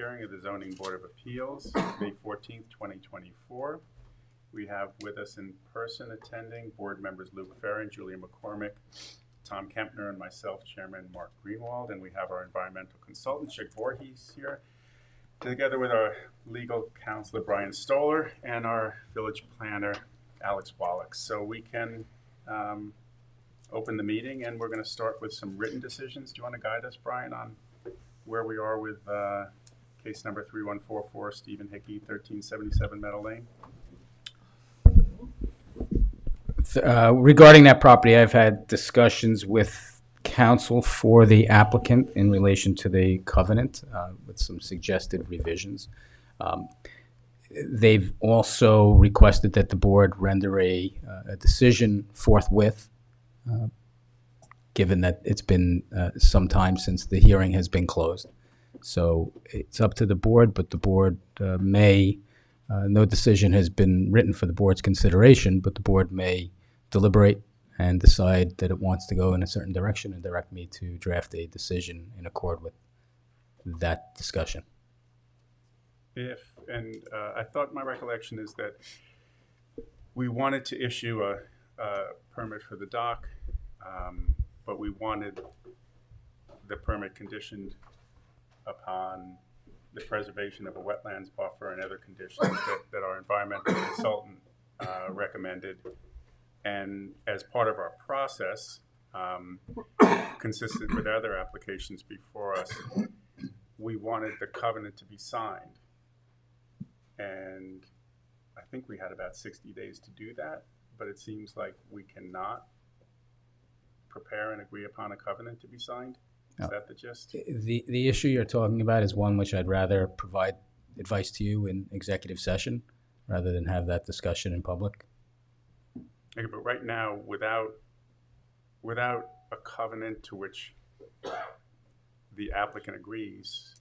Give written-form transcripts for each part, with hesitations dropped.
hearing of the Zoning Board of Appeals, May 14th, 2024. We have with us in person attending board members Luke Farron, Julia McCormick, Tom Kempner, and myself, Chairman Mark Greenwald, and we have our environmental consultant, Chick Voorhees, here, together with our legal counselor, Brian Stoller, and our village planner, Alex Wallach. So we can open the meeting, and we're going to start with some written decisions. Do you want to guide us, Brian, on where we are with case number 3144, Stephen Hickey, 1377 Meadow Lane? Regarding that property, I've had discussions with counsel for the applicant in relation to the covenant with some suggested revisions. They've also requested that the board render a decision forthwith, given that it's been some time since the hearing has been closed. So it's up to the board, but the board may, no decision has been written for the board's consideration, but the board may deliberate and decide that it wants to go in a certain direction and direct me to draft a decision in accord with that discussion. I thought my recollection is that we wanted to issue a permit for the dock, but we wanted the permit conditioned upon the preservation of a wetlands buffer and other conditions that our environmental consultant recommended. And as part of our process, consistent with other applications before us, we wanted the covenant to be signed. And I think we had about 60 days to do that, but it seems like we cannot prepare and agree upon a covenant to be signed. Is that the gist? The issue you're talking about is one which I'd rather provide advice to you in executive session rather than have that discussion in public. Okay, but right now, without a covenant to which the applicant agrees,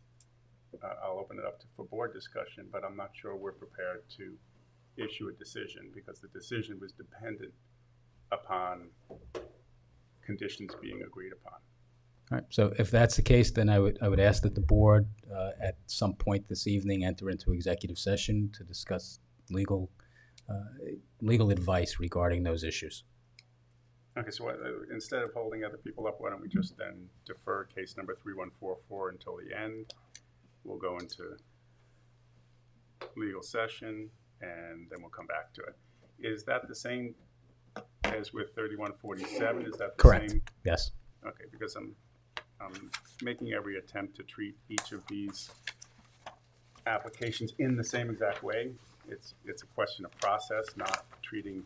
I'll open it up for board discussion, but I'm not sure we're prepared to issue a decision because the decision was dependent upon conditions being agreed upon. All right. So if that's the case, then I would ask that the board at some point this evening enter into executive session to discuss legal advice regarding those issues. Okay, so instead of holding other people up, why don't we just then defer case number 3144 until the end? We'll go into legal session and then we'll come back to it. Is that the same as with 3147? Is that the Correct. same? Yes. Okay, because I'm making every attempt to treat each of these applications in the same exact way. It's a question of process, not treating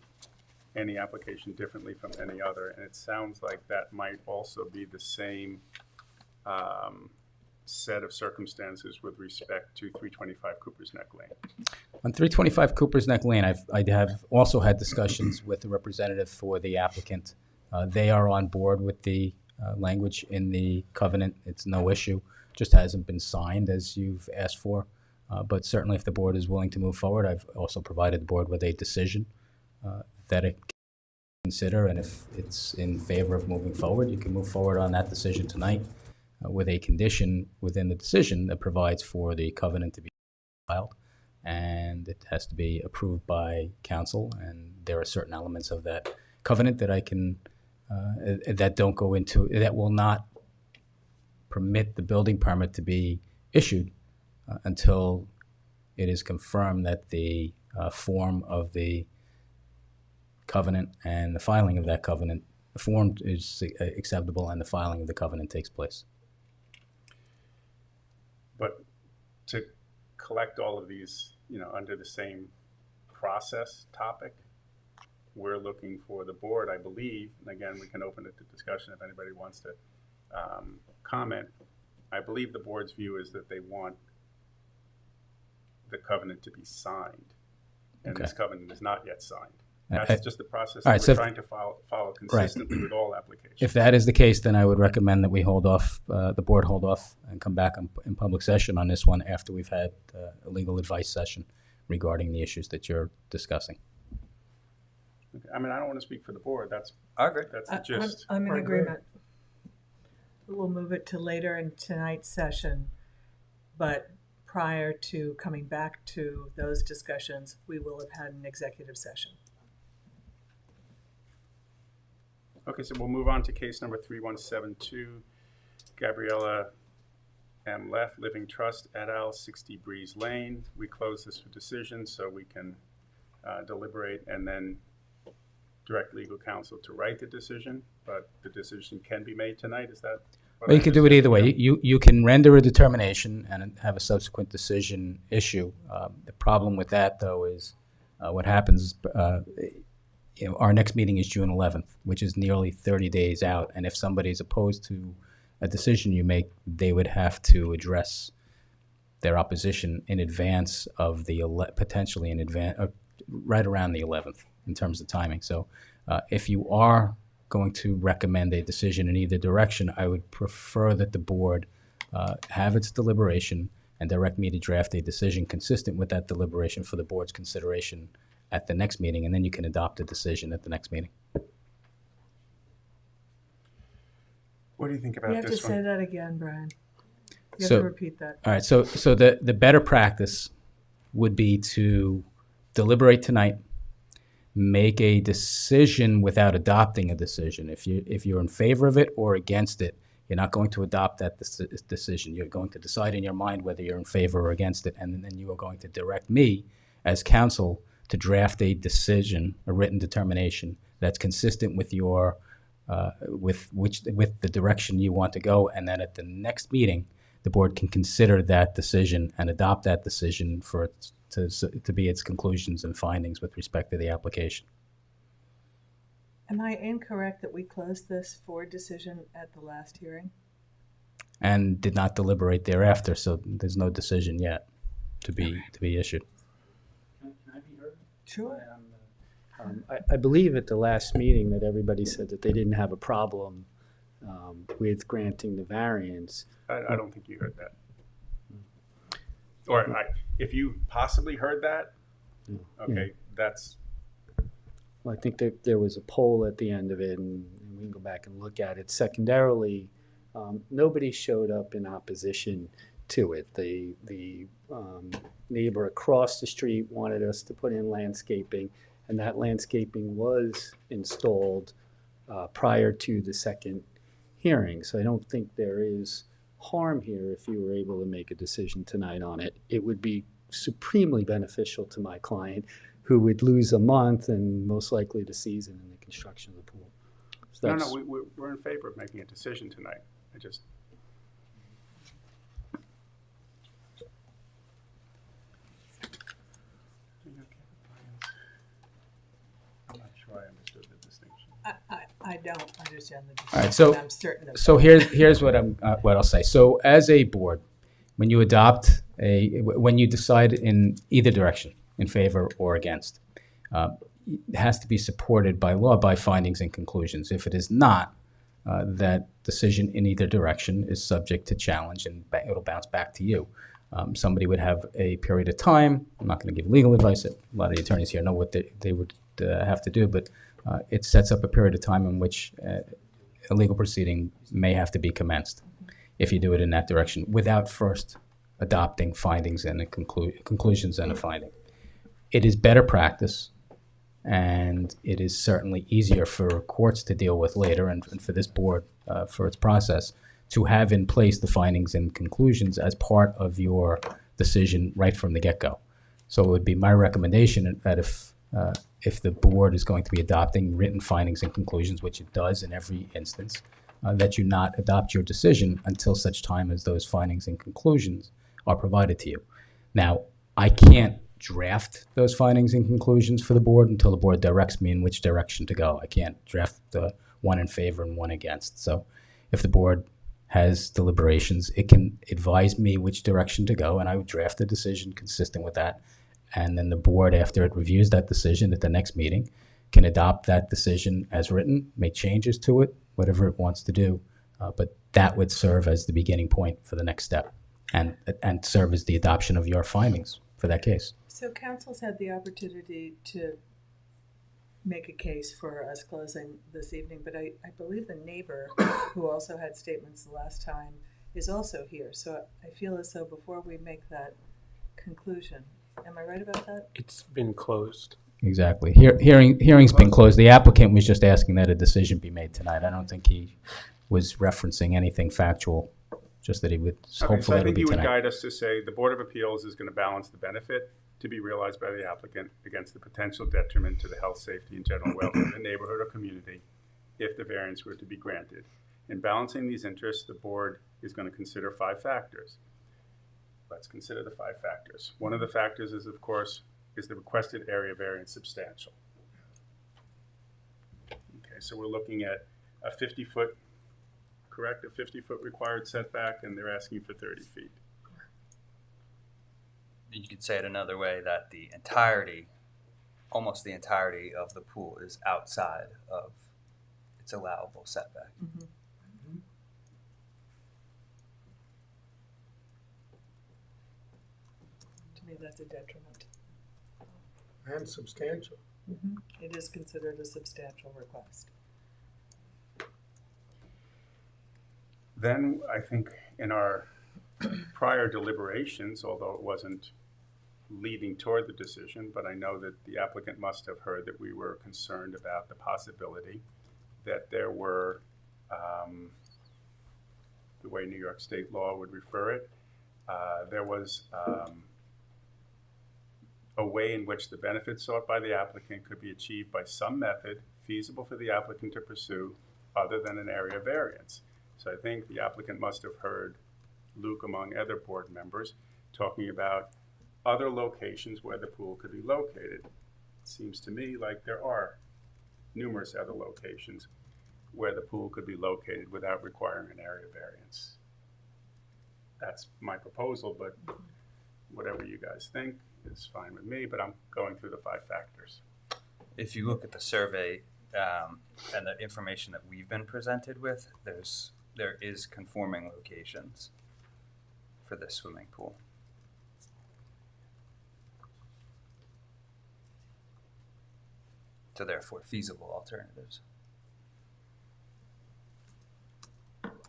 any application differently from any other. And it sounds like that might also be the same set of circumstances with respect to 325 Cooper's Neck Lane. On 325 Cooper's Neck Lane, I have also had discussions with the representative for the applicant. They are on board with the language in the covenant. It's no issue. Just hasn't been signed as you've asked for. But certainly if the board is willing to move forward, I've also provided the board with a decision that it can consider. And if it's in favor of moving forward, you can move forward on that decision tonight with a condition within the decision that provides for the covenant to be filed. And it has to be approved by council. And there are certain elements of that covenant that I can, that don't go into, that will not permit the building permit to be issued until it is confirmed that the form of the covenant and the filing of that covenant, the form is acceptable and the filing of the covenant takes place. But to collect all of these, under the same process topic, we're looking for the board, I believe, and again, we can open it to discussion if anybody wants to comment. I believe the board's view is that they want the covenant to be signed, and this covenant is not yet signed. That's just the process that we're trying to follow consistently with all applications. If that is the case, then I would recommend that we hold off, the board hold off and come back in public session on this one after we've had a legal advice session regarding the issues that you're discussing. Okay. I mean, I don't want to speak for the board. That's the gist. I'm in agreement. We'll move it to later in tonight's session, but prior to coming back to those discussions, we will have had an executive session. Okay, so we'll move on to case number 3172, Gabriella M. Leff, Living Trust et al., 60 Breeze Lane. We close this for decision so we can deliberate and then direct legal counsel to write the decision, but the decision can be made tonight. Is that what Well, I you can do it understand? either way. You can render a determination and have a subsequent decision issue. The problem with that, though, is what happens. Our next meeting is June 11th, which is nearly 30 days out. And if somebody's opposed to a decision you make, they would have to address their opposition in advance of the potentially in advance, right around the 11th in terms of timing. So, if you are going to recommend a decision in either direction, I would prefer that the board have its deliberation and direct me to draft a decision consistent with that deliberation for the board's consideration at the next meeting, and then you can adopt a decision at the next meeting. What do you think You about have to this say one? that again, Brian. You have So- to repeat that. All right, so the better practice would be to deliberate tonight, make a decision without adopting a decision. If you're in favor of it or against it, you're not going to adopt that decision. You're going to decide in your mind whether you're in favor or against it, and then you are going to direct me as counsel to draft a decision, a written determination that's consistent with your with the direction you want to go, and then at the next meeting, the board can consider that decision and adopt that decision for it to be its conclusions and findings with respect to the application. Am I incorrect that we closed this for decision at the last hearing? And did not deliberate thereafter, so there's no decision yet to be issued. Can I be heard? Sure. I believe at the last meeting that everybody said that they didn't have a problem with granting the variance. I don't think you heard that. Or if you possibly heard that, okay, that's, Well, I think that there was a poll at the end of it, and we can go back and look at it. Secondarily, nobody showed up in opposition to it. The neighbor across the street wanted us to put in landscaping, and that landscaping was installed prior to the second hearing. So I don't think there is harm here if you were able to make a decision tonight on it. It would be supremely beneficial to my client, who would lose a month and most likely the season in the construction of the pool. So no, that's- we're in favor of making a decision tonight. I just. I'm not sure I understood the distinction. I don't understand the distinction. All right, so- I'm certain of So that. here's what I'll say. So as a board, when you when you decide in either direction, in favor or against, it has to be supported by law by findings and conclusions. If it is not, that decision in either direction is subject to challenge, and it'll bounce back to you. Somebody would have a period of time. I'm not going to give legal advice. A lot of the attorneys here know what they would have to do, but it sets up a period of time in which a legal proceeding may have to be commenced if you do it in that direction without first adopting findings and conclusions and a finding. It is better practice, and it is certainly easier for courts to deal with later and for this board for its process to have in place the findings and conclusions as part of your decision right from the get-go. So it would be my recommendation that if the board is going to be adopting written findings and conclusions, which it does in every instance, that you not adopt your decision until such time as those findings and conclusions are provided to you. Now, I can't draft those findings and conclusions for the board until the board directs me in which direction to go. I can't draft one in favor and one against. So if the board has deliberations, it can advise me which direction to go, and I would draft a decision consistent with that. And then the board, after it reviews that decision at the next meeting, can adopt that decision as written, make changes to it, whatever it wants to do. But that would serve as the beginning point for the next step and serve as the adoption of your findings for that case. So council's had the opportunity to make a case for us closing this evening, but I believe the neighbor, who also had statements the last time, is also here. So I feel as though before we make that conclusion, am I right about that? It's been closed. Exactly. Hearing's been closed. The applicant was just asking that a decision be made tonight. I don't think he was referencing anything factual, just that he would, Okay, so hopefully I it'll think be you would tonight. guide us to say the Board of Appeals is going to balance the benefit to be realized by the applicant against the potential detriment to the health, safety, and general welfare of the neighborhood or community if the variance were to be granted. In balancing these interests, the board is going to consider 5 factors. Let's consider the 5 factors. One of the factors is, of course, is the requested area variance substantial? Okay, so we're looking at a 50-foot, correct? A 50-foot required setback, and they're asking for 30 feet. You could say it another way, that the entirety, almost the entirety of the pool is outside of its allowable setback. Mm-hmm. To me, that's a detriment. And substantial. Mm-hmm. It is considered a substantial request. Then I think in our prior deliberations, although it wasn't leading toward the decision, but I know that the applicant must have heard that we were concerned about the possibility that there were, the way New York state law would refer it, there was a way in which the benefits sought by the applicant could be achieved by some method feasible for the applicant to pursue other than an area variance. So I think the applicant must have heard Luke, among other board members, talking about other locations where the pool could be located. It seems to me like there are numerous other locations where the pool could be located without requiring an area variance. That's my proposal, but whatever you guys think is fine with me, but I'm going through the 5 factors. If you look at the survey and the information that we've been presented with, there is conforming locations for this swimming pool. So therefore, feasible alternatives. Do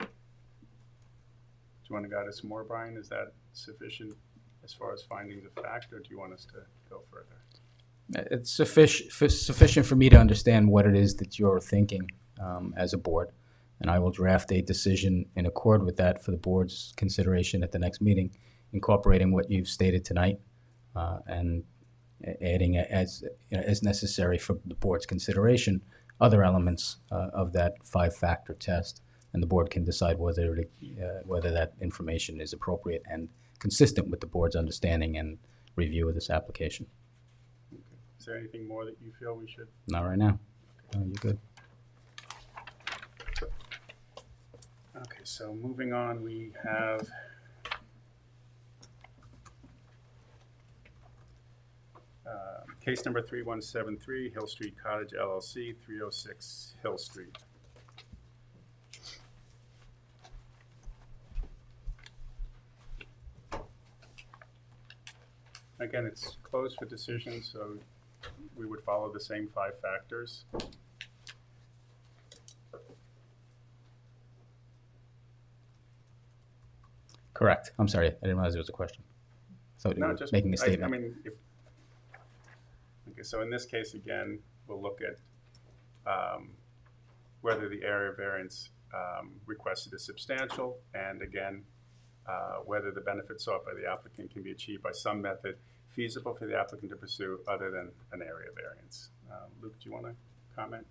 you want to guide us more, Brian? Is that sufficient as far as findings of fact, or do you want us to go further? It's sufficient for me to understand what it is that you're thinking as a board, and I will draft a decision in accord with that for the board's consideration at the next meeting, incorporating what you've stated tonight and adding as necessary for the board's consideration other elements of that 5-factor test, and the board can decide whether that information is appropriate and consistent with the board's understanding and review of this application. Okay. Is there anything more that you feel we should? Not right now. No, you're good. Okay, so moving on, we have case number 3173, Hill Street Cottage LLC, 306 Hill Street. Again, it's closed for decision, so we would follow the same 5 factors. Correct. I'm sorry. I didn't realize there was a question. So you No, were just making a statement. I mean, okay, so in this case, again, we'll look at whether the area variance requested is substantial, and again, whether the benefits sought by the applicant can be achieved by some method feasible for the applicant to pursue other than an area variance. Luke, do you want to comment?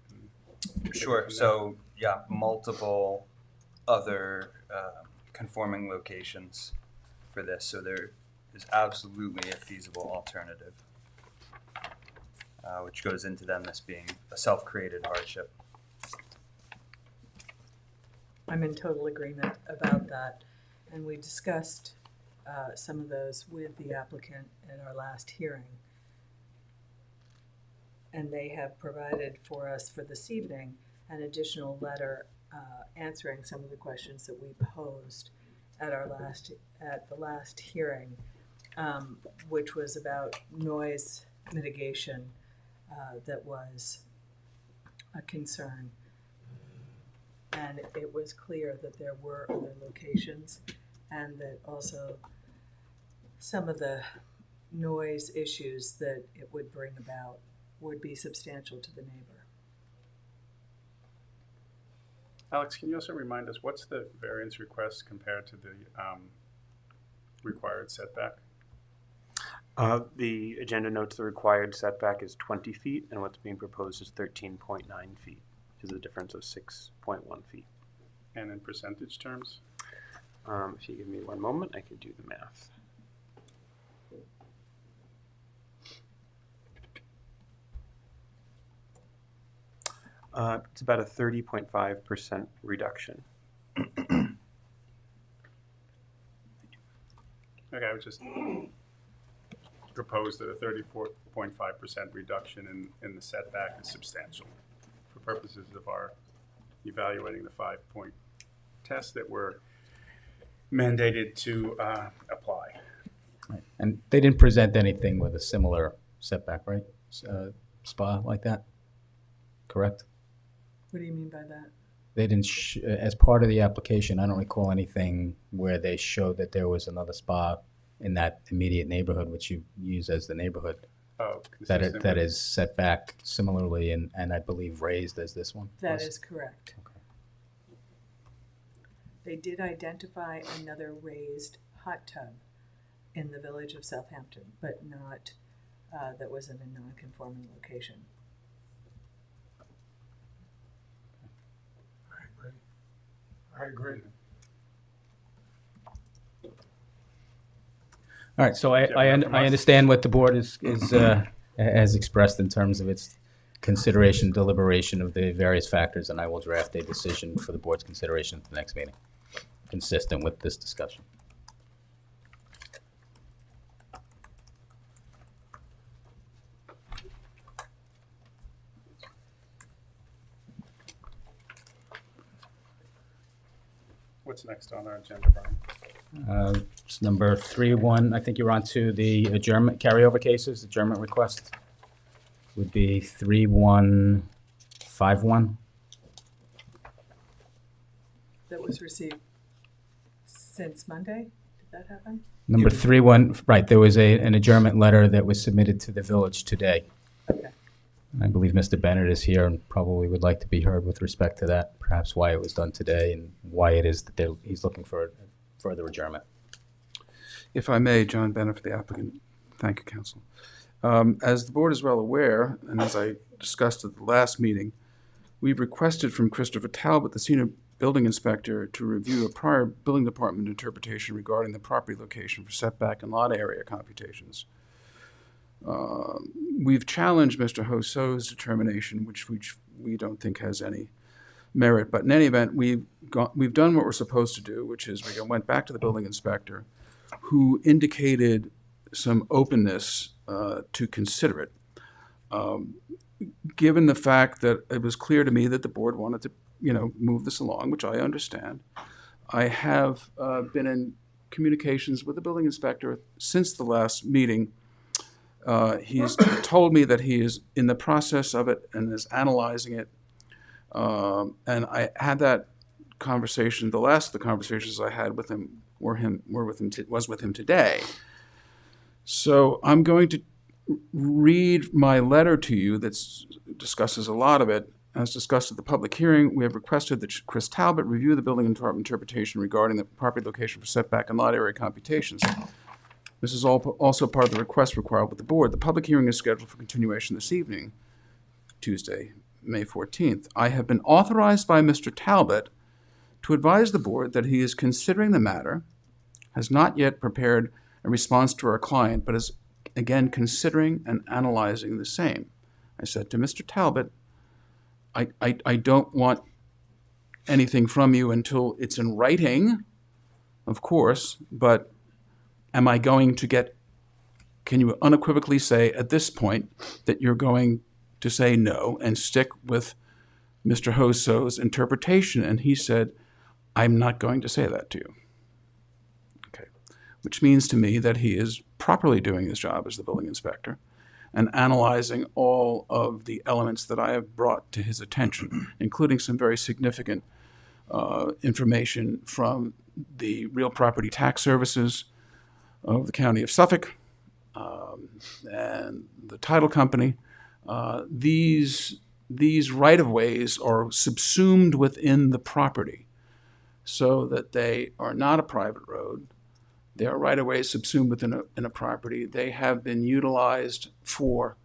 Sure. So yeah, multiple other conforming locations for this. So there is absolutely a feasible alternative, which goes into then this being a self-created hardship. I'm in total agreement about that, and we discussed some of those with the applicant at our last hearing. And they have provided for us for this evening an additional letter answering some of the questions that we posed at the last hearing, which was about noise mitigation that was a concern. And it was clear that there were other locations, and that also some of the noise issues that it would bring about would be substantial to the neighbor. Alex, can you also remind us, what's the variance request compared to the required setback? The agenda notes the required setback is 20 feet, and what's being proposed is 13.9 feet, which is a difference of 6.1 feet. And in percentage terms? If you give me one moment, I can do the math. It's about a 30.5% reduction. Okay, I would just propose that a 34.5% reduction in the setback is substantial for purposes of our evaluating the 5-point test that we're mandated to apply. Right. And they didn't present anything with a similar setback, right? Spa like that, correct? What do you mean by that? They didn't, as part of the application, I don't recall anything where they showed that there was another spa in that immediate neighborhood, which you use as the neighborhood, Consistent that with- is set back similarly and I believe raised as this one. That was. is correct. Okay. They did identify another raised hot tub in the village of Southampton, but not, that was in a non-conforming location. I agree. All right, so Do you have more from us? I understand what the board is has expressed in terms of its consideration, deliberation of the various factors, and I will draft a decision for the board's consideration at the next meeting, consistent with this discussion. What's next on our agenda, Brian? It's number 3-1. I think you're on to the adjournment carryover cases. Adjournment request would be 3151. That was received since Monday? Did that happen? Number 3-1, right, there was an adjournment letter that was submitted to the village today. Okay. I believe Mr. Bennett is here and probably would like to be heard with respect to that, perhaps why it was done today and why it is that he's looking for further adjournment. If I may, John Bennett for the applicant. Thank you, counsel. As the board is well aware, and as I discussed at the last meeting, we've requested from Christopher Talbot, the senior building inspector, to review a prior building department interpretation regarding the property location for setback and lot area computations. We've challenged Mr. Hosso's determination, which we don't think has any merit. But in any event, we've done what we're supposed to do, which is we went back to the building inspector, who indicated some openness to consider it. Given the fact that it was clear to me that the board wanted to, move this along, which I understand, I have been in communications with the building inspector since the last meeting. He's told me that he is in the process of it and is analyzing it. And I had that conversation. The last of the conversations I had with him was with him today. So I'm going to read my letter to you that discusses a lot of it. As discussed at the public hearing, we have requested that Chris Talbot review the building department interpretation regarding the property location for setback and lot area computations. This is also part of the request required with the board. The public hearing is scheduled for continuation this evening, Tuesday, May 14th. I have been authorized by Mr. Talbot to advise the board that he is considering the matter, has not yet prepared a response to our client, but is again considering and analyzing the same. I said to Mr. Talbot, I don't want anything from you until it's in writing, of course, but am I going to can you unequivocally say at this point that you're going to say no and stick with Mr. Hosso's interpretation? And he said, I'm not going to say that to you. Okay. Which means to me that he is properly doing his job as the building inspector and analyzing all of the elements that I have brought to his attention, including some very significant information from the Real Property Tax Services of the County of Suffolk and the title company. These right-of-ways are subsumed within the property so that they are not a private road. They are right-of-ways subsumed within a property. They have been utilized for,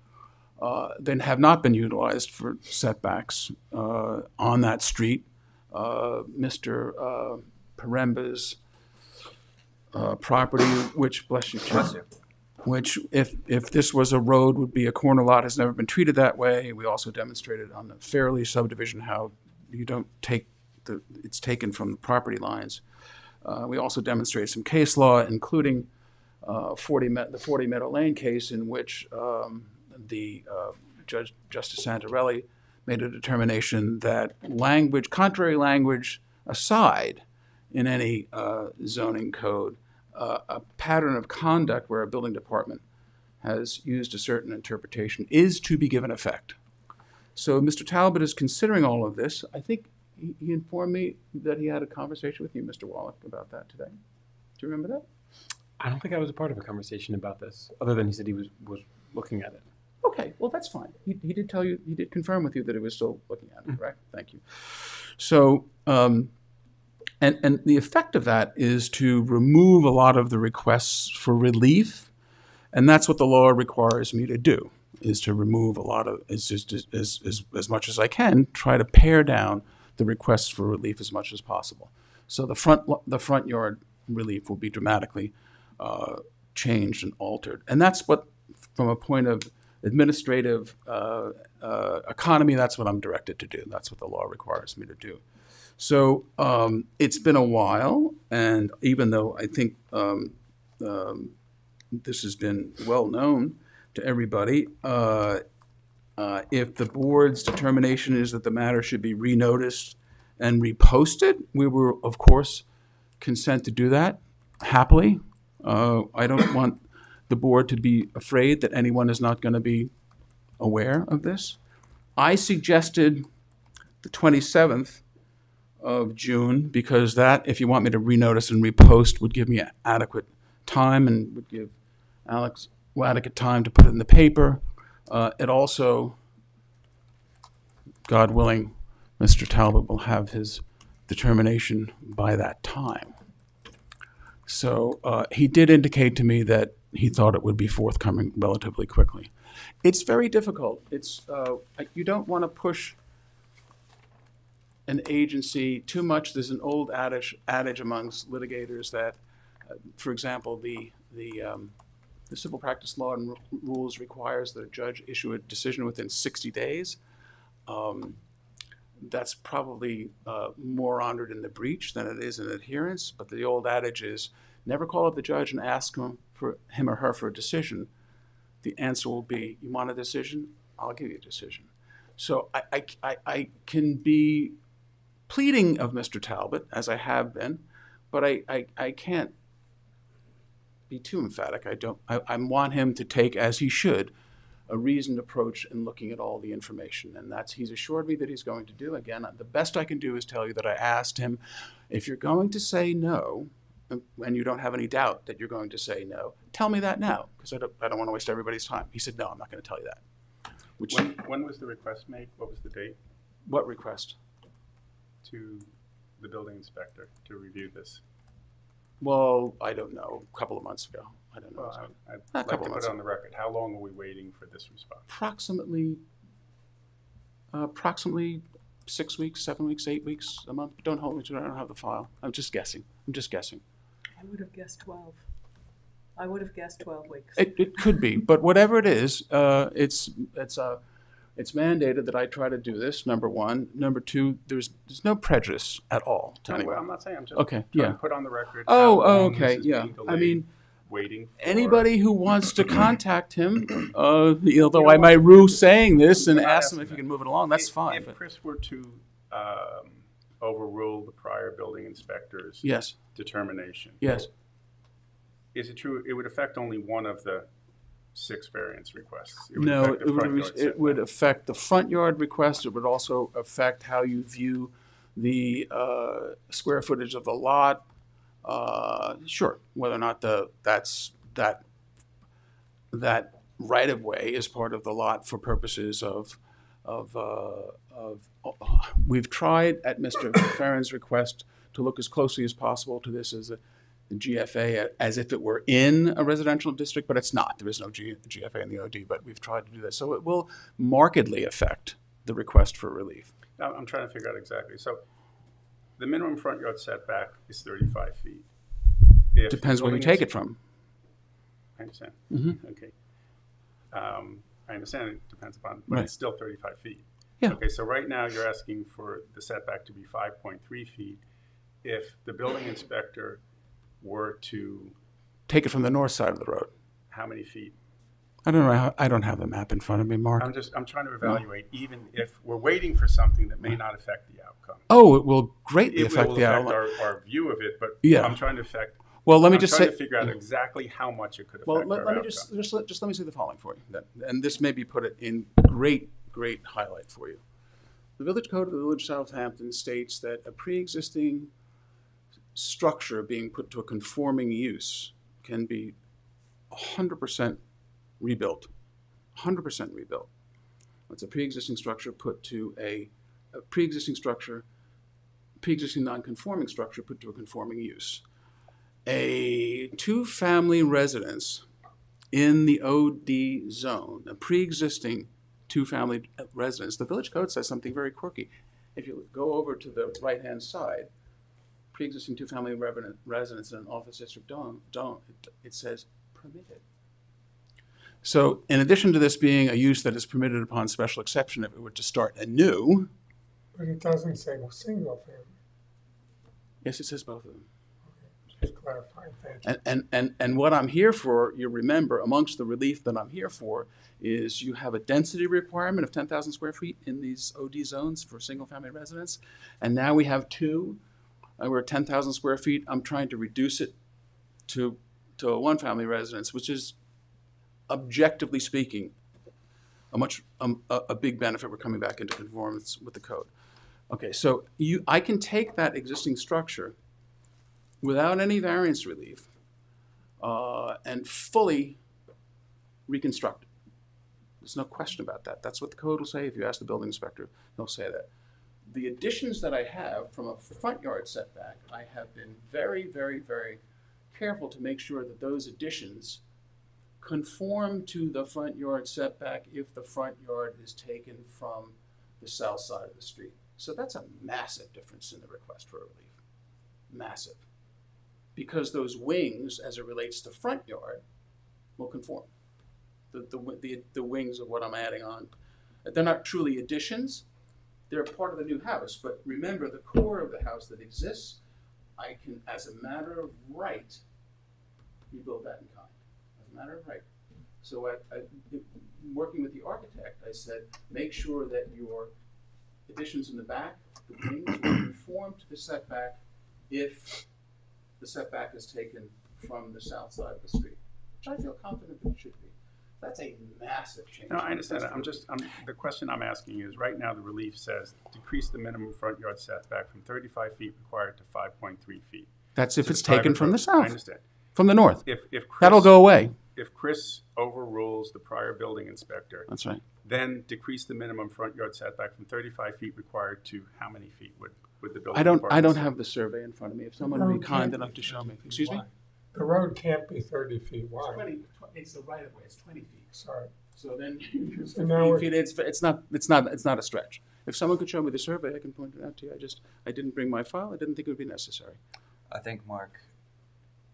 then have not been utilized for setbacks on that street. Mr. Paremba's property, which, bless you, Chuck, which if this was a road would be a corner lot, has never been treated that way. We also demonstrated on the Fairley subdivision how you don't take it's taken from the property lines. We also demonstrated some case law, including the 40 Meadow Lane case, in which Justice Santarelli made a determination that contrary language aside in any zoning code, a pattern of conduct where a building department has used a certain interpretation is to be given effect. So Mr. Talbot is considering all of this. I think he informed me that he had a conversation with you, Mr. Wallach, about that today. Do you remember that? I don't think I was a part of a conversation about this, other than he said he was looking at it. Okay, well, that's fine. He did tell you, he did confirm with you that he was still looking at it, correct? Thank you. So, and the effect of that is to remove a lot of the requests for relief, and that's what the law requires me to do, is to remove a lot of, as much as I can, try to pare down the requests for relief as much as possible. So the front yard relief will be dramatically changed and altered, and that's what, from a point of administrative economy, that's what I'm directed to do. That's what the law requires me to do. So it's been a while, and even though I think this has been well known to everybody, if the board's determination is that the matter should be renoticed and reposted, we will, of course, consent to do that happily. I don't want the board to be afraid that anyone is not going to be aware of this. I suggested the 27th of June because that, if you want me to renotice and repost, would give me adequate time and would give Alex adequate time to put it in the paper. It also, God willing, Mr. Talbot will have his determination by that time. So he did indicate to me that he thought it would be forthcoming relatively quickly. It's very difficult. It's you don't want to push an agency too much. There's an old adage amongst litigators that, for example, the civil practice law and rules requires that a judge issue a decision within 60 days. That's probably more honored in the breach than it is in adherence, but the old adage is never call up the judge and ask him or her for a decision. The answer will be, you want a decision? I'll give you a decision. So I can be pleading of Mr. Talbot, as I have been, but I can't be too emphatic. I want him to take, as he should, a reasoned approach in looking at all the information, and he's assured me that he's going to do. Again, the best I can do is tell you that I asked him, if you're going to say no, and you don't have any doubt that you're going to say no, tell me that now, because I don't want to waste everybody's time. He said, no, I'm not going to tell you that. When was the request made? What was the date? What request? To the building inspector to review this. Well, I don't know, a couple of months ago. I don't know. Well, I'd like to put it on the record. How long are we waiting for this response? Approximately 6 weeks, 7 weeks, 8 weeks, a month. Don't hold me to it. I don't have the file. I'm just guessing. I would have guessed 12. I would have guessed 12 weeks. It could be, but whatever it is, it's mandated that I try to do this, number one. Number two, there's no prejudice at all to No, anyone. I'm not saying, I'm just Okay, trying yeah. to put on the record. Oh, how long okay, this is yeah. being I delayed, mean, waiting for anybody who wants to contact him, although I might rue saying this and We're not ask him asking if he that. can move it along, that's If- fine. If But Chris were to overrule the prior building inspector's yes, determination, yes. is it true it would affect only one of the 6 variance requests? It would No, affect the front yard it would setback. affect the front yard request. It would also affect how you view the square footage of the lot, sure, whether or not that right-of-way is part of the lot for purposes of we've tried at Mr. Farron's request to look as closely as possible to this as the GFA as if it were in a residential district, but it's not. There is no GFA in the OD, but we've tried to do that. So it will markedly affect the request for relief. Now, I'm trying to figure out exactly. So the minimum front yard setback is 35 feet. If Depends where you take it from. I understand. Mhm. Okay. I understand it depends upon, but Right. it's still 35 feet. Yeah. Okay, so right now you're asking for the setback to be 5.3 feet. If the building inspector were to, Take it from the north side of the road. how many feet? I don't know. I don't have the map in front of me, Mark. I'm trying to evaluate, even if we're waiting for something that may not affect the outcome. Oh, it will greatly It affect will the affect outline. our view of it, but Yeah. I'm trying to affect. Well, let me I'm just trying say. to figure out exactly how much it could affect Well, our let me outcome. just let me say the following for you, then, and this maybe put it in great highlight for you. The Village Code of the Village of Southampton states that a pre-existing structure being put to a conforming use can be 100% rebuilt. 100% rebuilt. It's a pre-existing structure put to a pre-existing non-conforming structure put to a conforming use. A two-family residence in the OD zone, a pre-existing two-family residence, the Village Code says something very quirky. If you go over to the right-hand side, pre-existing two-family residence in an office district it says permitted. So in addition to this being a use that is permitted upon special exception if it were to start anew, But it doesn't say single family. yes, it says both of them. Just clarifying, thank you. And what I'm here for, you remember, amongst the relief that I'm here for, is you have a density requirement of 10,000 square feet in these OD zones for single-family residence, and now we have two. We're at 10,000 square feet. I'm trying to reduce it to a one-family residence, which is, objectively speaking, a big benefit. We're coming back into conformance with the code. Okay, so I can take that existing structure without any variance relief, and fully reconstruct it. There's no question about that. That's what the code will say. If you ask the building inspector, they'll say that. The additions that I have from a front yard setback, I have been very, very, very careful to make sure that those additions conform to the front yard setback if the front yard is taken from the south side of the street. So that's a massive difference in the request for relief. Massive. Because those wings, as it relates to front yard, will conform. The wings of what I'm adding on, they're not truly additions. They're part of the new house. But remember, the core of the house that exists, I can, as a matter of right, rebuild that in kind. As a matter of right. So working with the architect, I said, make sure that your additions in the back, the wings, will conform to the setback if the setback is taken from the south side of the street, which I feel confident that it should be. That's a massive change. No, I understand that. The question I'm asking is, right now the relief says decrease the minimum front yard setback from 35 feet required to 5.3 feet. That's if To it's the private taken from road. the I south, understand. from the north. If Chris, That'll go away. If Chris overrules the prior building inspector, That's right. then decrease the minimum front yard setback from 35 feet required to how many feet would the building I don't department say? have the survey in front of me. If someone would be kind enough to show me. Excuse me? The road can't be 30 feet wide. It's the right of way. It's 20 feet. Sorry. So then, So now 15 feet. It's not a stretch. If someone could show me the survey, I can point it out to you. I didn't bring my file. I didn't think it would be necessary. I think, Mark,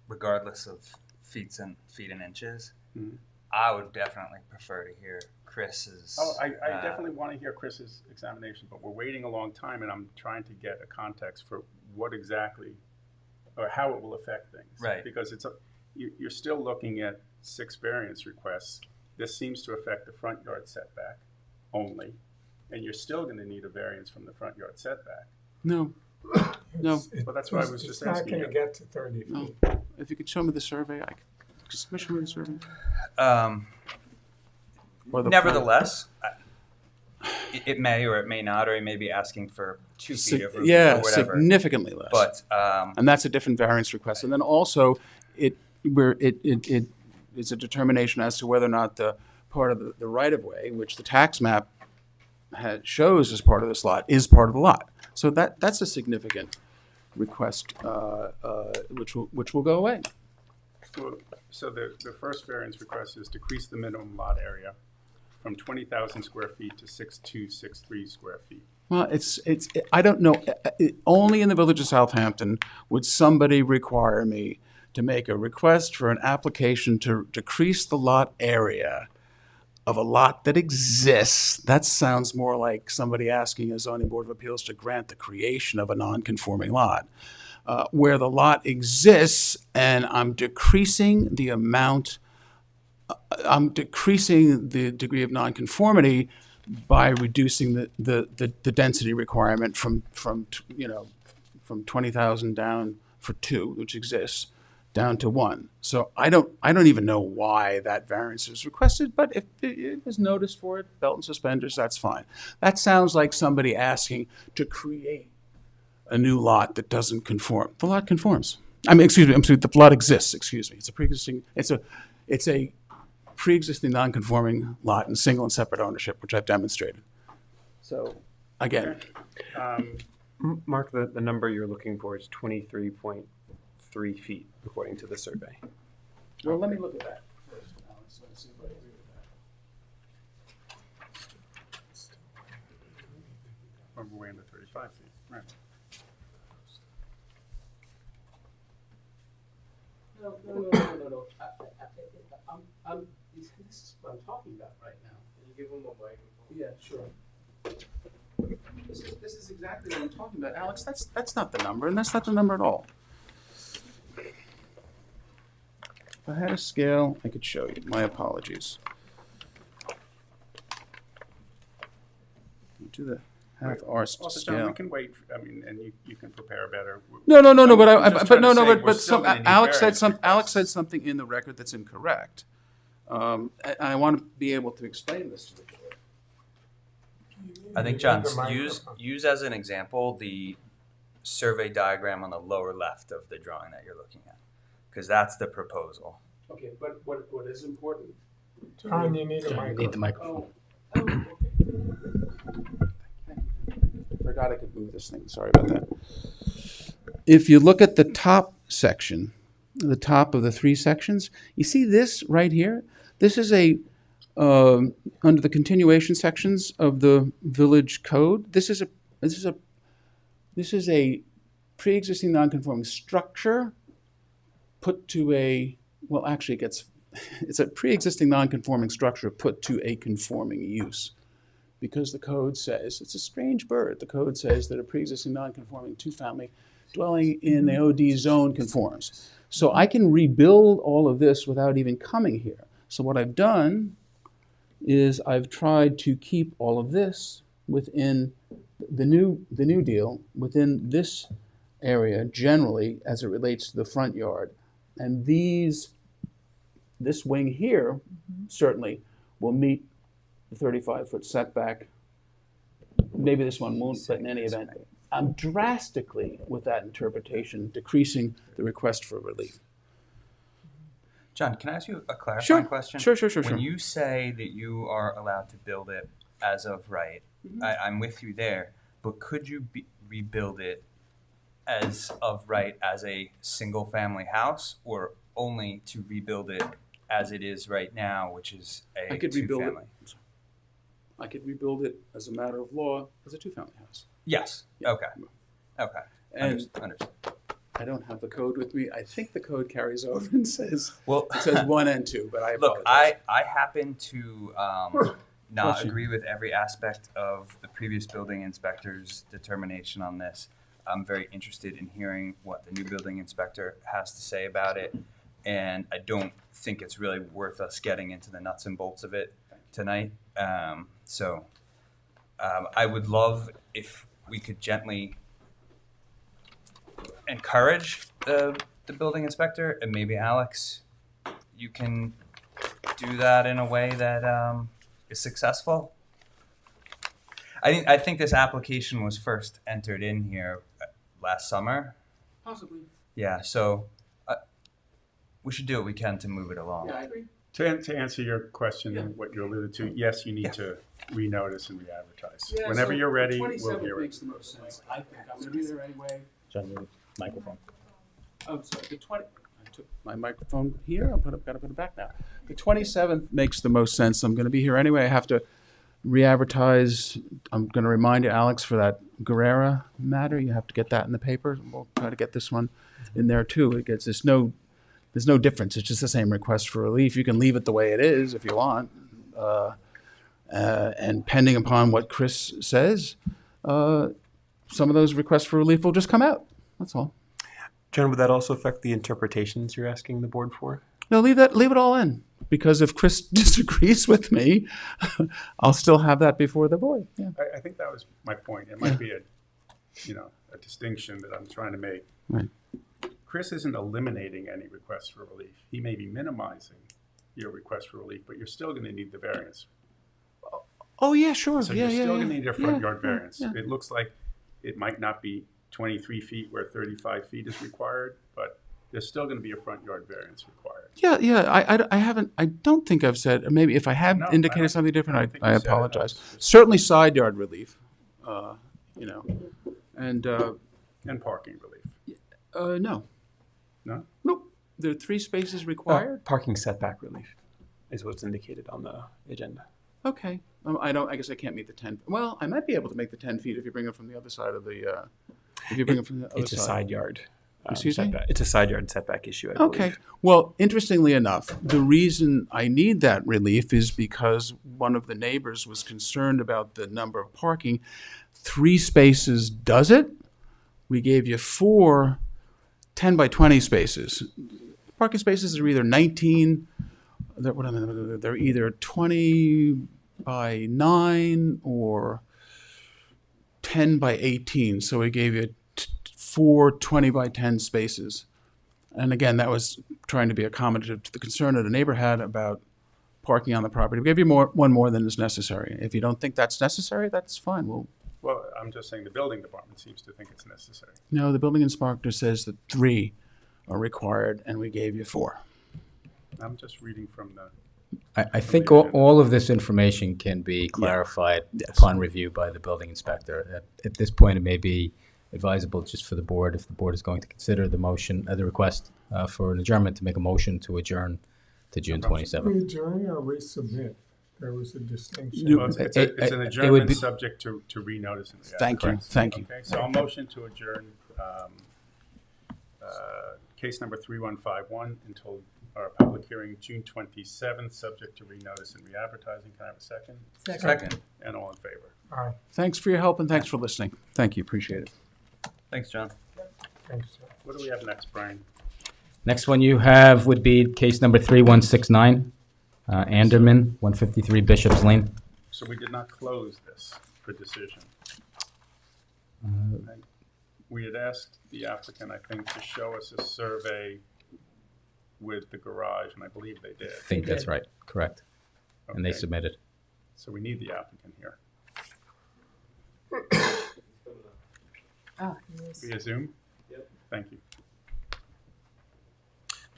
regardless of feet and inches, Mhm. I would definitely prefer to hear Chris's. Oh, I definitely want to hear Chris's examination, but we're waiting a long time, and I'm trying to get a context for what exactly, or how it will affect things. Right. Because you're still looking at 6 variance requests. This seems to affect the front yard setback only, and you're still going to need a variance from the front yard setback. No. No. Well, that's what I was just It's not asking going to you. get to 30 No. feet. If you could show me the survey, I could. Just show me the survey. Or the Nevertheless, It may or it may not, or it may be asking for 2 feet of roof Yeah, or whatever. significantly less. But And that's a different variance request. And then also, it is a determination as to whether or not the part of the right-of-way, which the tax map shows as part of this lot, is part of the lot. So that's a significant request, which will go away. So the first variance request is decrease the minimum lot area from 20,000 square feet to 6,263 square feet. Well, I don't know, only in the village of Southampton would somebody require me to make a request for an application to decrease the lot area of a lot that exists. That sounds more like somebody asking a zoning board of appeals to grant the creation of a non-conforming lot. Where the lot exists and I'm decreasing the amount, I'm decreasing the degree of nonconformity by reducing the density requirement from 20,000 down for 2, which exists, down to 1. So I don't even know why that variance was requested, but if it was noticed for it, belt and suspenders, that's fine. That sounds like somebody asking to create a new lot that doesn't conform. The lot conforms. The lot exists, It's a pre-existing non-conforming lot in single and separate ownership, which I've demonstrated. So, again. Mark, the number you're looking for is 23.3 feet, according to the survey. Well, let me look at that first, Alex. Let's see if I agree with that. We're way under 35 feet, right. No. This is what I'm talking about right now. Can you give him a microphone? Yeah, sure. This is exactly what I'm talking about, Alex. That's not the number, and that's not the number at all. If I had a scale, I could show you. My apologies. To the half arse Also, John, we scale. can wait, and you can prepare better. No, but I'm just trying to say we're still gonna need Alex variance Alex said requests. something in the record that's incorrect. I want to be able to explain this to the board. I think, You need John, the microphone. use as an example the survey diagram on the lower left of the drawing that you're looking at, because that's the proposal. Okay, but what is important? John, you need a John, you need the microphone. microphone. Forgot I could move this thing. Sorry about that. If you look at the top section, the top of the 3 sections, you see this right here? This is under the continuation sections of the village code. This is a pre-existing non-conforming structure put to it's a pre-existing non-conforming structure put to a conforming use. Because the code says, it's a strange bird, the code says that a pre-existing non-conforming 2-family dwelling in the OD zone conforms. So I can rebuild all of this without even coming here. So what I've done is I've tried to keep all of this within the new deal, within this area generally as it relates to the front yard. And this wing here certainly will meet the 35-foot setback. Maybe this one won't, but in any event, I'm drastically, with that interpretation, decreasing the request for relief. John, can I ask you a clarifying question? Sure. When you say that you are allowed to build it as of right, I'm with you there, but could you rebuild it as of right as a single-family house, or only to rebuild it as it is right now, which is a I could rebuild two-family? I could rebuild it as a matter of law as a 2-family house. Yes. Okay. And Understood. I don't have the code with me. I think the code carries over and says, Well, it says 1 and 2, but I look, apologize. I happen to not Bless you. agree with every aspect of the previous building inspector's determination on this. I'm very interested in hearing what the new building inspector has to say about it, and I don't think it's really worth us getting into the nuts and bolts of it tonight. So I would love if we could gently encourage the building inspector, and maybe Alex, you can do that in a way that is successful. I think this application was first entered in here last summer. Possibly. Yeah, so we should do what we can to move it along. Yeah, I agree. To answer your question, Yeah. what you alluded to, yes, you need Yeah. to renotice and re-advertise. Yeah, Whenever so you're the ready, we'll 27th hear it. makes the most sense. I think I'm going to be there anyway. John, your microphone. Oh, sorry. I took my microphone here. Got to put it back now. The 27th makes the most sense. I'm going to be here anyway. I have to re-advertise. I'm going to remind you, Alex, for that Guerrera matter. You have to get that in the paper. We'll try to get this one in there too. There's no difference. It's just the same request for relief. You can leave it the way it is if you want. And pending upon what Chris says, some of those requests for relief will just come out. That's all. John, would that also affect the interpretations you're asking the board for? No, leave it all in. Because if Chris disagrees with me, I'll still have that before the board. Yeah. I think that was my point. It might be a distinction that I'm trying to make. Right. Chris isn't eliminating any requests for relief. He may be minimizing your request for relief, but you're still going to need the variance. Oh yeah, sure. So yeah, you're yeah, still yeah. going to need a front yard yeah, variance. yeah. It looks like it might not be 23 feet where 35 feet is required, but there's still going to be a front yard variance required. Yeah. I haven't. I don't think I've said. Or maybe if I have No, I indicated don't- something I don't different, think I you said it. apologize. I was- Certainly side yard relief. And And parking relief. no. No? Nope. There are 3 spaces required. Parking setback relief is what's indicated on the agenda. Okay. I guess I can't meet the 10. Well, I might be able to make the 10 feet if you bring it from the other side of the. If you bring it from the other It's a side yard. Excuse me? setback. It's a side yard setback issue, I Okay. believe. Well, interestingly enough, the reason I need that relief is because one of the neighbors was concerned about the number of parking. 3 spaces does it. We gave you 4 10 by 20 spaces. Parking spaces are either 19, they're either 20 by 9 or 10 by 18. So we gave you 4 20 by 10 spaces. And again, that was trying to be accommodative to the concern that a neighbor had about parking on the property. We gave you one more than is necessary. If you don't think that's necessary, that's fine. Well, I'm just saying the building department seems to think it's necessary. No, the building inspector says that 3 are required, and we gave you 4. I'm just reading from the, I think all of this information can be clarified Yes. upon review by the building inspector. At this point, it may be advisable just for the board, if the board is going to consider the motion, the request for an adjournment, to make a motion to adjourn to June 27th. We adjourn or resubmit? There was a distinction. You- well, it's It- an it would adjournment be- subject to renotice and re-advertise. Thank you, thank you. Okay, so I'll motion to adjourn case number 3151 until our public hearing, June 27th, subject to renotice and re-advertising. Can I have a second? Second. And all in favor? All right, Thanks for your help, and thanks for listening. Thank you, appreciate it. Thanks, John. thanks, sir. What do we have next, Brian? Next one you have would be case number 3169, Anderman, 153 Bishop's Lane. So we did not close this for decision. We had asked the applicant, I think, to show us a survey with the garage, and I believe they did. I think that's right, correct. And they Okay, submitted. so we need the applicant here. Yes. Via Zoom? Yep. Thank you.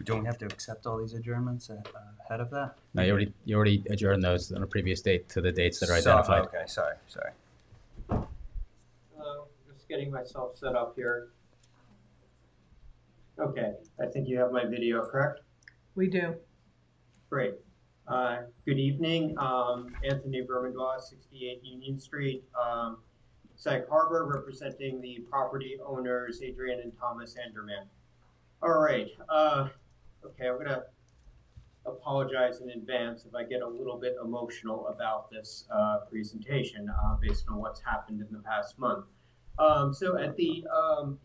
Don't we have to accept all these adjournments ahead of that? No, you already adjourned those on a previous date to the dates that are So- identified. Okay, sorry. Hello, just getting myself set up here. Okay, I think you have my video, correct? We do. Great. Good evening, Anthony Vermandois, 68 Union Street, Sag Harbor, representing the property owners Adrian and Thomas Anderman. All right, okay, I'm gonna apologize in advance if I get a little bit emotional about this presentation based on what's happened in the past month. So at the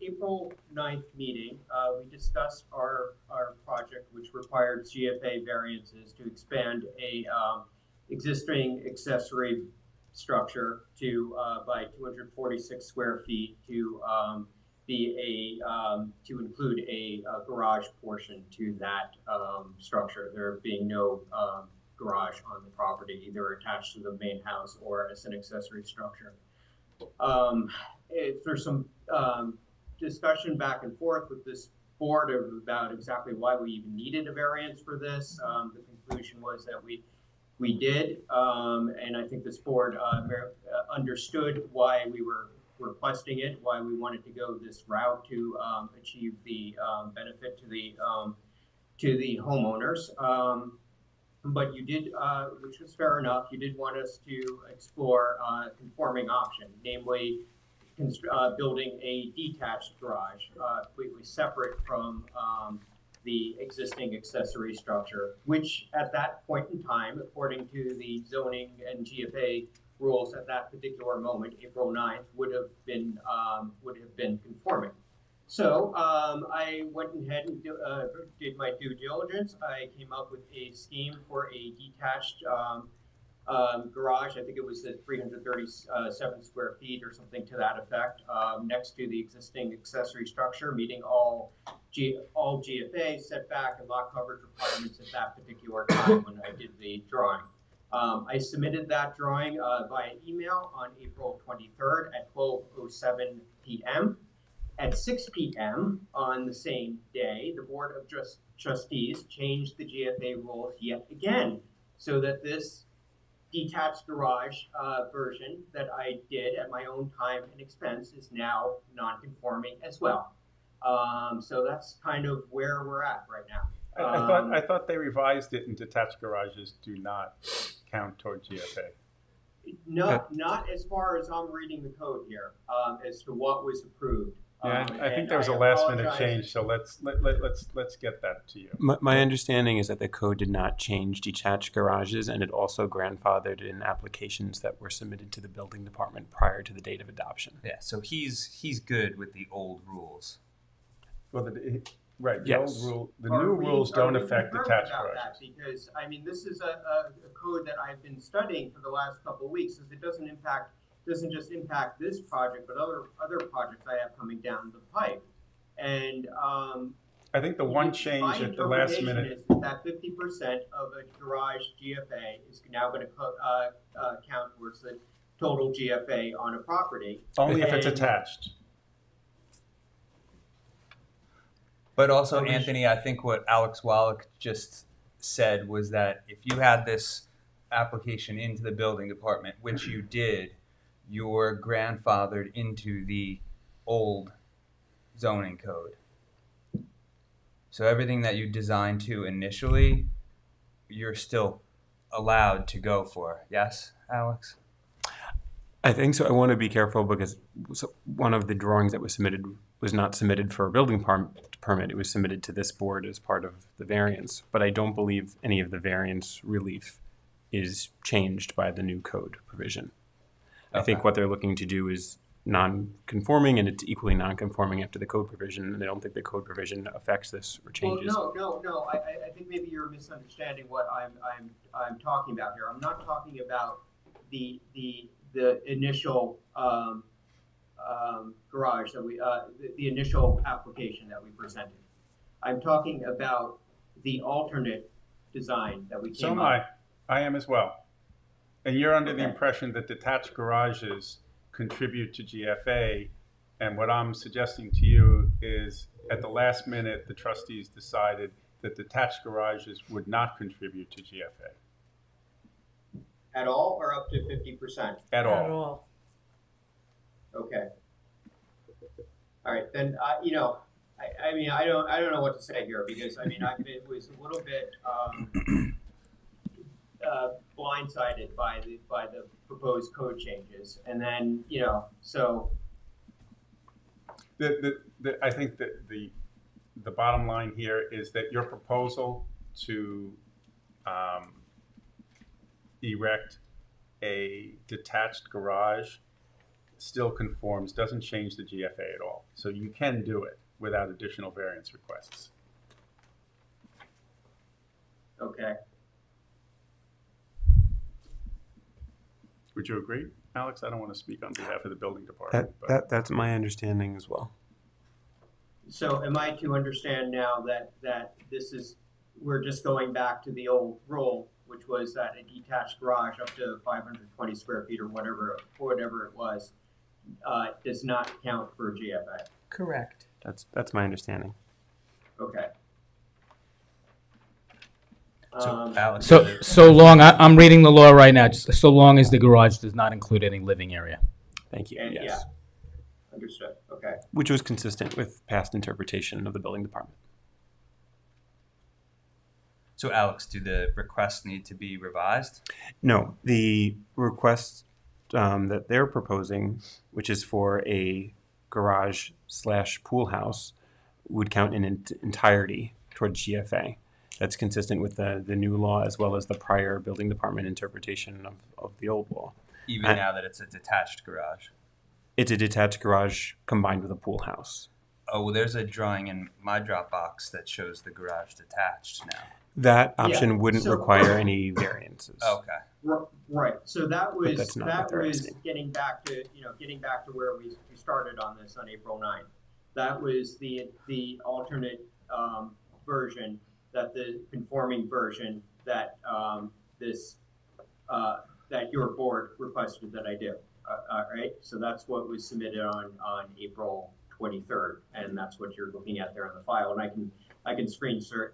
April 9th meeting, we discussed our project, which required GFA variances to expand a existing accessory structure to by 246 square feet to be to include a garage portion to that structure. There being no garage on the property, either attached to the main house or as an accessory structure. there's some discussion back and forth with this board about exactly why we even needed a variance for this. The conclusion was that we did, and I think this board understood why we were requesting it, why we wanted to go this route to achieve the benefit to the homeowners. But you did, which was fair enough, you did want us to explore a conforming option, namely building a detached garage, completely separate from the existing accessory structure, which at that point in time, according to the zoning and GFA rules at that particular moment, April 9th, would have been conforming. So I went ahead and did my due diligence. I came up with a scheme for a detached garage. I think it was at 337 square feet or something to that effect, next to the existing accessory structure, meeting all GFA setback and lot coverage requirements at that particular time when I did the drawing. I submitted that drawing via email on April 23rd at 12:07 p.m. At 6 p.m. on the same day, the Board of Trustees changed the GFA rules yet again, so that this detached garage version that I did at my own time and expense is now non-conforming as well. So that's kind of where we're at right now. I thought they revised it and detached garages do not count toward GFA. Not as far as I'm reading the code here, as to what was approved. Yeah, I think there was a last minute change, so let's get that to you. My understanding is that the code did not change detached garages, and it also grandfathered in applications that were submitted to the building department prior to the date of adoption. Yeah, so he's good with the old rules. Well, right. The Yes. old rule, the new rules don't affect detached about garages. that? Because I mean, this is a code that I've been studying for the last couple of weeks, as it doesn't just impact this project, but other projects I have coming down the pipe. And I think the one change at the last minute. Is that 50% of a garage GFA is now going to count towards the total GFA on a property. Only if it's attached. But also, Anthony, I think what Alex Wallach just said was that if you had this application into the building department, which you did, you're grandfathered into the old zoning code. So everything that you designed to initially, you're still allowed to go for. Yes, Alex? I think so. I want to be careful because one of the drawings that was submitted was not submitted for a building permit. It was submitted to this board as part of the variance. But I don't believe any of the variance relief is changed by the new code provision. I think what they're looking to do is non-conforming, and it's equally non-conforming after the code provision. And I don't think the code provision affects this or changes. Well, no. I think maybe you're misunderstanding what I'm talking about here. I'm not talking about the initial garage that the initial application that we presented. I'm talking about the alternate design that we came up. I am as well. And you're under the impression that detached garages contribute to GFA, and what I'm suggesting to you is at the last minute, the trustees decided that detached garages would not contribute to GFA. At all, or up to 50%? At all. Okay. All right, then, I mean, I don't know what to say here, because, I mean, it was a little bit blindsided by the proposed code changes, and then, so. I think that the bottom line here is that your proposal to erect a detached garage still conforms, doesn't change the GFA at all. So you can do it without additional variance requests. Okay. Would you agree, Alex? I don't want to speak on behalf of the building department. That's my understanding as well. So am I to understand now that we're just going back to the old rule, which was that a detached garage up to 520 square feet or whatever it was, does not count for GFA. Correct. That's my understanding. Okay. So Alex, So long, I'm reading the law right now, just so long as the garage does not include any living area. Thank you. And, Yes. yeah, understood. Okay. Which was consistent with past interpretation of the building department. so Alex, do the requests need to be revised? No, the request that they're proposing, which is for a garage/pool house, would count in entirety towards GFA. That's consistent with the new law as well as the prior building department interpretation of the old law. Even I- now that it's a detached garage. It's a detached garage combined with a pool house. Oh, well, there's a drawing in my Dropbox that shows the garage detached now. That option Yeah, wouldn't so- require any variances. Okay. Right. So that was that's not what they're asking. getting back to where we started on this on April 9th. That was the alternate version, that the conforming version that that your board requested that I do. Right. So that's what was submitted on April 23rd, and that's what you're looking at there in the file. And I can screen share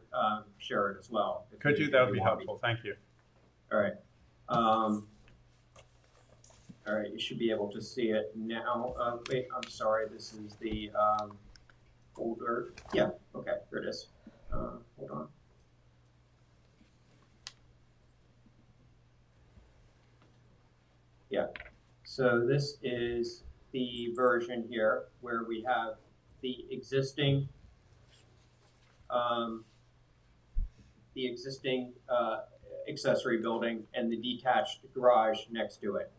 it as well. Could you? That would be helpful. Thank you. All right. All right, you should be able to see it now. Wait, I'm sorry, this is the older. Yeah, okay, here it is. Hold on. Yeah, so this is the version here where we have the existing accessory building and the detached garage next to it.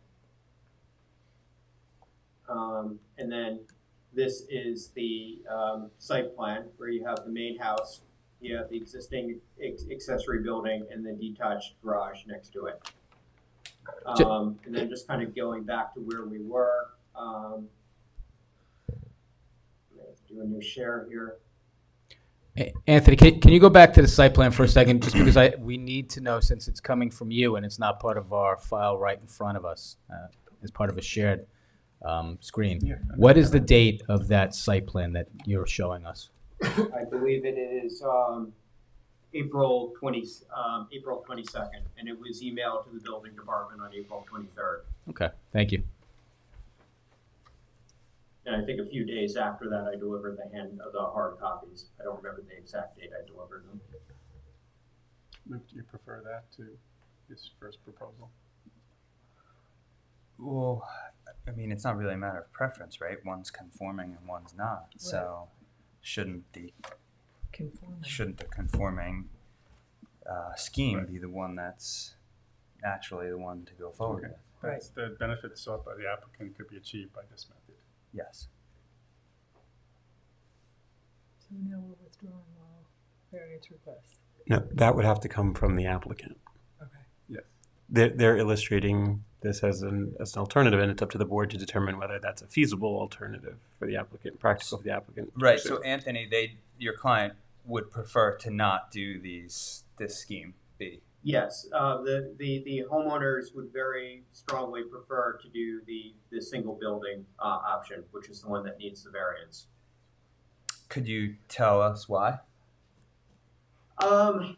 And then this is the site plan where you have the main house, you have the existing accessory building and the detached garage next to it. And then just kind of going back to where we were, let's do a new share here. Anthony, can you go back to the site plan for a second, just because we need to know, since it's coming from you and it's not part of our file right in front of us, as part of a shared screen. Yeah. What is the date of that site plan that you're showing us? I believe it is April 22nd, and it was emailed to the building department on April 23rd. Okay, thank you. And I think a few days after that, I delivered the hard copies. I don't remember the exact date I delivered them. Luke, do you prefer that to his first proposal? Well, I mean, it's not really a matter of preference, right? One's conforming and one's not. Right. So shouldn't the conforming scheme be the one that's naturally the one to go forward with? Right. The benefits sought by the applicant could be achieved by this method. Yes. So now we're withdrawing all variance requests. No, that would have to come from the applicant. Okay. Yes. They're illustrating this as an alternative, and it's up to the board to determine whether that's a feasible alternative for the applicant, practical for the applicant. Right. So Anthony, your client would prefer to not do this scheme B. Yes, the homeowners would very strongly prefer to do the single building option, which is the one that needs the variance. Could you tell us why? Well,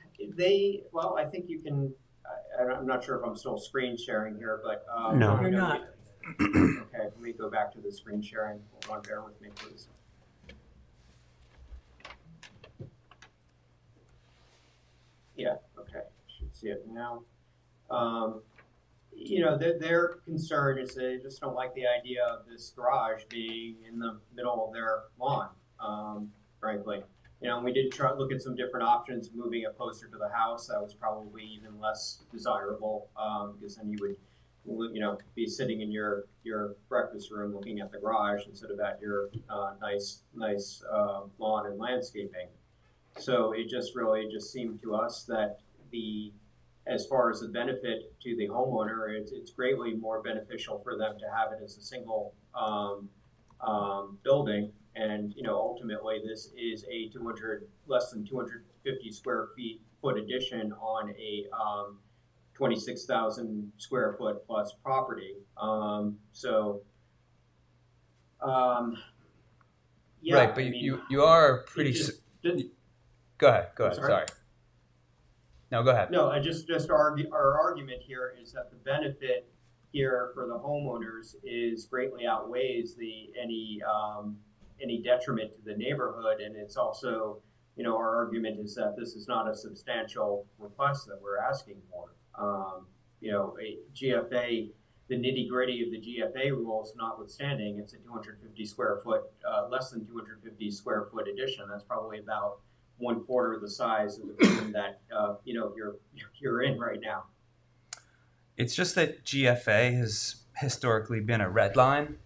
I think you can. I'm not sure if I'm still screen sharing here, but no, you're not. Okay, let me go back to the screen sharing. Hold on, bear with me, please. Yeah. Okay. Should see it now. Their concern is they just don't like the idea of this garage being in the middle of their lawn, frankly. We did try to look at some different options, moving it closer to the house. That was probably even less desirable, because then you would, be sitting in your breakfast room looking at the garage instead of at your nice lawn and landscaping. So it just seemed to us that as far as the benefit to the homeowner, it's greatly more beneficial for them to have it as a single building. And ultimately, this is a less than 250 square foot addition on a 26,000 square foot plus property. So Yeah, Right, but I mean, you are it pretty. just- Go ahead. Go I'm ahead. sorry? Sorry. No, go ahead. No, I just our argument here is that the benefit here for the homeowners is greatly outweighs any detriment to the neighborhood, and it's also, our argument is that this is not a substantial request that we're asking for. A GFA, the nitty gritty of the GFA rules notwithstanding, it's a 250 square foot, less than 250 square foot addition. That's probably about 1/4 of the size of the building that you're in right now. It's just that GFA has historically been a red line.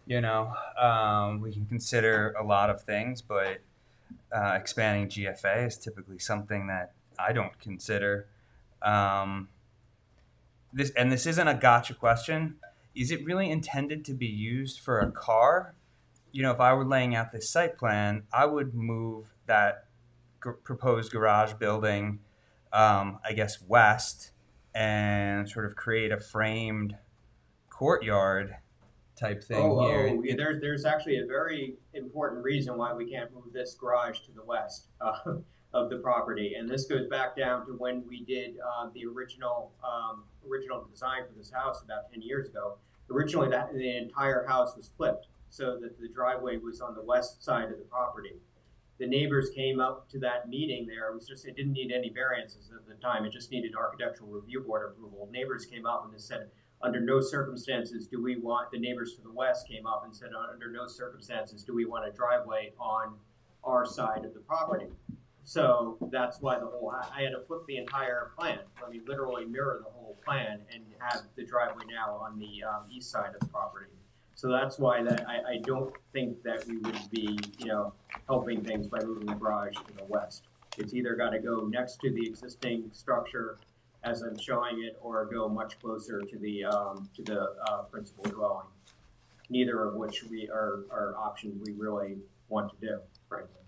We can consider a lot of things, but expanding GFA is typically something that I don't consider. This isn't a gotcha question. Is it really intended to be used for a car? If I were laying out this site plan, I would move that proposed garage building, I guess, west, and sort of create a framed courtyard type thing here. There's actually a very important reason why we can't move this garage to the west of the property, and this goes back down to when we did the original design for this house about 10 years ago. Originally, the entire house was flipped so that the driveway was on the west side of the property. The neighbors came up to that meeting there. It didn't need any variances at the time. It just needed architectural review board approval. Neighbors came up and they said, under no circumstances do we want, the neighbors to the west came up and said, under no circumstances do we want a driveway on our side of the property. So that's why I had to flip the entire plan. I mean, literally mirror the whole plan and have the driveway now on the east side of the property. So that's why I don't think that we would be, helping things by moving the garage to the west. It's either got to go next to the existing structure as I'm showing it, or go much closer to the principal dwelling. Neither of which are options we really want to do, frankly.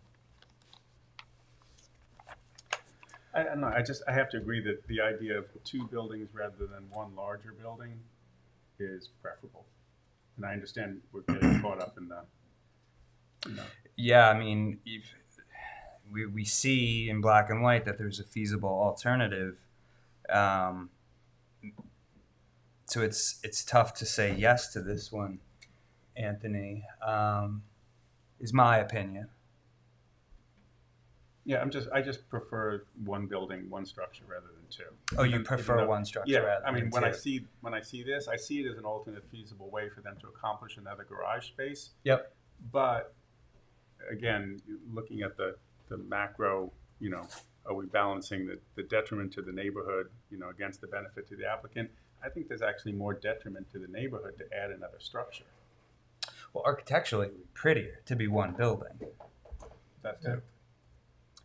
I don't know, I have to agree that the idea of 2 buildings rather than one larger building is preferable. And I understand we're getting caught up in the, Yeah, I mean, we see in black and white that there's a feasible alternative. So it's tough to say yes to this one, Anthony, is my opinion. yeah, I just prefer one building, one structure rather than 2. Oh, you prefer one structure Yeah, rather I mean, than when two. I see this, I see it as an alternate feasible way for them to accomplish another garage space. Yep. But again, looking at the macro, are we balancing the detriment to the neighborhood, against the benefit to the applicant? I think there's actually more detriment to the neighborhood to add another structure. Well, architecturally, it would be prettier to be one building, That's it.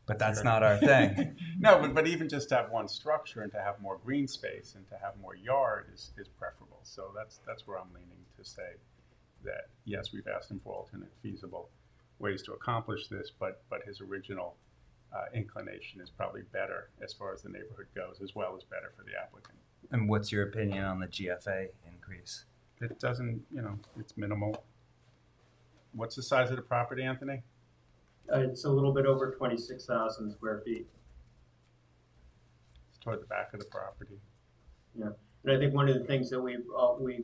but that's not our thing. No, but even just to have one structure and to have more green space and to have more yard is preferable. So that's where I'm leaning to say that, yes, we've asked him for alternate feasible ways to accomplish this, but his original inclination is probably better as far as the neighborhood goes, as well as better for the applicant. And what's your opinion on the GFA increase? It doesn't, it's minimal. What's the size of the property, Anthony? It's a little bit over 26,000 square feet. It's toward the back of the property. Yeah, and I think one of the things that we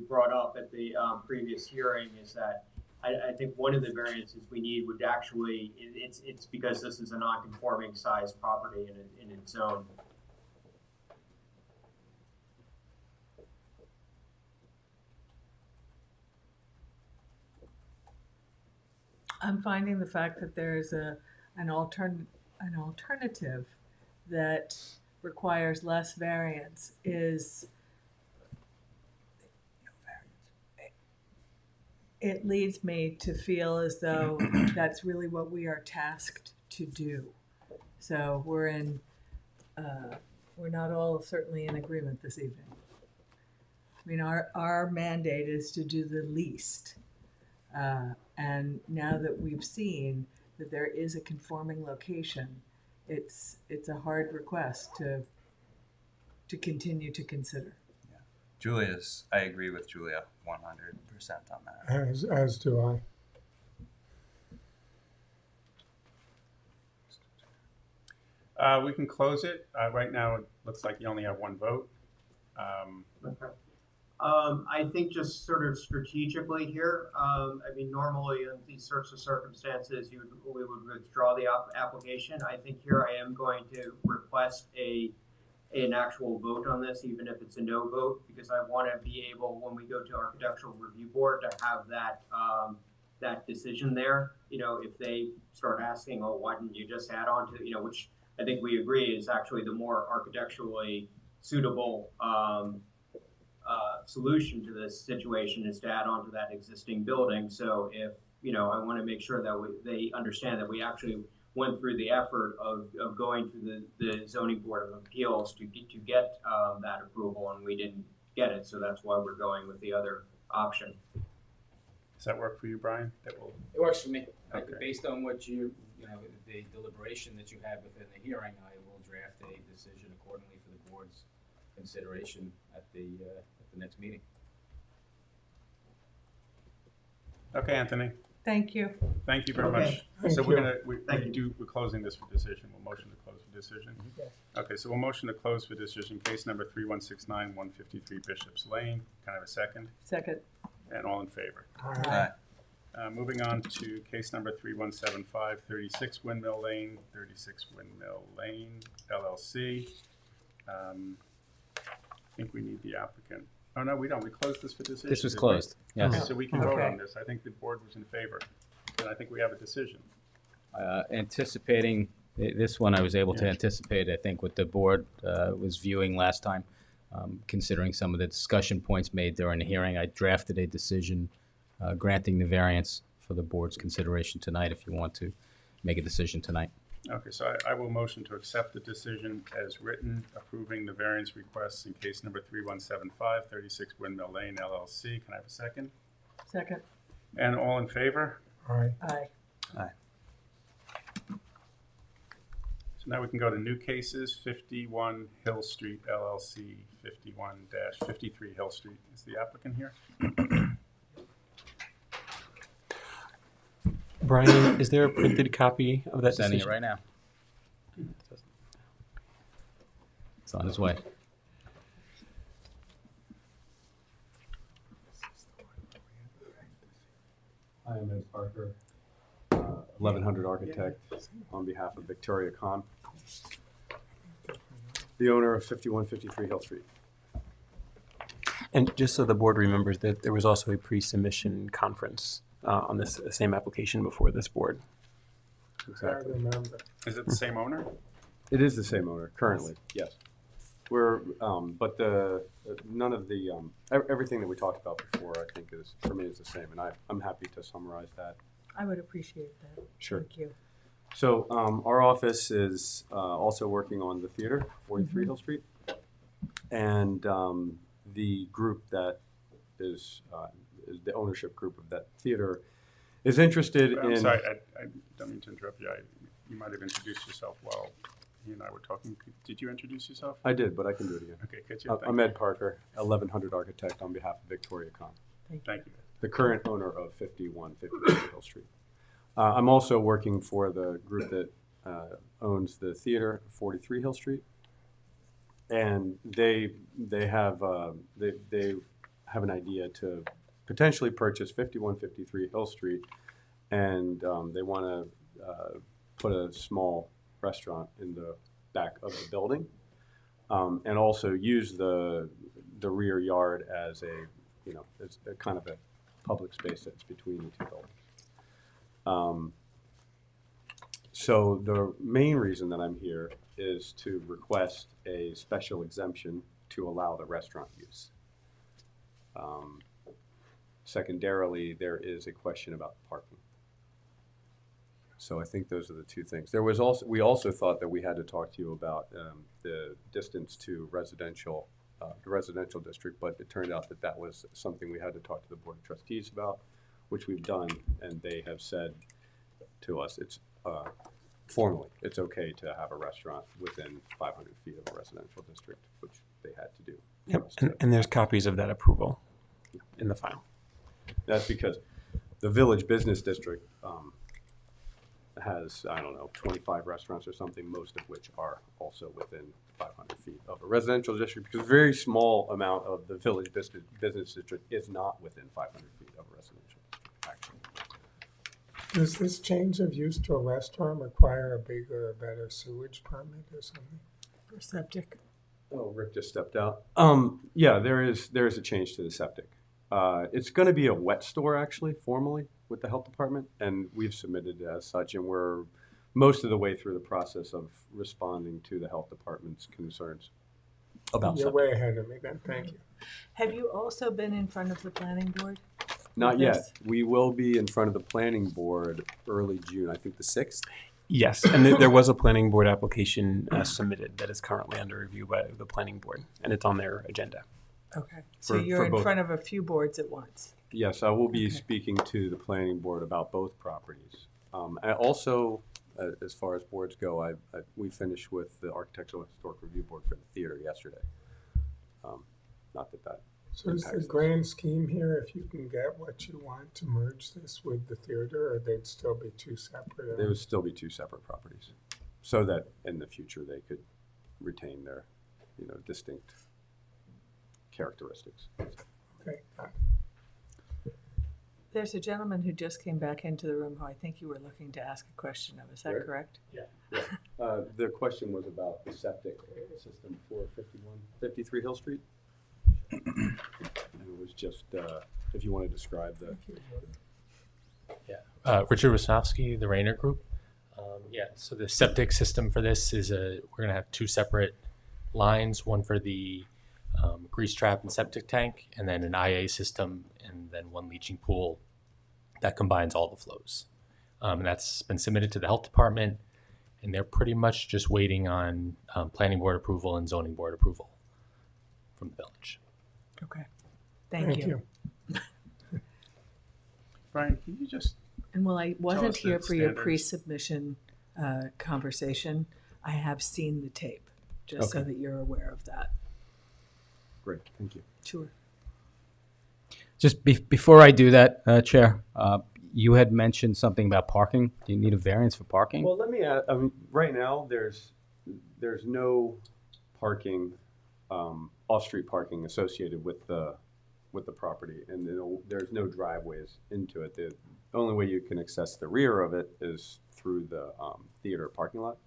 brought up at the previous hearing is that I think one of the variances we need would actually, it's because this is a non-conforming size property in its zone. I'm finding the fact that there's an alternative that requires less variance is, it leads me to feel as though that's really what we are tasked to do. So we're not all certainly in agreement this evening. I mean, our mandate is to do the least. And now that we've seen that there is a conforming location, it's a hard request to continue to consider. I agree with Julia 100% on that. As do I. We can close it. Right now, it looks like you only have one vote. Okay. I think just sort of strategically here, I mean, normally in these sorts of circumstances, we would withdraw the application. I think here I am going to request an actual vote on this, even if it's a no vote, because I want to be able, when we go to Architectural Review Board, to have that that decision there. You know, if they start asking, oh, why didn't you just add on to, you know, which I think we agree is actually the more architecturally suitable solution to this situation is to add on to that existing building. So if, you know, I want to make sure that they understand that we actually went through the effort of going through the Zoning Board of Appeals to get that approval, and we didn't get it. So that's why we're going with the other option. Does that work for you, Brian? That will. It works for me. Okay. Based on what you know, the deliberation that you had within the hearing, I will draft a decision accordingly for the board's consideration at the next meeting. Okay, Anthony. Thank you. Thank you very Okay. much. So Thank we're closing this for decision. We'll motion to close for decision. Yes. Okay, so we'll motion to close for decision, case number 3169, 153 Bishop's Lane. Can I have a second? Second. And all in favor? Aye. Moving on to case number 3175, 36 Windmill Lane, 36 Windmill Lane, LLC. I think we need the applicant. Oh, no, we don't. We closed this for decision. This was didn't we? closed, yes. Okay, so we can vote Okay. on this. I think the board was in favor, and I think we have a decision. Anticipating this one, I was able to anticipate, I think, what the board was viewing last time. Considering some of the discussion points made during the hearing, I drafted a decision granting the variance for the board's consideration tonight, if you want to make a decision tonight. Okay, so I will motion to accept the decision as written, approving the variance requests in case number 3175, 36 Windmill Lane, LLC. Can I have a second? Second. And all in favor? Aye. Aye. So now we can go to new cases, 51 Hill Street, LLC, 51-53 Hill Street. Is the applicant here? Brian, is there a printed copy of that Sending it decision? right now. It's on its way. I am Ed Parker, 1100 Architect, on behalf of Victoria Khan, the owner of 5153 Hill Street. And just so the board remembers that there was also a pre-submission conference on this same application before this board. I Exactly. remember. Is it the same owner? It is the same owner currently, yes. We're, but none of the, everything that we talked about before, I think is, for me, is the same. And I'm happy to summarize that. I would appreciate that. Sure. Thank you. So our office is also working on the theater, 43 Hill Street. And the group that is the ownership group of that theater is interested I'm in... sorry, I don't mean to interrupt you. You might have introduced yourself while he and I were talking. Did you introduce yourself? I did, but I can do it again. Okay, could you? I'm Ed Parker, 1100 Architect, on behalf of Victoria Khan, Thank you. the current owner of 5153 Hill Street. I'm also working for the group that owns the theater, 43 Hill Street, and they have an idea to potentially purchase 5153 Hill Street, and they want to put a small restaurant in the back of the building, and also use the rear yard as as a kind of a public space that's between the two buildings. So the main reason that I'm here is to request a special exemption to allow the restaurant use. Secondarily, there is a question about parking. So I think those are the two things. We also thought that we had to talk to you about the distance to residential, the residential district, but it turned out that was something we had to talk to the Board of Trustees about, which we've done, and they have said to us, it's formally, it's okay to have a restaurant within 500 feet of a residential district, which they had to do. Yep, and there's copies of that approval in the file. That's because the Village Business District has, I don't know, 25 restaurants or something, most of which are also within 500 feet of a residential district, because a very small amount of the Village Business District is not within 500 feet of a residential district, actually. Does this change of use to a restaurant require a bigger or better sewage permit or something? For septic. Oh, Rick just stepped out. Yeah, there is a change to the septic. It's going to be a wet store, actually, formally, with the health department, and we've submitted as such, and we're most of the way through the process of responding to the health department's concerns about You're septic. way ahead of me then, thank you. Have you also been in front of the planning board? Not with yet. this? We will be in front of the planning board early June, I think the 6th. Yes, and there was a planning board application submitted that is currently under review by the planning board, and it's on their agenda. Okay, so For- you're for in both. front of a few boards at once. Yes, I will be Okay. speaking to the planning board about both properties. And also, as far as boards go, we finished with the Architectural Historic Review Board for the theater yesterday. Not that So is the impacts grand scheme here, if you can get what you want, to merge this with the theater, or they'd still be two separate? there would still be two separate properties, so that in the future they could retain their, distinct characteristics. Okay, got it. There's a gentleman who just came back into the room who I think you were looking to ask a question of. Is that Sure. correct? The question was about the septic system for 53 Hill Street. And it was just, if you want to describe the, Richard Wasowski, the Rayner Group. So the septic system for this is we're going to have two separate lines, one for the grease trap and septic tank, and then an IA system, and then one leaching pool that combines all the flows. And that's been submitted to the health department, and they're pretty much just waiting on planning board approval and zoning board approval from the village. Okay, thank you. Brian, can you just, And while I wasn't us the here for your standards. pre-submission conversation, I have seen the tape, just so Okay. that you're aware of that. great, thank you. Sure. Just before I do that, Chair, you had mentioned something about parking. Do you need a variance for parking? Well, let me add, right now, there's no parking, off-street parking associated with the property, and there's no driveways into it. The only way you can access the rear of it is through the theater parking lot.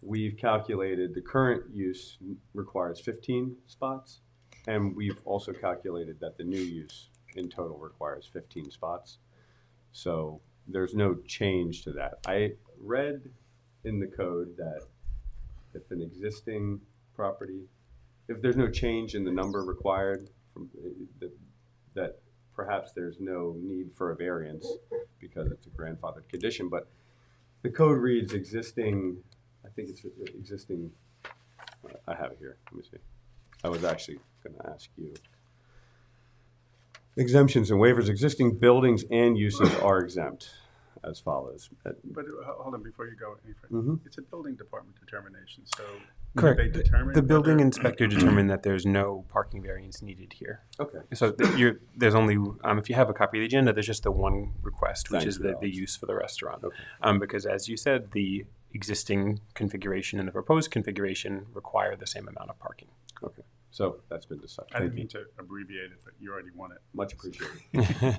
We've calculated the current use requires 15 spots, and we've also calculated that the new use in total requires 15 spots. So there's no change to that. I read in the code that if an existing property, if there's no change in the number required, that perhaps there's no need for a variance because it's a grandfathered condition. But the code reads existing, I think it's existing, I have it here, let me see. I was actually going to ask you. Exemptions and waivers, existing buildings and uses are exempt as follows. but hold on, before you go any further. Mhm. It's a building department determination, so Correct. they determine The building whether- inspector determined that there's no parking variance needed here. Okay. So there's only, if you have a copy of the agenda, there's just the one request, which Thank is you, the Alex. use for the restaurant. Okay. Because as you said, the existing configuration and the proposed configuration require the same amount of parking. Okay. So that's been decided. I didn't Thank you. mean to abbreviate it, but you already won it. Much appreciated.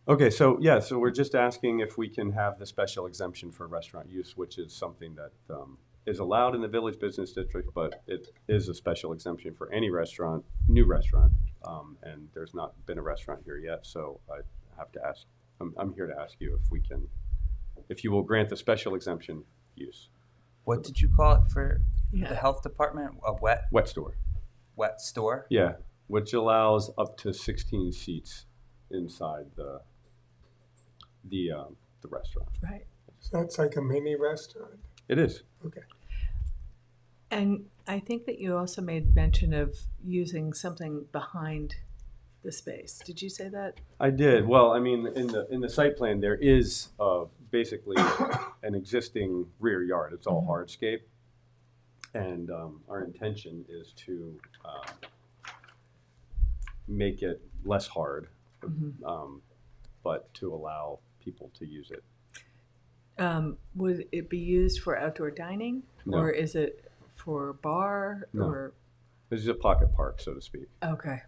Okay, so we're just asking if we can have the special exemption for restaurant use, which is something that is allowed in the Village Business District, but it is a special exemption for any restaurant, new restaurant, and there's not been a restaurant here yet, so I have to ask, I'm here to ask you if you will grant the special exemption use. What did you call it for Yeah. the health department? A wet Wet store, store? yeah, which allows up to 16 seats inside the restaurant. Right. So that's like a mini restaurant? It is. Okay. And I think that you also made mention of using something behind the space. Did you say that? I did. Well, I mean, in the site plan, there is basically an existing rear yard. It's all hardscape. And our intention is to make it less hard, but to allow people to use it. Would it be used for outdoor dining? No. Or is it for bar? No. Or This is a pocket park, so to speak. okay.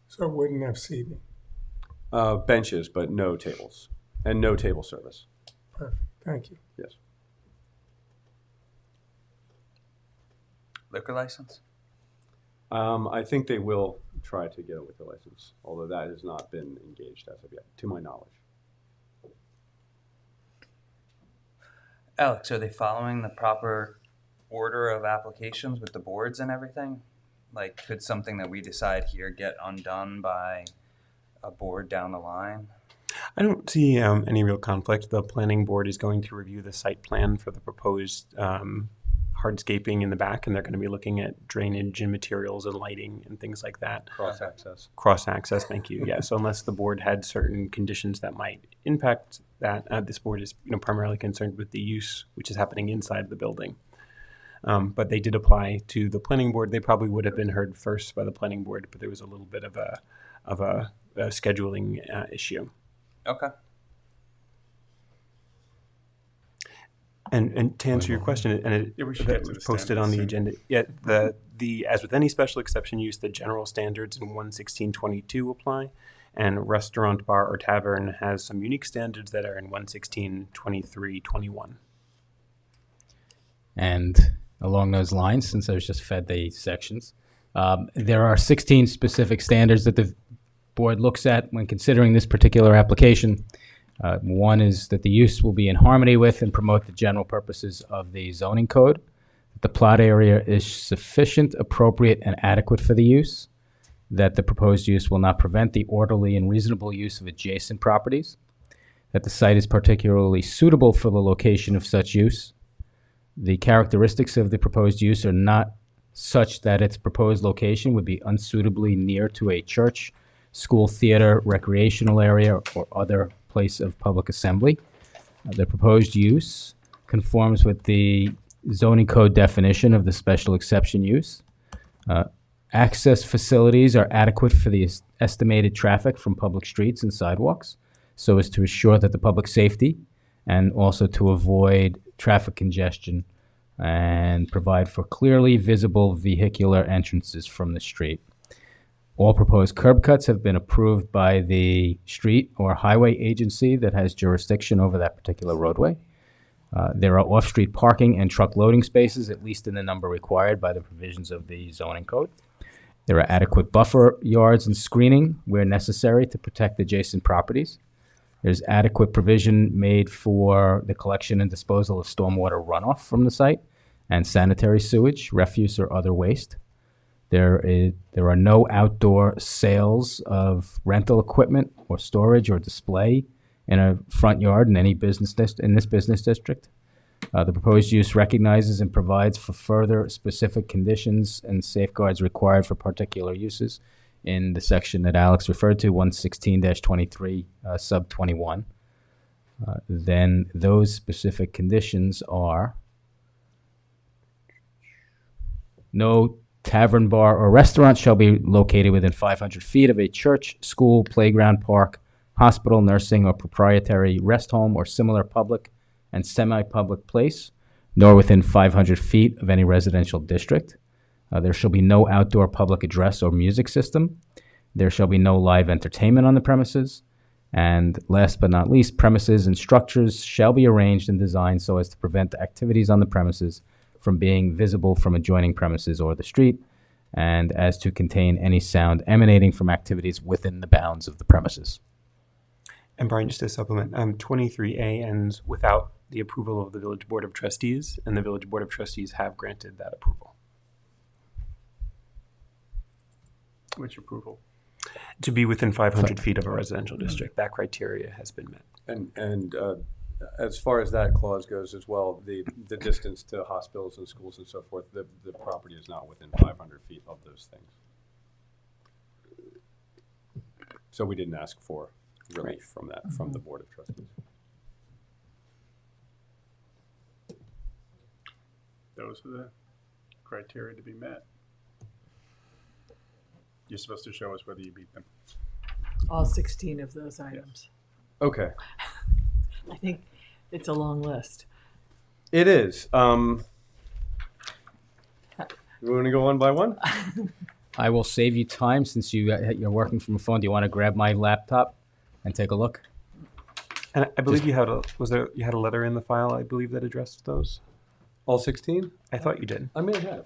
So it wouldn't have seating. Benches, but no tables, and no table service. Perfect, thank you. Yes. Liquor license? I think they will try to get a liquor license, although that has not been engaged as of yet, to my knowledge. Alex, are they following the proper order of applications with the boards and everything? Like, could something that we decide here get undone by a board down the line? I don't see any real conflict. The planning board is going to review the site plan for the proposed hardscaping in the back, and they're going to be looking at drainage and materials and lighting and things like that. Cross-access. Cross-access, thank you. Yeah, so unless the board had certain conditions that might impact that, this board is primarily concerned with the use, which is happening inside the building. But they did apply to the planning board. They probably would have been heard first by the planning board, but there was a little bit of a scheduling issue. Okay. And to answer your question, and Yeah, we should that get to was the posted on the standards agenda. Yeah, the as with any special exception use, the general standards in 11622 apply, and restaurant, bar, or tavern has some unique standards that are in 1162321. And along those lines, since I was just fed the sections, there are 16 specific standards that the board looks at when considering this particular application. One is that the use will be in harmony with and promote the general purposes of the zoning code. That the plot area is sufficient, appropriate, and adequate for the use. That the proposed use will not prevent the orderly and reasonable use of adjacent properties. That the site is particularly suitable for the location of such use. The characteristics of the proposed use are not such that its proposed location would be unsuitably near to a church, school, theater, recreational area, or other place of public assembly. The proposed use conforms with the zoning code definition of the special exception use. Access facilities are adequate for the estimated traffic from public streets and sidewalks, so as to assure that the public safety and also to avoid traffic congestion and provide for clearly visible vehicular entrances from the street. All proposed curb cuts have been approved by the street or highway agency that has jurisdiction over that particular roadway. There are off-street parking and truck loading spaces, at least in the number required by the provisions of the zoning code. There are adequate buffer yards and screening where necessary to protect adjacent properties. There's adequate provision made for the collection and disposal of stormwater runoff from the site and sanitary sewage, refuse, or other waste. There are no outdoor sales of rental equipment or storage or display in a front yard in any business in this business district. The proposed use recognizes and provides for further specific conditions and safeguards required for particular uses in the section that Alex referred to, 116-23, sub 21. Then those specific conditions are no tavern, bar, or restaurant shall be located within 500 feet of a church, school, playground, park, hospital, nursing, or proprietary rest home or similar public and semi-public place, nor within 500 feet of any residential district. There shall be no outdoor public address or music system. There shall be no live entertainment on the premises. And last but not least, premises and structures shall be arranged and designed so as to prevent the activities on the premises from being visible from adjoining premises or the street, and as to contain any sound emanating from activities within the bounds of the premises. And Brian, just to supplement, 23A ends without the approval of the Village Board of Trustees, and the Village Board of Trustees have granted that approval. Which approval? To be within 500 feet of a residential district, that criteria has been met. And as far as that clause goes as well, the distance to hospitals and schools and so forth, the property is not within 500 feet of those things. So we didn't ask for relief from that, from the Board of Trustees. those are the criteria to be met. You're supposed to show us whether you beat them. All 16 of those items. Okay, I think it's a long list. it is. You want to go one by one? I will save you time since you're working from a phone. Do you want to grab my laptop and take a look? And I believe you had you had a letter in the file, I believe, that addressed those? All 16? I thought you did. I may have.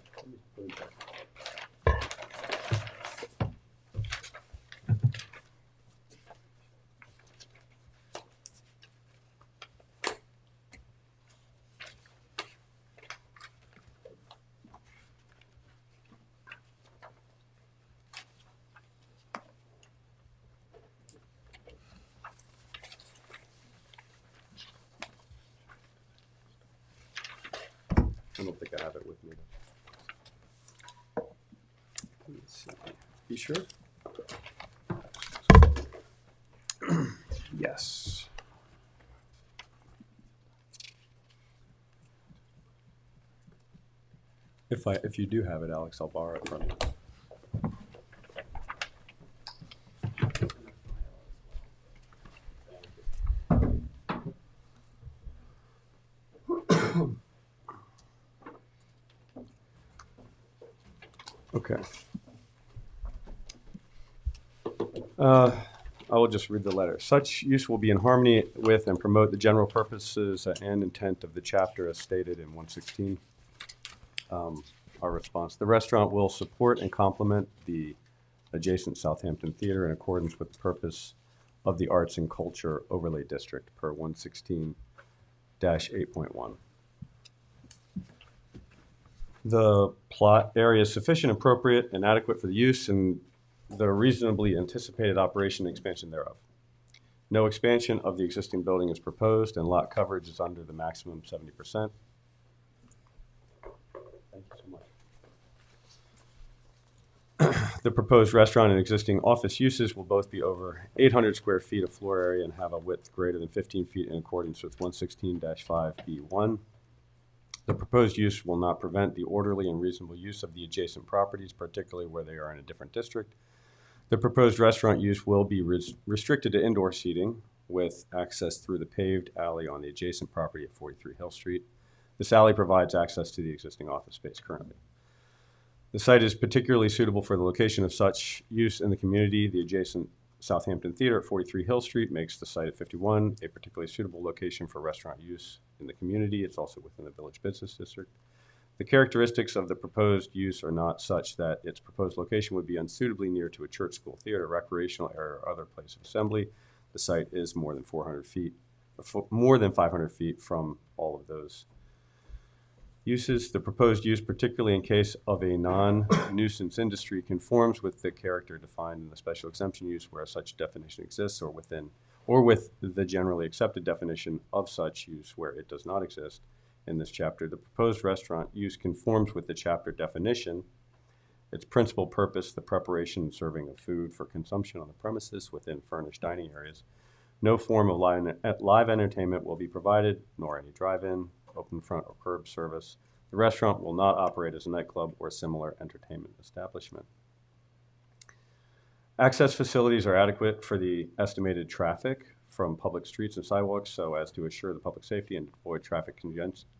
I don't think I have it with me. Let's see. You sure? Yes. If you do have it, Alex, I'll borrow it from you. Okay. I will just read the letter. Such use will be in harmony with and promote the general purposes and intent of the chapter as stated in 116. Our response: the restaurant will support and complement the adjacent Southampton Theater in accordance with the purpose of the Arts and Culture Overlay District per 116-8.1. The plot area is sufficient, appropriate, and adequate for the use and the reasonably anticipated operation and expansion thereof. No expansion of the existing building is proposed, and lot coverage is under the maximum 70%. Thank you so much. The proposed restaurant and existing office uses will both be over 800 square feet of floor area and have a width greater than 15 feet in accordance with 116-5B1. The proposed use will not prevent the orderly and reasonable use of the adjacent properties, particularly where they are in a different district. The proposed restaurant use will be restricted to indoor seating with access through the paved alley on the adjacent property at 43 Hill Street. This alley provides access to the existing office space currently. The site is particularly suitable for the location of such use in the community. The adjacent Southampton Theater at 43 Hill Street makes the site at 51 a particularly suitable location for restaurant use in the community. It's also within the Village Business District. The characteristics of the proposed use are not such that its proposed location would be unsuitably near to a church, school, theater, recreational area, or other place of assembly. The site is more than 500 feet from all of those uses. The proposed use, particularly in case of a non-nuisance industry, conforms with the character defined in the special exemption use where such definition exists, or with the generally accepted definition of such use where it does not exist in this chapter. The proposed restaurant use conforms with the chapter definition. Its principal purpose, the preparation and serving of food for consumption on the premises within furnished dining areas. No form of live entertainment will be provided, nor any drive-in, open front, or curb service. The restaurant will not operate as a nightclub or similar entertainment establishment. Access facilities are adequate for the estimated traffic from public streets and sidewalks so as to assure the public safety and avoid traffic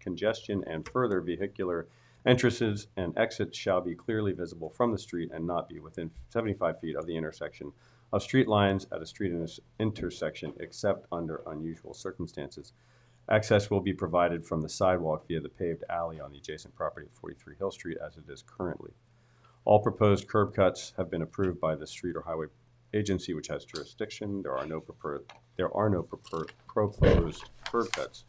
congestion, and further vehicular entrances and exits shall be clearly visible from the street and not be within 75 feet of the intersection of street lines at a street intersection except under unusual circumstances. Access will be provided from the sidewalk via the paved alley on the adjacent property at 43 Hill Street as it is currently. All proposed curb cuts have been approved by the street or highway agency which has jurisdiction. There are no proposed curb cuts.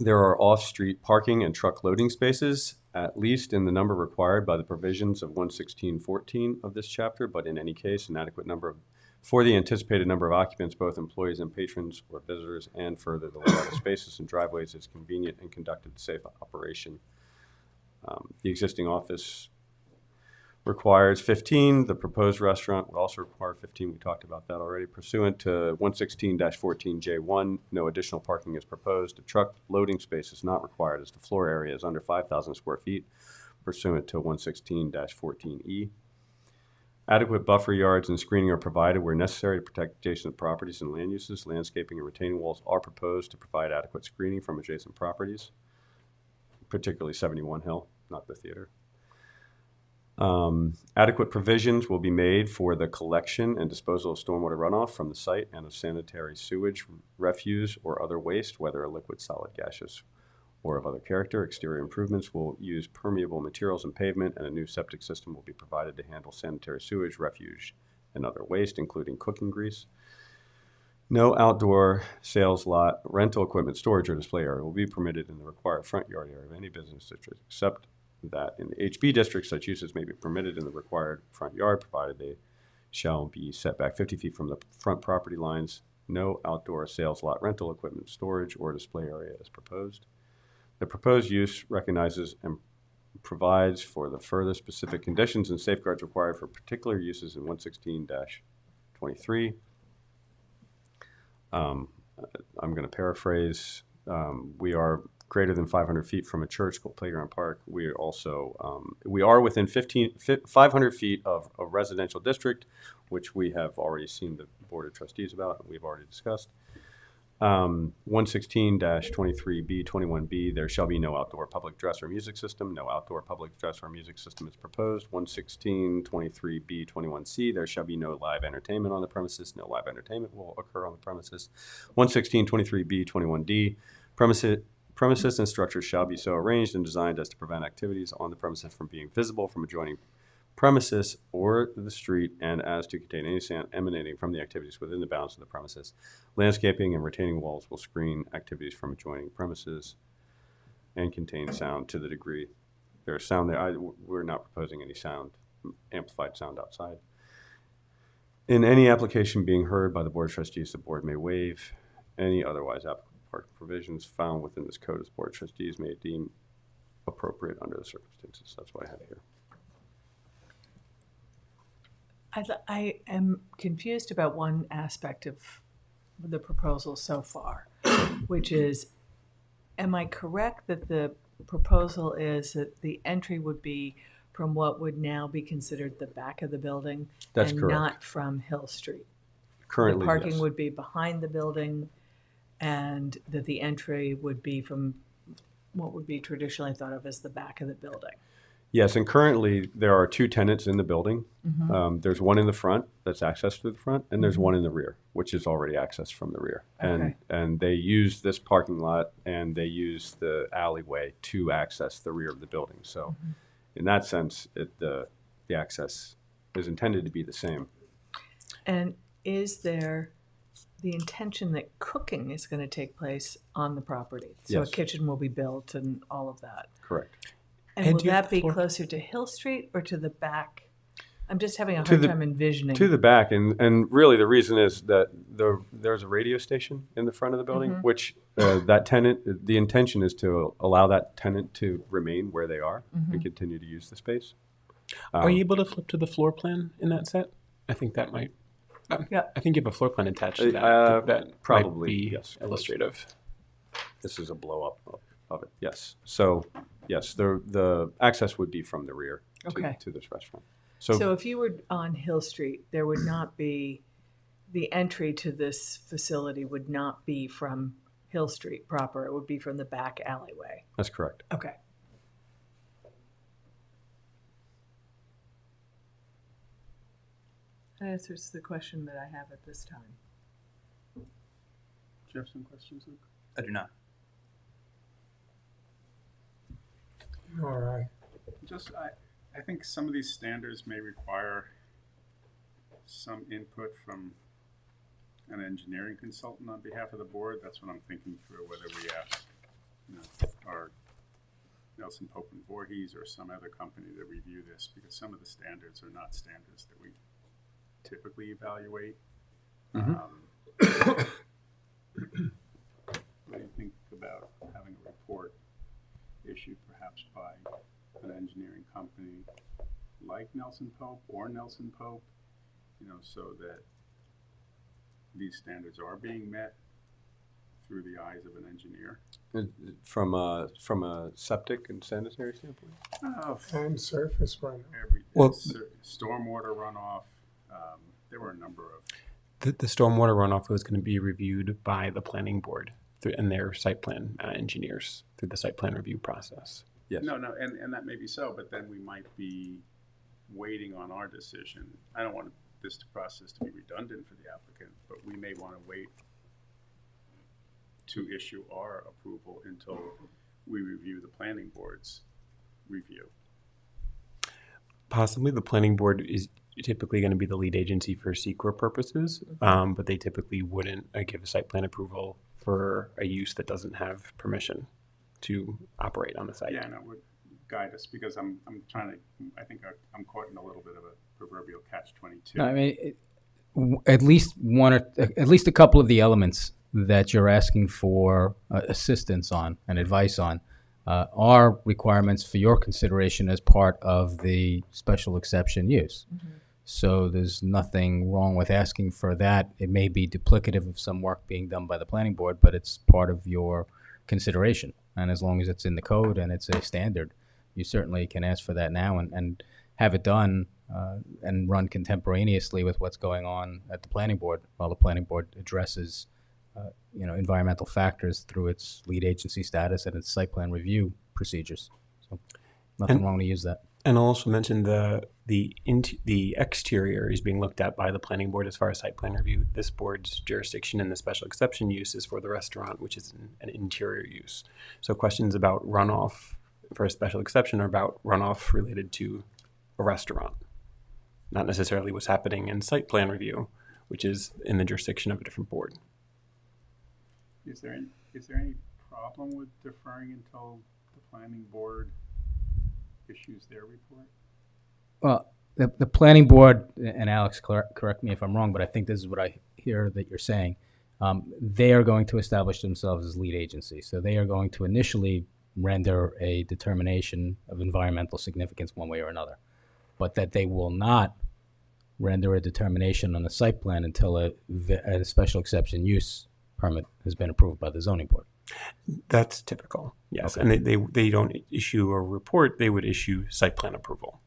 There are off-street parking and truck loading spaces, at least in the number required by the provisions of 116.14 of this chapter, but in any case, an adequate number for the anticipated number of occupants, both employees and patrons or visitors, and further, the layout of spaces and driveways is convenient and conducted safe operation. The existing office requires 15. The proposed restaurant would also require 15. We talked about that already. Pursuant to 116-14J1, no additional parking is proposed. A truck loading space is not required as the floor area is under 5,000 square feet pursuant to 116-14E. Adequate buffer yards and screening are provided where necessary to protect adjacent properties and land uses. Landscaping and retaining walls are proposed to provide adequate screening from adjacent properties, particularly 71 Hill, not the theater. Adequate provisions will be made for the collection and disposal of stormwater runoff from the site and of sanitary sewage, refuse, or other waste, whether a liquid, solid, gaseous, or of other character. Exterior improvements will use permeable materials and pavement, and a new septic system will be provided to handle sanitary sewage, refuse, and other waste, including cooking grease. No outdoor sales lot, rental equipment, storage, or display area will be permitted in the required front yard area of any business district, except that in the HB district, such uses may be permitted in the required front yard, provided they shall be set back 50 feet from the front property lines. No outdoor sales lot, rental equipment, storage, or display area is proposed. The proposed use recognizes and provides for the further specific conditions and safeguards required for particular uses in 116-23. I'm going to paraphrase. We are greater than 500 feet from a church, school, playground, park. We are also we are within 500 feet of a residential district, which we have already seen the Board of Trustees about, and we've already discussed. 116-23B, 21B, there shall be no outdoor public dress or music system. No outdoor public dress or music system is proposed. 116-23B, 21C, there shall be no live entertainment on the premises. No live entertainment will occur on the premises. 116-23B, 21D, premises and structures shall be so arranged and designed as to prevent activities on the premises from being visible from adjoining premises or the street, and as to contain any sound emanating from the activities within the bounds of the premises. Landscaping and retaining walls will screen activities from adjoining premises and contain sound to the degree there's sound there. We're not proposing any sound, amplified sound outside. In any application being heard by the Board of Trustees, the Board may waive any otherwise applicable parking provisions found within this code as the Board of Trustees may deem appropriate under the circumstances. That's what I have here. I am confused about one aspect of the proposal so far, which is, am I correct that the proposal is that the entry would be from what would now be considered the back of the building? That's and correct. Not from Hill Street? Currently, the parking yes. would be behind the building, and that the entry would be from what would be traditionally thought of as the back of the building. Yes, and currently there are two tenants in the building. Mm-hmm. There's one in the front that's accessed through the front, and there's one in the rear, which is already accessed from the rear. Okay. And they use this parking lot and they use the alleyway to access the rear of the building. So in that sense, the access is intended to be the same. And is there the intention that cooking is going to take place on the property? So Yes. a kitchen will be built and all of that. Correct. And And will do you have that the be floor? closer to Hill Street or to the back? I'm just having a To hard the- time envisioning. To the back, and really the reason is that there's a radio station in the front of the building, which that tenant, the intention is to allow that tenant to remain where they are and continue to use the space. Are you able to flip to the floor plan in that set? I think that might. Yeah. I think you have a floor plan attached to that. That probably, might be yes. illustrative. This is a blow up of it, yes. So, yes, the access would be from the rear Okay. to this restaurant. So if you were on Hill Street, there would not be, the entry to this facility would not be from Hill Street proper. It would be from the back alleyway. That's correct. Okay. That answers the question that I have at this time. Do you have some questions, Luke? I do not. All right. Just, I think some of these standards may require some input from an engineering consultant on behalf of the board. That's what I'm thinking through, whether we ask, our Nelson Pope and Voorhees or some other company to review this, because some of the standards are not standards that we typically evaluate. What do you think about having a report issued perhaps by an engineering company like Nelson Pope or Nelson Pope, so that these standards are being met through the eyes of an engineer. From a septic and sanitary standpoint? And surface runoff. Well- Stormwater runoff, there were a number of, The stormwater runoff was going to be reviewed by the planning board and their site plan engineers through the site plan review process. Yes. no, and that may be so, but then we might be waiting on our decision. I don't want this process to be redundant for the applicant, but we may want to wait to issue our approval until we review the planning board's review. Possibly the planning board is typically going to be the lead agency for secret purposes, but they typically wouldn't give a site plan approval for a use that doesn't have permission to operate on the site. Yeah, and it would guide us, because I'm trying to, I think I'm caught in a little bit of a proverbial catch-22. No, I mean, at least a couple of the elements that you're asking for assistance on and advice on are requirements for your consideration as part of the special exception use. So there's nothing wrong with asking for that. It may be duplicative of some work being done by the planning board, but it's part of your consideration. And as long as it's in the code and it's a standard, you certainly can ask for that now and have it done and run contemporaneously with what's going on at the planning board while the planning board addresses environmental factors through its lead agency status and its site plan review procedures. So nothing wrong to use that. And I'll also mention the exterior is being looked at by the planning board as far as site plan review. This board's jurisdiction in the special exception use is for the restaurant, which is an interior use. So questions about runoff for a special exception are about runoff related to a restaurant, not necessarily what's happening in site plan review, which is in the jurisdiction of a different board. Is there any problem with deferring until the planning board issues their report? Well, the planning board, and Alex, correct me if I'm wrong, but I think this is what I hear that you're saying. They are going to establish themselves as lead agency. So they are going to initially render a determination of environmental significance one way or another, but that they will not render a determination on the site plan until a special exception use permit has been approved by the zoning board. That's typical, yes. Okay. And they don't issue a report, they would issue site plan approval.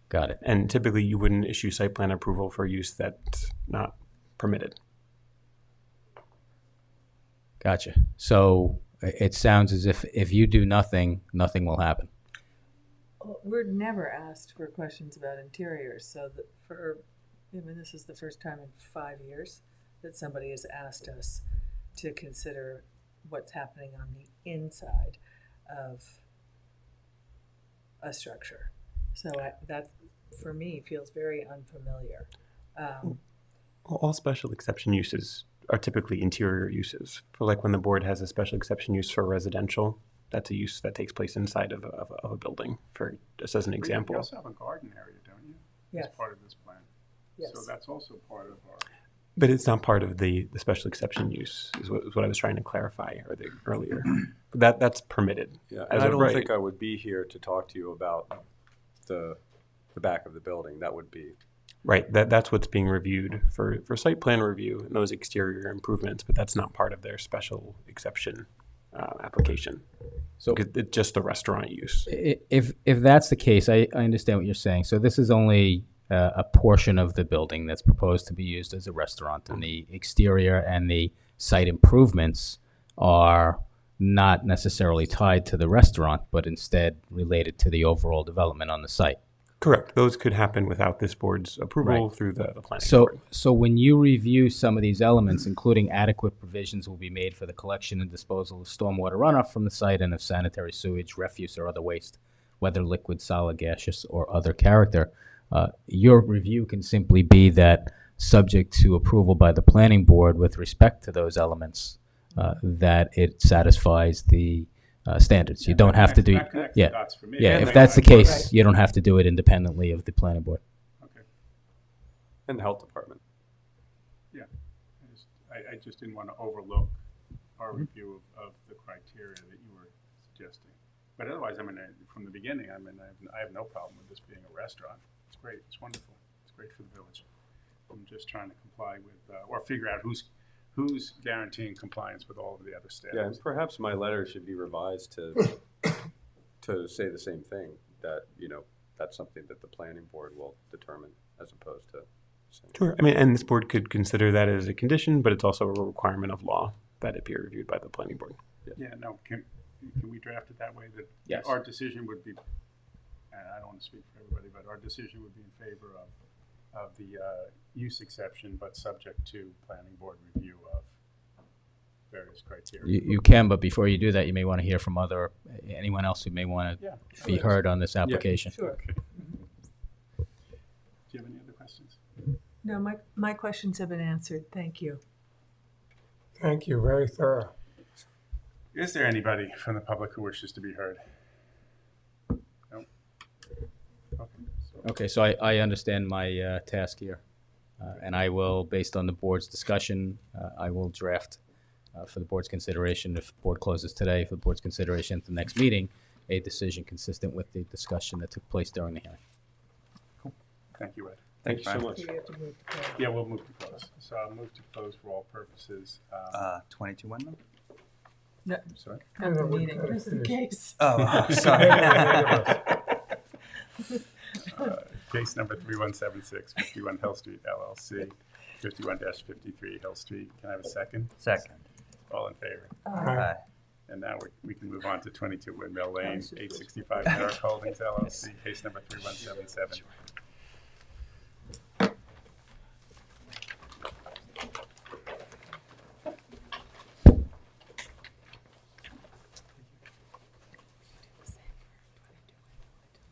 Got it. And typically you wouldn't issue site plan approval for use that's not permitted. Gotcha. So it sounds as if you do nothing, nothing will happen. We're never asked for questions about interiors, so that this is the first time in 5 years that somebody has asked us to consider what's happening on the inside of a structure. So that, for me, feels very unfamiliar. All special exception uses are typically interior uses. For like when the board has a special exception use for residential, that's a use that takes place inside of a building, for just as an example. You also have a garden area, don't you? Yes. As part of this plan. Yes. So that's also part of our. But it's not part of the special exception use, is what I was trying to clarify earlier. That's permitted. Yeah, as and I of don't right. think I would be here to talk to you about the back of the building. That would be Right, that's what's being reviewed for site plan review and those exterior improvements, but that's not part of their special exception application. So It's just the restaurant use. if that's the case, I understand what you're saying. So this is only a portion of the building that's proposed to be used as a restaurant, and the exterior and the site improvements are not necessarily tied to the restaurant, but instead related to the overall development on the site. Correct. Those could happen without this board's approval Right. through the planning board. So when you review some of these elements, including adequate provisions will be made for the collection and disposal of stormwater runoff from the site and of sanitary sewage, refuse, or other waste, whether liquid, solid, gaseous, or other character, your review can simply be that, subject to approval by the planning board with respect to those elements, that it satisfies the standards. You don't have to do. That connects the Yeah, dots for me. yeah. And If that's the case, Right. you don't have to do it independently of the planning board. Okay, in the health department. I just didn't want to overlook our review of the criteria that you were suggesting. But otherwise, I mean, from the beginning, I mean, I have no problem with this being a restaurant. It's great, it's wonderful, it's great for the village. I'm just trying to comply with, or figure out who's guaranteeing compliance with all of the other Yeah, and standards. perhaps my letter should be revised to, to say the same thing, that, you know, that's something that the planning board will determine as opposed to saying. Sure. I mean, and this board could consider that as a condition, but it's also a requirement of law that it be reviewed by the planning board. Yeah, no, can we draft it that way, that Yes. our decision would be, and I don't want to speak for everybody, but our decision would be in favor of the use exception, but subject to planning board review of various criteria. You can, but before you do that, you may want to hear from anyone else who may want Yeah, to be heard on this application. Sure. okay. Do you have any other questions? No, my questions have been answered. Thank you. Thank you, very thorough. Is there anybody from the public who wishes to be heard? No? Okay, so I understand my task here, and I will, based on the board's discussion, I will draft for the board's consideration, if the board closes today, for the board's consideration at the next meeting, a decision consistent with the discussion that took place during the hearing. Thank you, Ed. Thank you so Brian. much. Do you have to move to close? Yeah, we'll move to close. So I'll move to close for all purposes. 22 Windmill? No, I'm sorry? not the we meeting, gotta just in finish. case. Oh, sorry. Case number 3176, 51 Hill Street LLC, 51-53 Hill Street. Can I have a second? Second. All in favor? Aye. And now we can move on to 22 Windmill Lane, 865 Merrick Holdings LLC, case number 3177.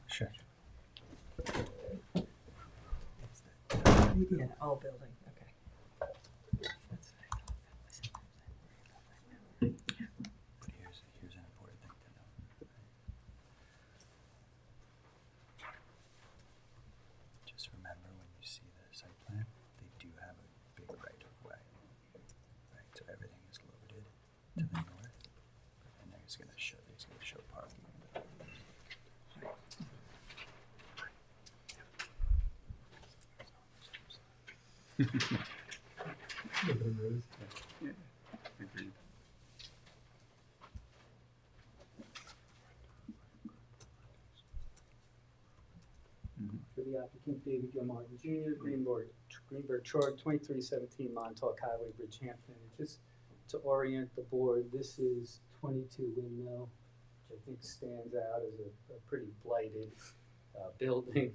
Sure. Yeah, all building, okay. That's fine. But here's an important thing to know. Just remember when you see the site plan, they do have a big right of way. Right, so everything is loaded to the north, and then it's gonna show parking. Agreed. For the applicant, David Gilmartin Jr., Greenberg Chord, 2317 Montauk Highway, Bridgehampton. Just to orient the board, this is 22 Windmill, which I think stands out as a pretty blighted building.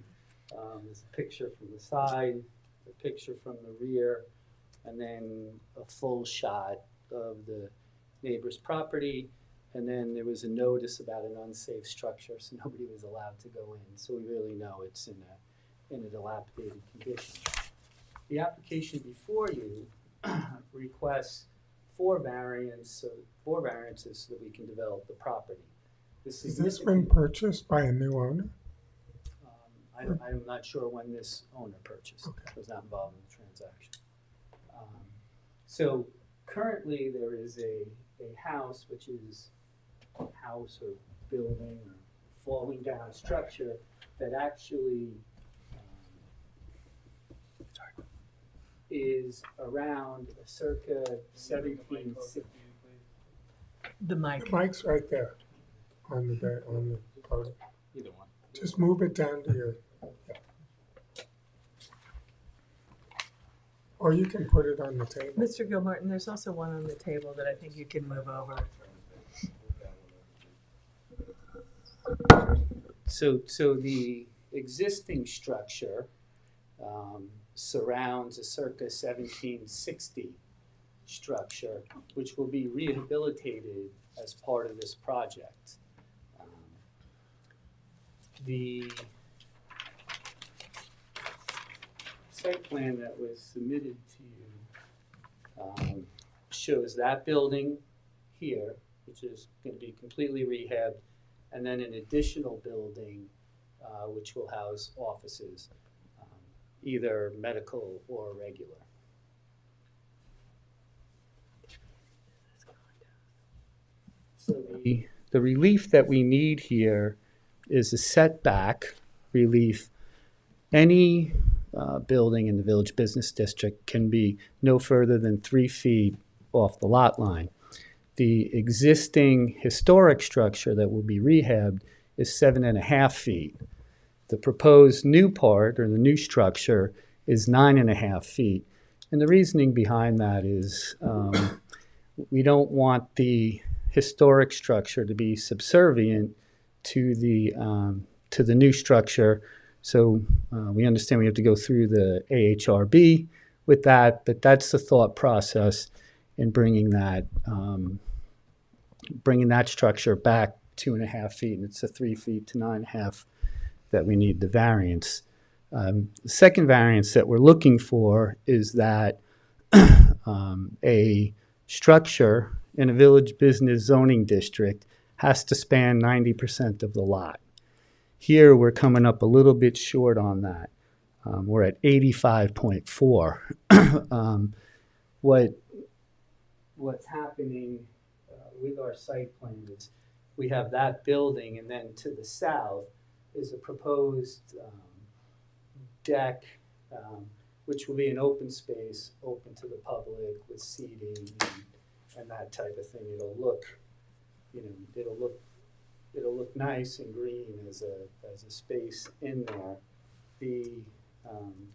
There's a picture from the side, a picture from the rear, and then a full shot of the neighbor's property. And then there was a notice about an unsafe structure, so nobody was allowed to go in. So we really know it's in a dilapidated condition. The application before you requests four variances so that we can develop the property. Has this been purchased by a new owner? I'm not sure when this owner purchased. Okay. Was not involved in the transaction. So currently there is a house, which is a house or building or falling down structure that actually is around a circa 1760. The mic. The mic's right there on the podium. Either one. Just move it down to your, yeah. Or you can put it on the table. Mr. Gilmartin, there's also one on the table that I think you can move over. So the existing structure surrounds a circa 1760 structure, which will be rehabilitated as part of this project. The site plan that was submitted to you shows that building here, which is going to be completely rehabbed, and then an additional building which will house offices, either medical or regular. So the relief that we need here is a setback relief. Any building in the Village Business District can be no further than 3 feet off the lot line. The existing historic structure that will be rehabbed is 7.5 feet. The proposed new part, or the new structure, is 9.5 feet. And the reasoning behind that is we don't want the historic structure to be subservient to the new structure. So we understand we have to go through the AHRB with that, but that's the thought process in bringing that structure back 2.5 feet, and it's a 3 feet to 9.5 that we need the variance. The second variance that we're looking for is that a structure in a village business zoning district has to span 90% of the lot. Here, we're coming up a little bit short on that. We're at 85.4. What's happening with our site plan is we have that building, and then to the south is a proposed deck, which will be an open space, open to the public with seating and that type of thing. It'll look, it'll look nice and green as a space in there. The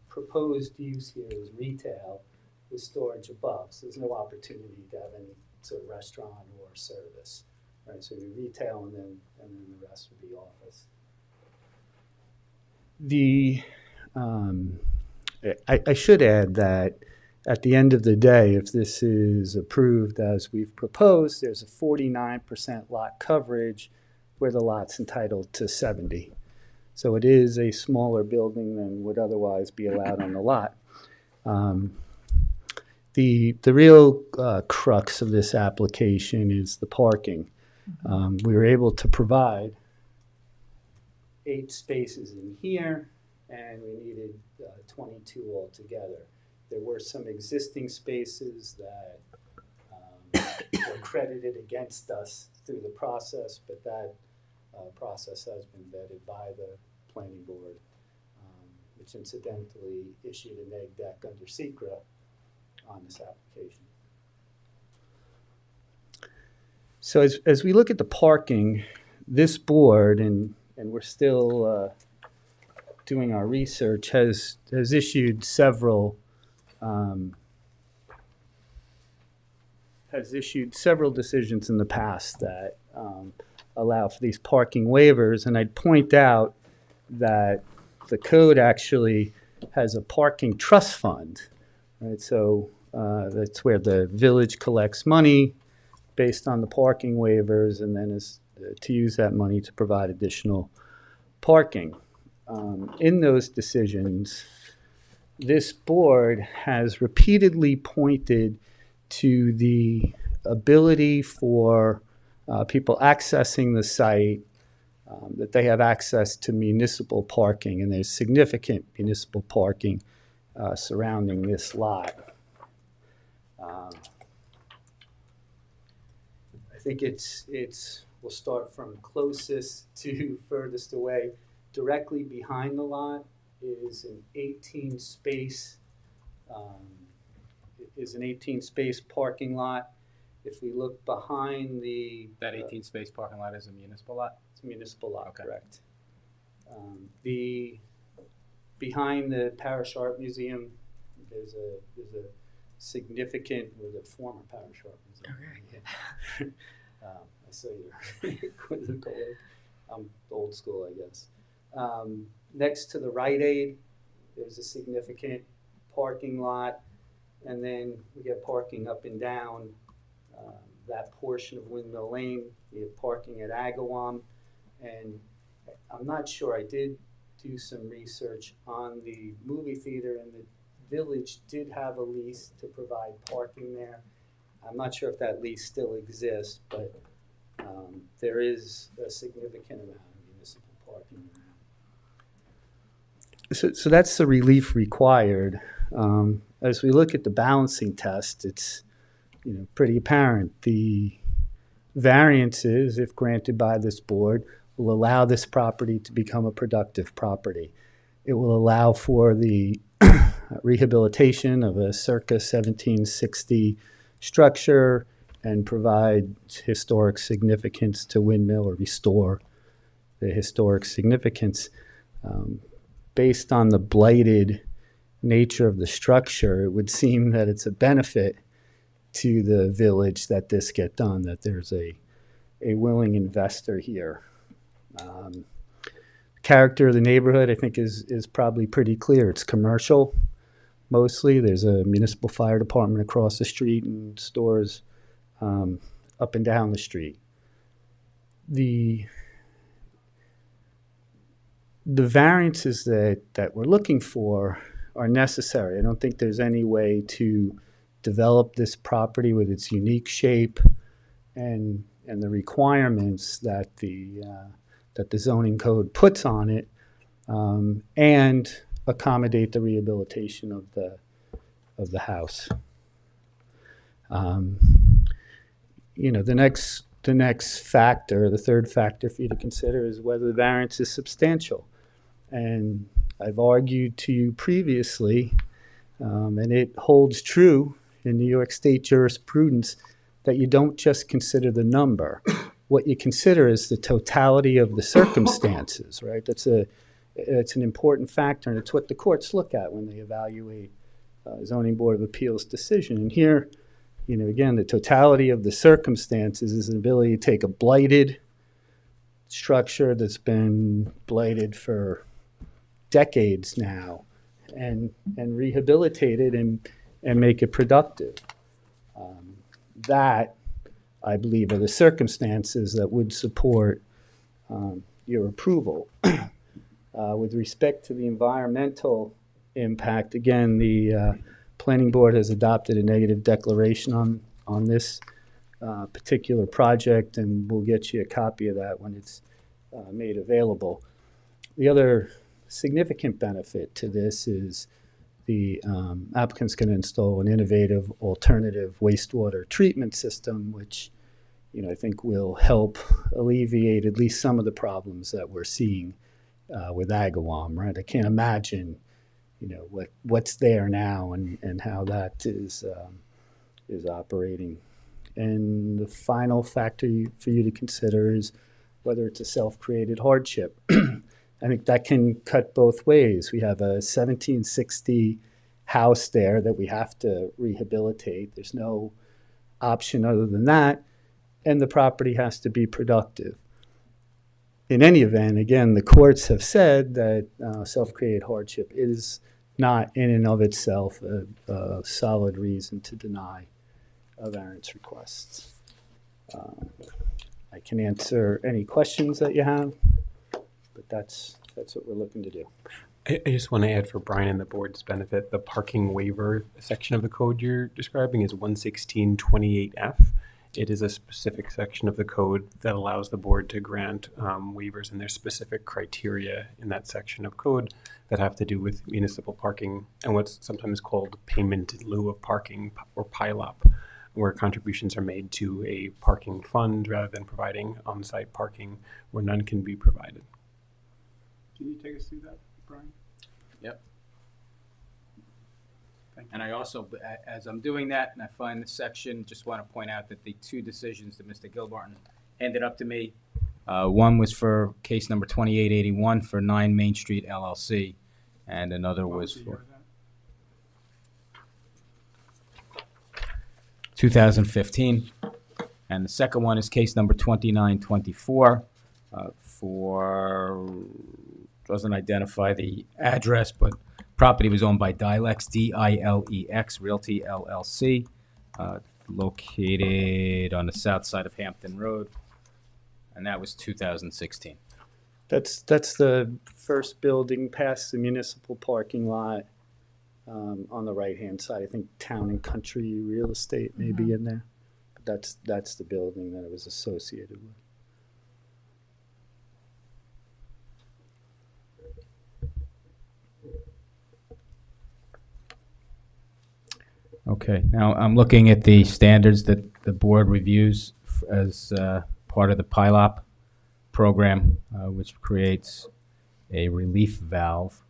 proposed use here is retail with storage above, so there's no opportunity to have any sort of restaurant or service, right? So we retail, and then the rest would be office. I should add that at the end of the day, if this is approved as we've proposed, there's a 49% lot coverage where the lot's entitled to 70. So it is a smaller building than would otherwise be allowed on the lot. The real crux of this application is the parking. We were able to provide 8 spaces in here, and we needed 22 altogether. There were some existing spaces that were credited against us through the process, but that process has been vetted by the planning board, which incidentally issued a neg deck under SECRA on this application. So as we look at the parking, this board, and we're still doing our research, has issued several decisions in the past that allow for these parking waivers. And I'd point out that the code actually has a parking trust fund, right? So that's where the village collects money based on the parking waivers, and then is to use that money to provide additional parking. In those decisions, this board has repeatedly pointed to the ability for people accessing the site, that they have access to municipal parking, and there's significant municipal parking surrounding this lot. I think we'll start from closest to furthest away. Directly behind the lot is an 18 space parking lot. If we look behind That 18-space parking lot is a municipal lot? it's a municipal lot, Okay. correct. Behind the Parish Art Museum, there's a significant, or the former Parish Art Museum. Okay. I saw your quizzical look. I'm old school, I guess. Next to the Rite Aid, there's a significant parking lot, and then we get parking up and down that portion of Windmill Lane. We have parking at Agawam, and I'm not sure, I did do some research on the movie theater, and the village did have a lease to provide parking there. I'm not sure if that lease still exists, but there is a significant amount of municipal parking around. So that's the relief required. As we look at the balancing test, it's pretty apparent. The variances, if granted by this board, will allow this property to become a productive property. It will allow for the rehabilitation of a circa 1760 structure and provide historic significance to Windmill, or restore the historic significance. Based on the blighted nature of the structure, it would seem that it's a benefit to the village that this get done, that there's a willing investor here. Character of the neighborhood, I think, is probably pretty clear. It's commercial, mostly. There's a municipal fire department across the street and stores up and down the street. The variances that we're looking for are necessary. I don't think there's any way to develop this property with its unique shape and the requirements that the zoning code puts on it, and accommodate the rehabilitation of the house. You know, the next factor, the third factor for you to consider, is whether the variance is substantial. And I've argued to you previously, and it holds true in New York State jurisprudence, that you don't just consider the number. What you consider is the totality of the circumstances, right? It's an important factor, and it's what the courts look at when they evaluate Zoning Board of Appeals decision. And here, you know, again, the totality of the circumstances is an ability to take a blighted structure that's been blighted for decades now and rehabilitate it and make it productive. That, I believe, are the circumstances that would support your approval. With respect to the environmental impact, again, the Planning Board has adopted a negative declaration on this particular project, and we'll get you a copy of that when it's made available. The other significant benefit to this is the applicant's going to install an innovative alternative wastewater treatment system, which, you know, I think will help alleviate at least some of the problems that we're seeing with Agawam, right? I can't imagine, you know, what's there now and how that is operating. And the final factor for you to consider is whether it's a self-created hardship. I think that can cut both ways. We have a 1760 house there that we have to rehabilitate. There's no option other than that, and the property has to be productive. In any event, again, the courts have said that self-created hardship is not in and of itself a solid reason to deny a variance requests. I can answer any questions that you have, but that's what we're looking to do. I just want to add, for Brian and the board's benefit, the parking waiver section of the code you're describing is 11628F. It is a specific section of the code that allows the board to grant waivers, and there's specific criteria in that section of code that have to do with municipal parking and what's sometimes called payment in lieu of parking, or PILOP, where contributions are made to a parking fund rather than providing on-site parking where none can be provided. Can you take us through that, Brian? Yep. Thank you. And I also, as I'm doing that and I find the section, just want to point out that the two decisions that Mr. Gilbarton handed up to me, one was for case number 2881 for 9 Main Street LLC, and another was for 2015. And the second one is case number 2924 for, doesn't identify the address, but property was owned by Dilex, D-I-L-E-X Realty LLC, located on the south side of Hampton Road, and that was 2016. That's the first building past the municipal parking lot on the right-hand side. I think Town and Country Real Estate may be in there. But that's the building that it was associated with. Okay, now I'm looking at the standards that the board reviews as part of the PILOP program, which creates a relief valve.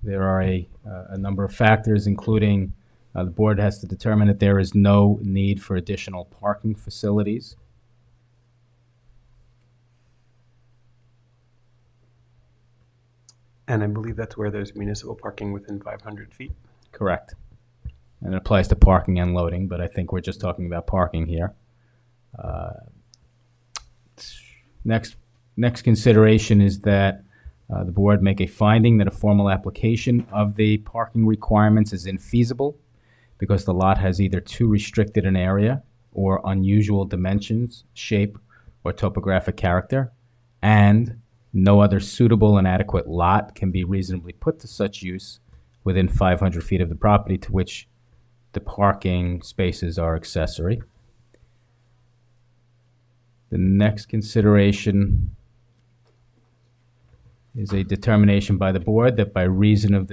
There are a number of factors, including the board has to determine that there is no need for additional parking facilities. And I believe that's where there's municipal parking within 500 feet. Correct. And it applies to parking and loading, but I think we're just talking about parking here. Next consideration is that the board make a finding that a formal application of the parking requirements is infeasible because the lot has either too restricted an area or unusual dimensions, shape, or topographic character, and no other suitable and adequate lot can be reasonably put to such use within 500 feet of the property to which the parking spaces are accessory. The next consideration is a determination by the board that by reason of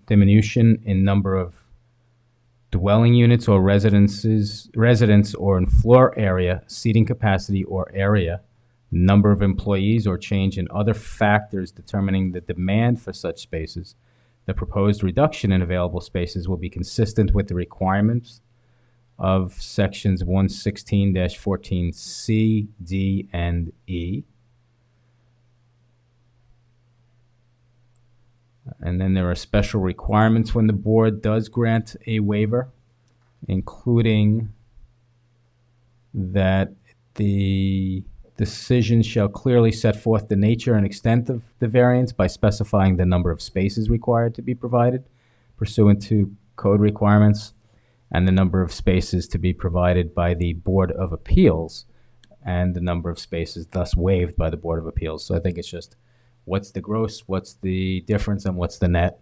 diminution in number of dwelling units or residents or in floor area, seating capacity or area, number of employees, or change in other factors determining the demand for such spaces, the proposed reduction in available spaces will be consistent with the requirements of sections 116-14C, D, and E. And then there are special requirements when the board does grant a waiver, including that the decision shall clearly set forth the nature and extent of the variance by specifying the number of spaces required to be provided pursuant to code requirements and the number of spaces to be provided by the Board of Appeals and the number of spaces thus waived by the Board of Appeals. So I think it's just what's the gross, what's the difference, and what's the net.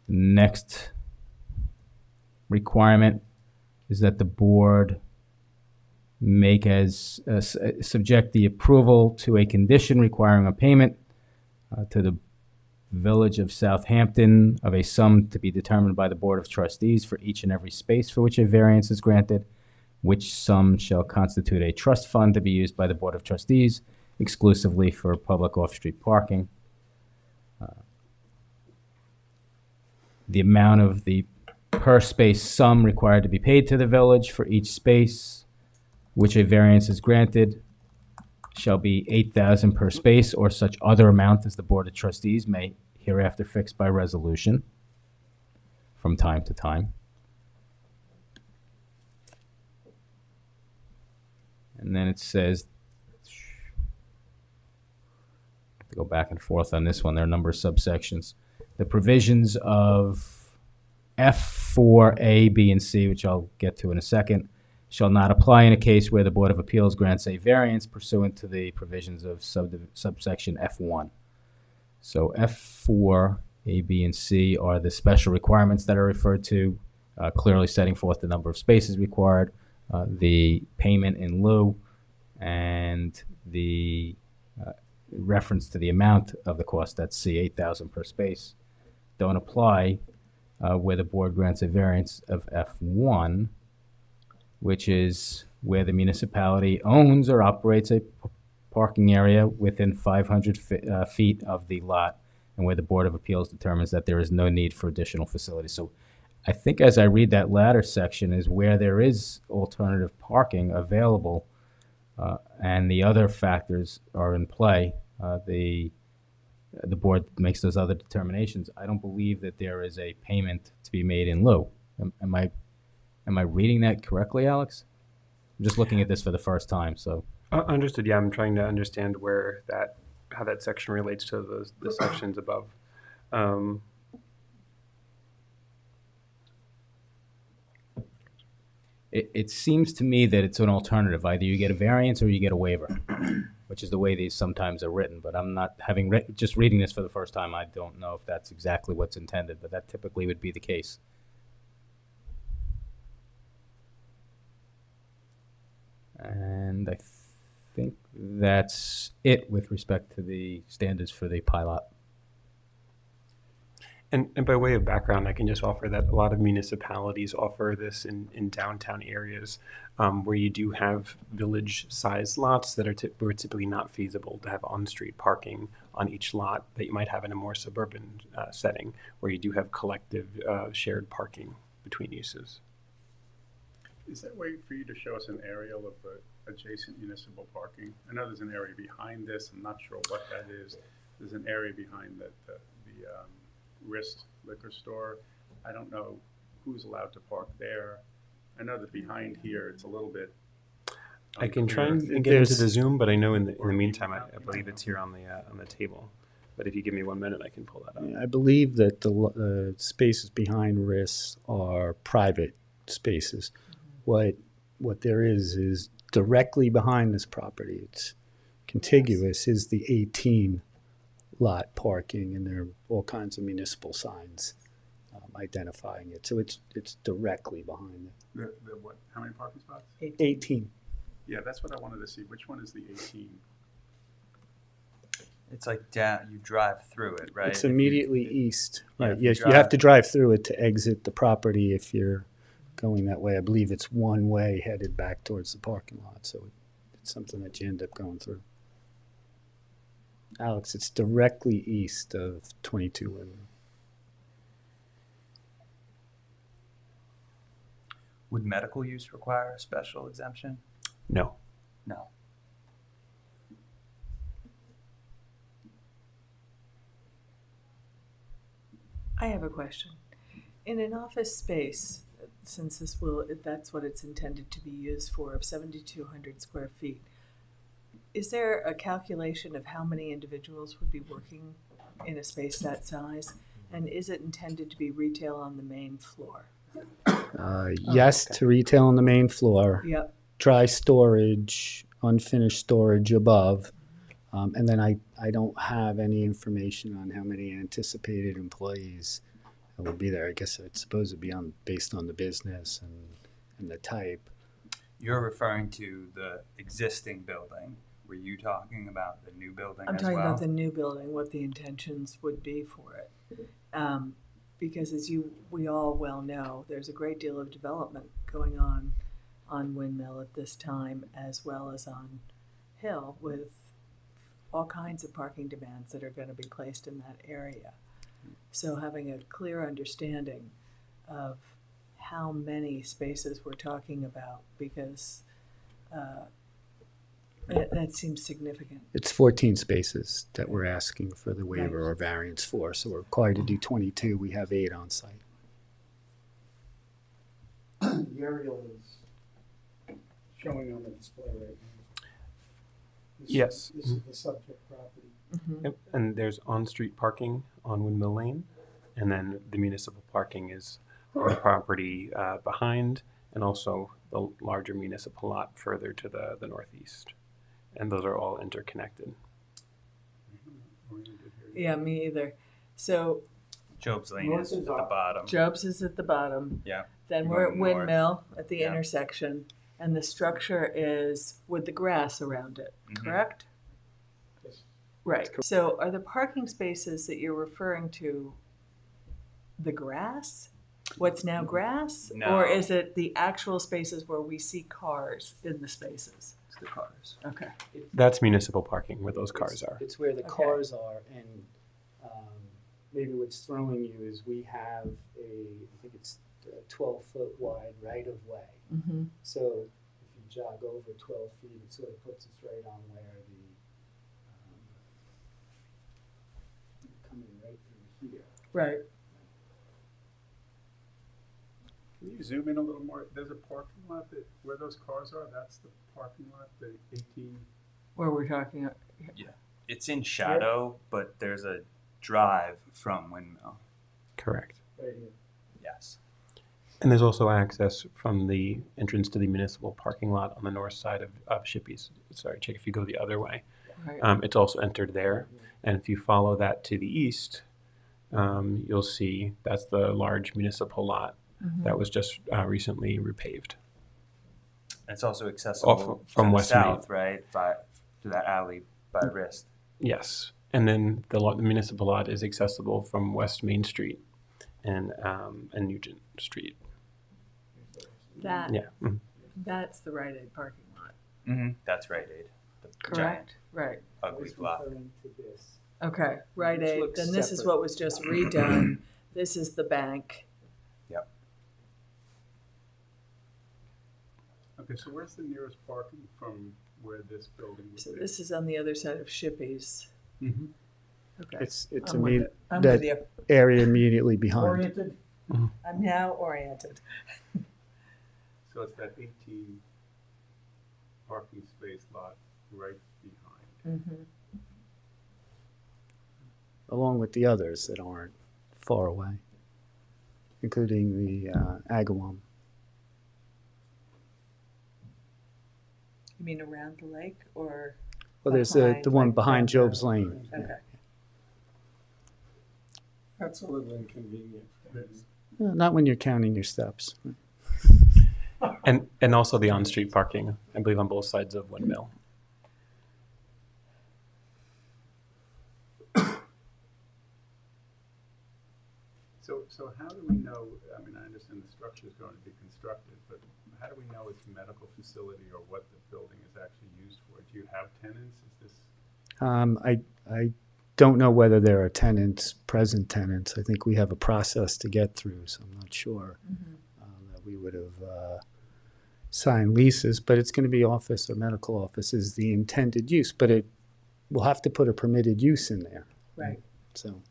Next requirement is that the board make as subject the approval to a condition requiring a payment to the Village of Southampton of a sum to be determined by the Board of Trustees for each and every space for which a variance is granted, which sum shall constitute a trust fund to be used by the Board of Trustees exclusively for public off-street parking. The amount of the per space sum required to be paid to the village for each space which a variance is granted shall be $8,000 per space or such other amount as the Board of Trustees may hereafter fix by resolution from time to time. And then it says, go back and forth on this one, there are a number of subsections. The provisions of F4, A, B, and C, which I'll get to in a second, shall not apply in a case where the Board of Appeals grants a variance pursuant to the provisions of subsection F1. So F4, A, B, and C are the special requirements that are referred to, clearly setting forth the number of spaces required, the payment in lieu, and the reference to the amount of the cost, that's C, $8,000 per space, don't apply where the board grants a variance of F1, which is where the municipality owns or operates a parking area within 500 feet of the lot, and where the Board of Appeals determines that there is no need for additional facilities. So I think as I read that latter section is where there is alternative parking available and the other factors are in play, the board makes those other determinations. I don't believe that there is a payment to be made in lieu. Am I reading that correctly, Alex? I'm just looking at this for the first time, so. Understood. Yeah, I'm trying to understand how that section relates to the sections above. It seems to me that it's an alternative. Either you get a variance or you get a waiver, which is the way these sometimes are written. But I'm not having just reading this for the first time. I don't know if that's exactly what's intended, but that typically would be the case. And I think that's it with respect to the standards for the pilot. And by way of background, I can just offer that a lot of municipalities offer this in downtown areas where you do have village-sized lots that are where it's typically not feasible to have on-street parking on each lot that you might have in a more suburban setting, where you do have collective shared parking between uses. Is there a way for you to show us an aerial of the adjacent municipal parking? I know there's an area behind this. I'm not sure what that is. There's an area behind the Wrist liquor store. I don't know who's allowed to park there. I know that behind here, it's a little bit I can try and unclear. get into the Zoom, but I know in the meantime, I believe it's here on the table. But if you give me 1 minute, I can pull that up. I believe that the spaces behind risks are private spaces. What there is directly behind this property, it's contiguous, is the 18 lot parking, and there are all kinds of municipal signs identifying it. So it's directly behind it. The what? How many parking spots? 18. Yeah, that's what I wanted to see. Which one is the 18? It's like down, you drive through it, right? It's immediately east. yeah, Right. if you Yes, you have drive- to drive through it to exit the property if you're going that way. I believe it's one way headed back towards the parking lot. So it's something that you end up going through. Alex, it's directly east of 22 Windmill. Would medical use require a special exemption? No. No. I have a question. In an office space, since that's what it's intended to be used for, of 7,200 square feet, is there a calculation of how many individuals would be working in a space that size? And is it intended to be retail on the main floor? Yes, to retail on the main floor. Yep. Dry storage, unfinished storage above. And then I don't have any information on how many anticipated employees will be there. I guess it's supposed to be based on the business and the type. You're referring to the existing building. Were you talking about the new building I'm as talking well? about the new building, what the intentions would be for it. Because as we all well know, there's a great deal of development going on Windmill at this time, as well as on Hill, with all kinds of parking demands that are going to be placed in that area. So having a clear understanding of how many spaces we're talking about, because that seems significant. It's 14 spaces that we're asking for the waiver or variance for. So we're required to do 22. We have 8 on site. The aerial is showing on the display right now. Yes. This is the subject property. Mm-hmm. Yep. And there's on-street parking on Windmill Lane, and then the municipal parking is on the property behind, and also the larger municipal lot further to the northeast. And those are all interconnected. Yeah, me either. So Job's Lane North is is at the up. bottom. Jobs is at the bottom. Yeah. Then You're we're at going north. Windmill at the Yeah. intersection, and the structure is with the grass around it, Mhm. correct? Yes. Right. So are the parking spaces that you're referring to the grass? What's now grass? No. Or is it the actual spaces where we see cars in the spaces? It's the cars. Okay. That's municipal parking where those cars are. It's where the Okay. cars are, and maybe what's throwing you is we have I think it's a 12-foot wide right-of-way. Mm-hmm. So if you jog over 12 feet, it sort of puts us right on where coming right through here. Right. Can you zoom in a little more? There's a parking lot where those cars are. That's the parking lot, the 18. Where we're talking. It's in shadow, but there's a drive from Windmill. Correct. Right here. Yes. And there's also access from the entrance to the municipal parking lot on the north side of Shippey's. Sorry, Chick, if you go the other way. Right. It's also entered there. And if you follow that to the east, you'll see that's the large municipal lot that was just recently repaved. It's also accessible from to West the south, right? through that alley by Wrist. Yes, and then the municipal lot is accessible from West Main Street and Nugent Street. That, Yeah. Mhm. that's the Rite Aid parking lot, Mm-hmm. That's Rite Aid. The correct? Right, ugly block. Referring to this. okay, Rite Which Aid, looks then this is separate. what was just redone, this is the bank. Yep. Okay, so where's the nearest parking from where this building would So be? this is on the other side of Shippey's. Mhm. Okay. It's I'm with it. I'm that with you. area immediately behind. Oriented? I'm now oriented. So it's that 18 parking space lot right behind. Mm-hmm. Along with the others that aren't far away, including the Agawam. You mean around the lake or? Well, there's Behind, the one like, behind downtown. Job's Lane. Okay. That's a little inconvenient for us. Not when you're counting your steps. And also the on-street parking, I believe, on both sides of Windmill. So how do we know, I mean, I understand the structure is going to be constructed, but how do we know it's a medical facility or what the building is actually used for? Do you have tenants? Is this? I don't know whether there are tenants, present tenants. I think we have a process to get through, so I'm not sure that we would have signed leases, but it's going to be office or medical office is the intended use, but it will have to put a permitted use in there. Right. So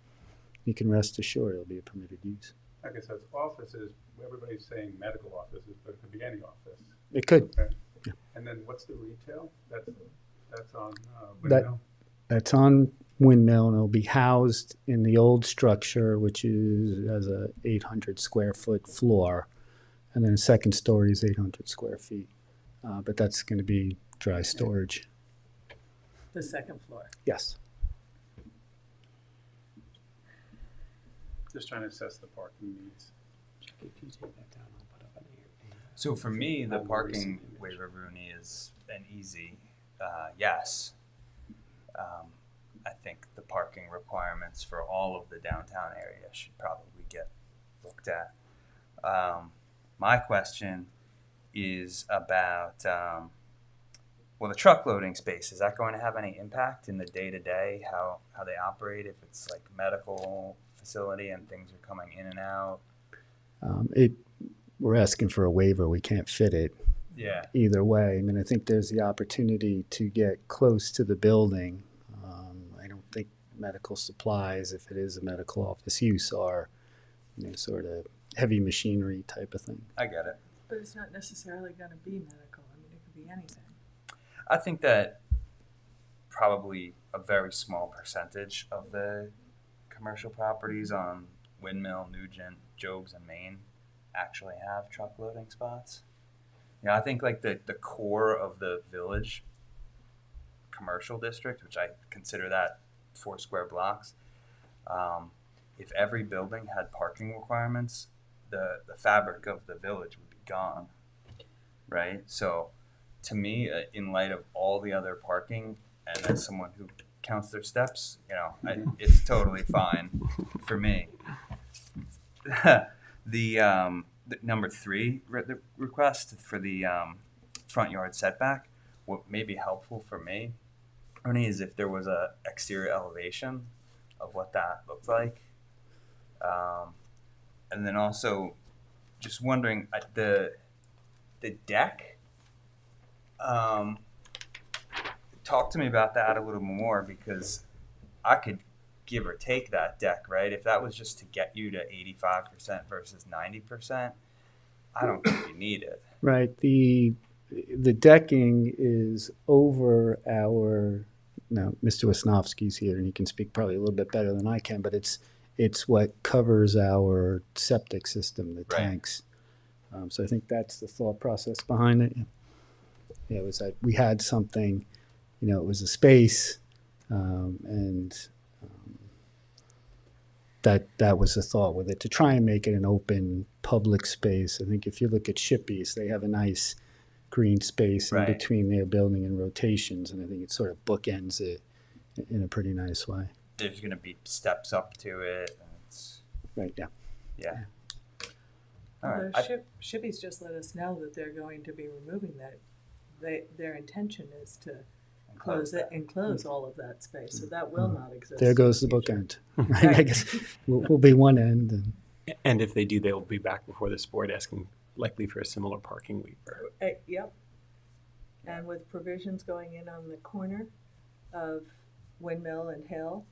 you can rest assured it'll be a permitted use. Okay, so it's offices, everybody's saying medical offices, but it could be any office. It could. Okay. Yeah. And then what's the retail? That's on That- Windmill? That's on Windmill, and it'll be housed in the old structure, which has a 800 square foot floor, and then the second story is 800 square feet. But that's going to be dry storage. The second floor. Yes. Just trying to assess the parking needs. So for me, the More parking recent image. waiver, Rooney, is an easy yes. I think the parking requirements for all of the downtown area should probably get looked at. My question is about, well, the truck loading space, is that going to have any impact in the day-to-day, how they operate, if it's like medical facility and things are coming in and out? We're asking for a waiver. We can't fit it Yeah. either way. I mean, I think there's the opportunity to get close to the building. I don't think medical supplies, if it is a medical office use, are sort of heavy machinery type of thing. I get it. But it's not necessarily gonna be medical, I mean, it could be anything. I think that probably a very small percentage of the commercial properties on Windmill, Nugent, Jobs, and Maine actually have truck loading spots. I think like the core of the village commercial district, which I consider that 4 square blocks, if every building had parking requirements, the fabric of the village would be gone, right? So to me, in light of all the other parking, and as someone who counts their steps, it's totally fine for me. The number 3 the request for the front yard setback, what may be helpful for me, Ernie, is if there was a exterior elevation of what that looked like. And then also just wondering, the deck, talk to me about that a little more, because I could give or take that deck, right? If that was just to get you to 85% versus 90%, I don't think you need it. Right. The decking is over our. Now, Mr. Wisnowski's here, and he can speak probably a little bit better than I can. But it's what covers our septic system, the Right. tanks. So I think that's the thought process behind it. Yeah, it was that we had something. It was a space, and that was the thought with it, to try and make it an open public space. I think if you look at Shippey's, they have a nice green space in Right. between their building and rotations, and I think it sort of bookends it in a pretty nice way. There's going to be steps up to it. And it's, Right, yeah. yeah. All Although right. Shippies just let us know that they're going to be removing that. Their intention is to close it and close all of that space, so that will not exist. There goes the in future. bookend. Right, I guess we'll be one end, and And if they do, they'll be back before this board asking likely for a similar parking waiver. Yep. And with provisions going in on the corner of Windmill and Hill,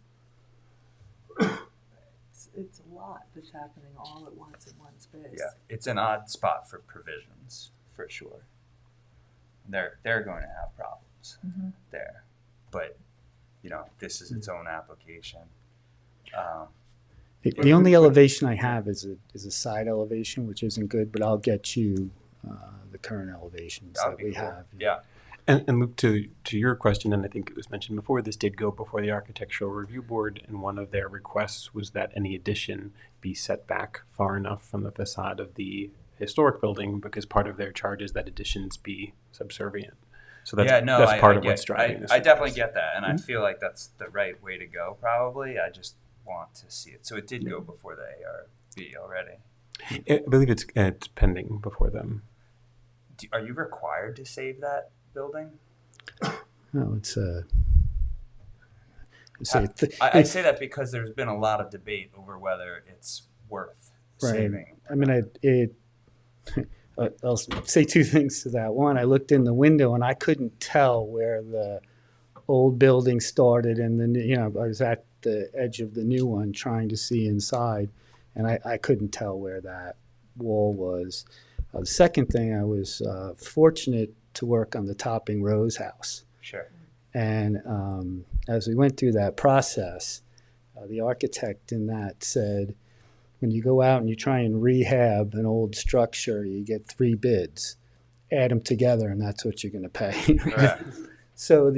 it's a lot that's happening all at once in one space. Yeah, it's an odd spot for provisions, for sure. They're going to have problems there. But, you know, this is its own application. the only elevation I have is a side elevation, which isn't good, but I'll get you the current elevations That'd that be we cool. have. Yeah. And Luke, to your question, and I think it was mentioned before, this did go before the Architectural Review Board, and one of their requests was that any addition be set back far enough from the facade of the historic building, because part of their charge is that additions be subservient. So that's, that's part of what's driving this. I definitely get that, and I feel like that's the right way to go, probably. I just want to see it. So it did go before the ARB already. I believe it's pending before them. Are you required to save that building? No, it's I say that because there's been a lot of debate over whether it's worth saving. I mean, I'll say two things to that. One, I looked in the window and I couldn't tell where the old building started, and then I was at the edge of the new one trying to see inside, and I couldn't tell where that wall was. The second thing, I was fortunate to work on the Topping Rose house. Sure. And as we went through that process, the architect in that said, when you go out and you try and rehab an old structure, you get 3 bids. Add them together, and that's what you're going to pay. Right. So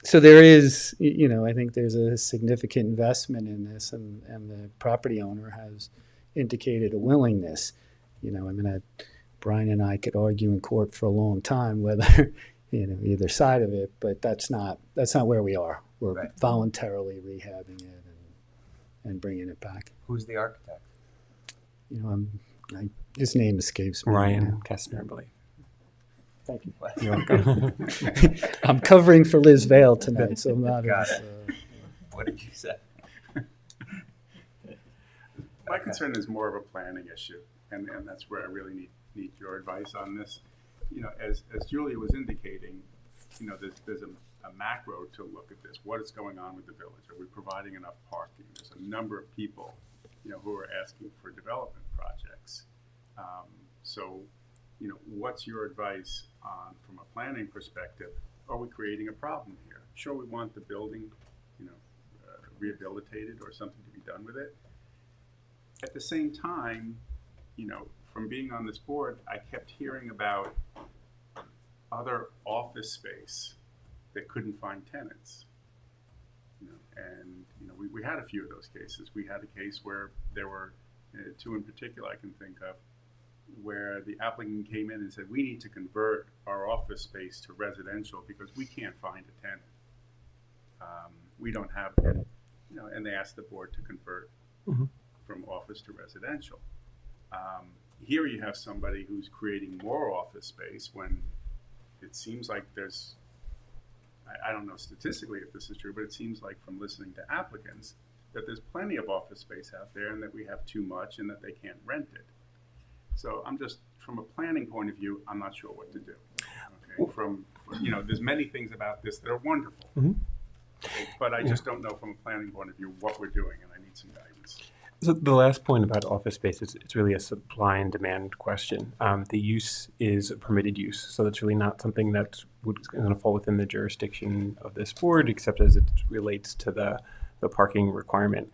so there is, I think there's a significant investment in this, and the property owner has indicated a willingness. Brian and I could argue in court for a long time whether, either side of it, but that's not where we are. We're Right. voluntarily rehabbing it and bringing it back. Who's the architect? His name escapes me. Ryan Kestner, I believe. Thank you. You're welcome. I'm covering for Liz Vale tonight, so I'm not Got as, it. What did you say? My concern is more of a planning issue, and that's where I really need your advice on this. As Julia was indicating, there's a macro to look at this. What is going on with the village? Are we providing enough parking? There's a number of people, who are asking for development projects. So, what's your advice on, from a planning perspective, are we creating a problem here? Sure, we want the building, rehabilitated or something to be done with it. At the same time, from being on this board, I kept hearing about other office space that couldn't find tenants. We had a few of those cases. We had a case where there were 2 in particular I can think of, where the applicant came in and said, we need to convert our office space to residential because we can't find a tenant. We don't have, and they asked the board to convert from office to residential. Here you have somebody who's creating more office space when it seems like there's, I don't know statistically if this is true, but it seems like from listening to applicants that there's plenty of office space out there and that we have too much and that they can't rent it. So I'm just, from a planning point of view, I'm not sure what to do. Okay? There's many things about this that are wonderful, but I just don't know from a planning point of view what we're doing, and I need some guidance. So the last point about office space, it's really a supply and demand question. The use is a permitted use, so that's really not something that's going to fall within the jurisdiction of this board, except as it relates to the parking requirement.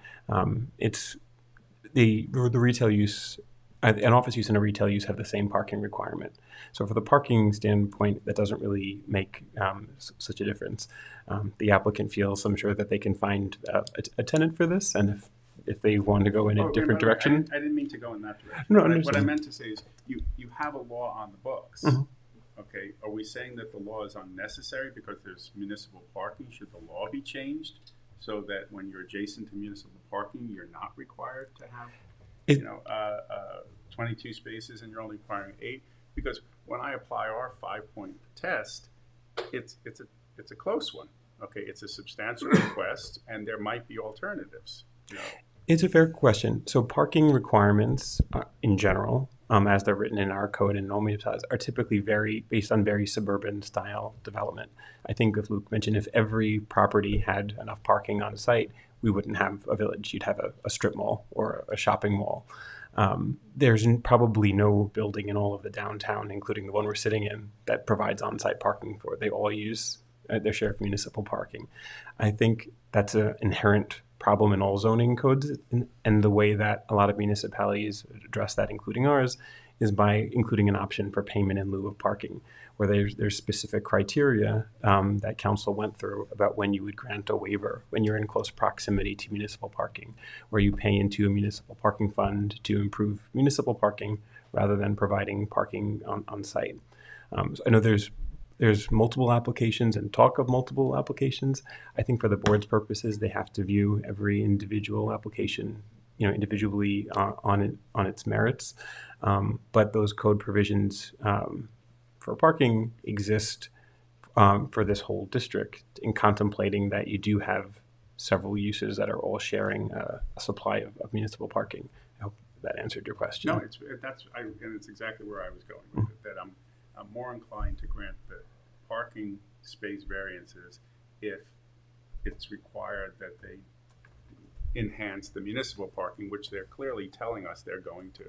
It's the retail use, an office use and a retail use have the same parking requirement. So for the parking standpoint, that doesn't really make such a difference. The applicant feels, I'm sure, that they can find a tenant for this, and if they want to go in a different direction. I didn't mean to go in that direction. No, What I meant to say is you have a law on the books Okay, are we saying that the law is unnecessary because there's municipal parking? Should the law be changed so that when you're adjacent to municipal parking, you're not required to have, 22 spaces and you're only requiring 8? Because when I apply our 5-point test, it's a close one. Okay, it's a substantial request, and there might be alternatives. You know? It's a fair question. So parking requirements in general, as they're written in our code and normal municipalities, are typically based on very suburban style development. I think, as Luke mentioned, if every property had enough parking on site, we wouldn't have a village. You'd have a strip mall or a shopping mall. There's probably no building in all of the downtown, including the one we're sitting in, that provides on-site parking for it. They all use their share of municipal parking. I think that's an inherent problem in all zoning codes, and the way that a lot of municipalities address that, including ours, is by including an option for payment in lieu of parking, where there's specific criteria that council went through about when you would grant a waiver when you're in close proximity to municipal parking, where you pay into a municipal parking fund to improve municipal parking rather than providing parking on site. So I know there's multiple applications and talk of multiple applications. I think for the board's purposes, they have to view every individual application, individually on its merits. But those code provisions for parking exist for this whole district, in contemplating that you do have several uses that are all sharing a supply of municipal parking. I hope that answered your question. No, and it's exactly where I was going with it. That I'm more inclined to grant the parking space variances if it's required that they enhance the municipal parking, which they're clearly telling us they're going to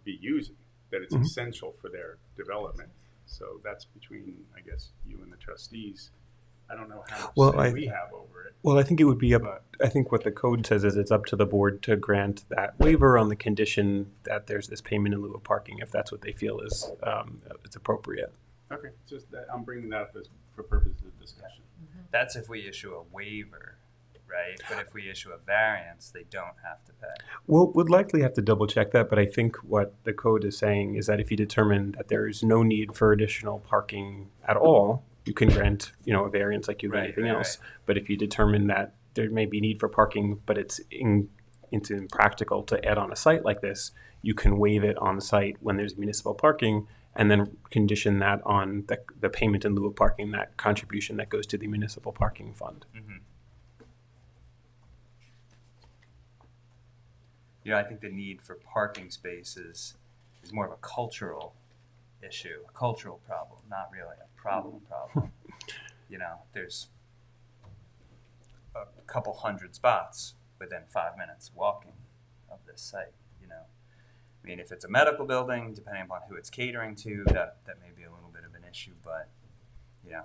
be using, that it's essential for their development. So that's between, I guess, you and the trustees. I don't know how much say we have over it. Well, I think it would be I think what the code says is it's up to the board to grant that waiver on the condition that there's this payment in lieu of parking, if that's what they feel is it's appropriate. Okay, just that I'm bringing that up for purposes of discussion. That's if we issue a waiver, right? But if we issue a variance, they don't have to pay. Well, we'd likely have to double check that, but I think what the code is saying is that if you determine that there is no need for additional parking at all, you can grant, a variance like you would anything else. Right. But if you determine that there may be need for parking, but it's impractical to add on a site like this, you can waive it on site when there's municipal parking, and then condition that on the payment in lieu of parking, that contribution that goes to the municipal parking fund. I think the need for parking spaces is more of a cultural issue, a cultural problem, not really a problem. There's a couple hundred spots within 5 minutes walking of this site, I mean, if it's a medical building, depending upon who it's catering to, that may be a little bit of an issue. But,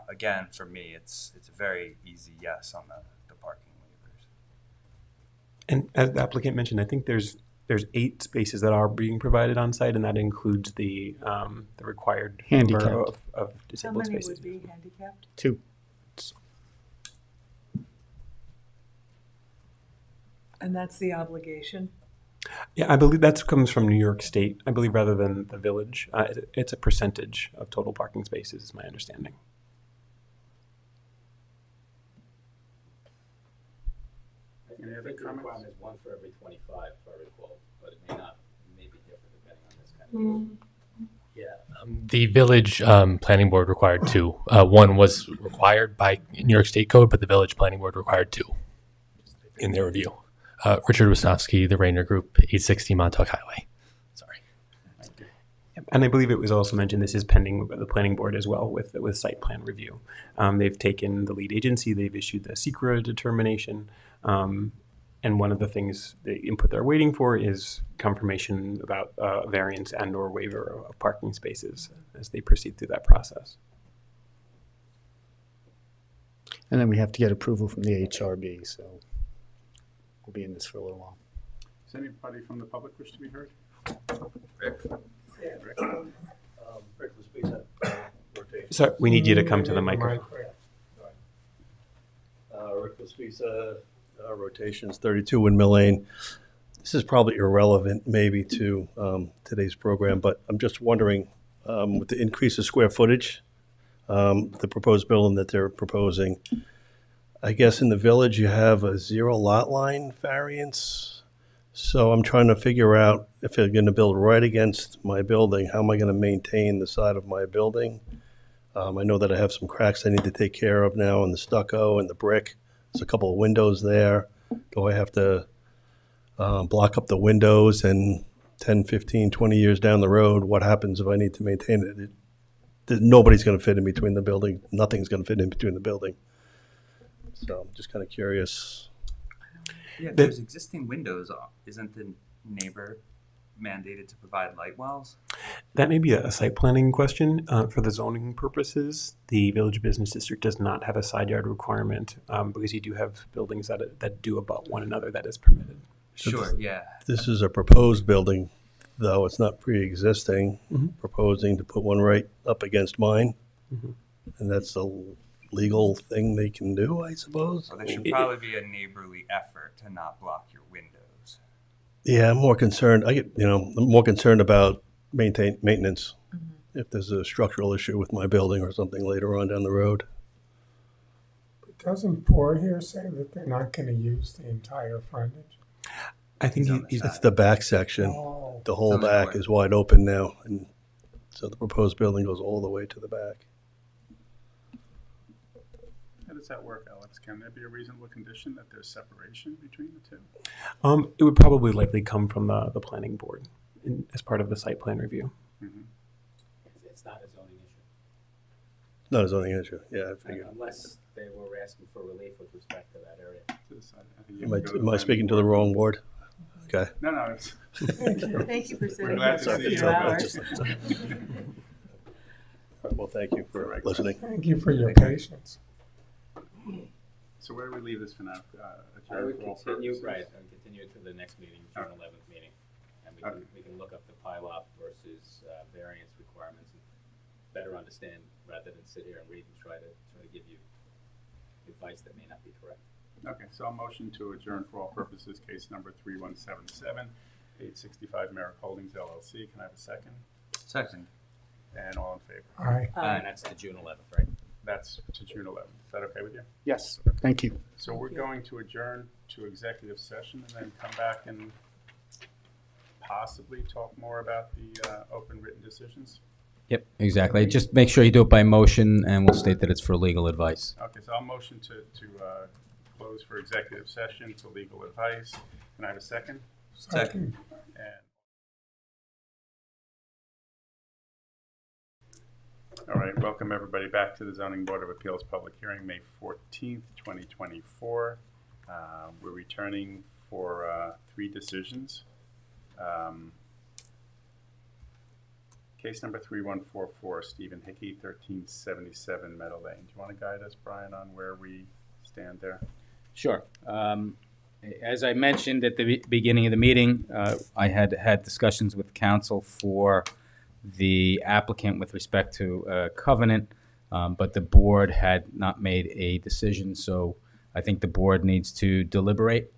again, for me, it's a very easy yes on the parking waivers. And as the applicant mentioned, I think there's 8 spaces that are being provided on site, and that includes the required number of disabled spaces. How many would be handicapped? 2. And that's the obligation? Yeah, I believe that comes from New York State, I believe, rather than the village. It's a percentage of total parking spaces, is my understanding. I think the requirement is 1 for every 25, if I recall, but it may be different depending on this kind of case. Yeah, the village planning board required 2. 1 was required by New York State code, but the village planning board required 2 in their review. Richard Wisnowski, the Rainer Group, 860 Montauk Highway. Sorry. And I believe it was also mentioned this is pending the planning board as well with site plan review. They've taken the lead agency, they've issued the SECRA determination, and one of the things the input they're waiting for is confirmation about variance and or waiver of parking spaces as they proceed through that process. And then we have to get approval from the HRB, so we'll be in this for a little while. Does anybody from the public wish to be heard? Rick. Rick, the space rotation. So we need you to come to the microphone. Rick Laspisa, rotations 32 Windmill Lane. This is probably irrelevant maybe to today's program, but I'm just wondering, with the increase of square footage, the proposed building that they're proposing. I guess in the village you have a 0 lot line variance. So I'm trying to figure out if they're going to build right against my building, how am I going to maintain the side of my building? I know that I have some cracks I need to take care of now in the stucco and the brick. There's a couple of windows there. Do I have to block up the windows, and 10, 15, 20 years down the road, what happens if I need to maintain it? Nobody's going to fit in between the building. Nothing's going to fit in between the building. So I'm just kind of curious. Yeah, if there's existing windows, isn't the neighbor mandated to provide light wells? That may be a site planning question. For the zoning purposes, the Village Business District does not have a side yard requirement because you do have buildings that do abut one another that is permitted. Sure, yeah. This is a proposed building, though it's not pre-existing, proposing to put one right up against mine. And that's a legal thing they can do, I suppose. Well, there should probably be a neighborly effort to not block your windows. Yeah, I'm more concerned. I'm more concerned about maintenance. If there's a structural issue with my building or something later on down the road. But doesn't Board here say that they're not going to use the entire frontage? I think It's the back section. Oh. The whole It's on the back north. is wide open now, and so the proposed building goes all the way to the back. How does that work, Alex? Can there be a reasonable condition that there's separation between the two? It would probably likely come from the planning board as part of the site plan review. It's not a zoning issue. Not a zoning issue, yeah, I figured. Unless they were asking for relief with respect to that area. To the side. I think you can go to the Am I planning speaking to the board. wrong board? Okay. No, it's. Thank you for We're sitting glad here for to a see few you. hours. Well, thank you for listening. Thank you for your patience. So where do we leave this for now? I would Adjourn for all continue, purposes? right, I would continue it to the next meeting, June 11th meeting. And we can look up the pileup versus variance requirements and better understand rather than sit here and read and try to give you advice that may not be correct. Okay, so I'll motion to adjourn for all purposes, case number 3177, 865 Merrick Holdings LLC. Can I have a second? Second. And all in favor? Aye. And that's the June 11th, right? That's to June 11th. Is that okay with you? Yes, thank you. So we're going to adjourn to executive session and then come back and possibly talk more about the open written decisions? Yep, exactly. Just make sure you do it by motion, and we'll state that it's for legal advice. Okay, so I'll motion to close for executive session to legal advice. Can I have a second? Second. And all right, welcome everybody back to the Zoning Board of Appeals public hearing, May 14th, 2024. We're returning for 3 decisions. Case number 3144, Stephen Hickey, 1377 Meadow Lane. Do you want to guide us, Brian, on where we stand there? Sure. As I mentioned at the beginning of the meeting, I had discussions with counsel for the applicant with respect to a covenant, but the board had not made a decision, so I think the board needs to deliberate,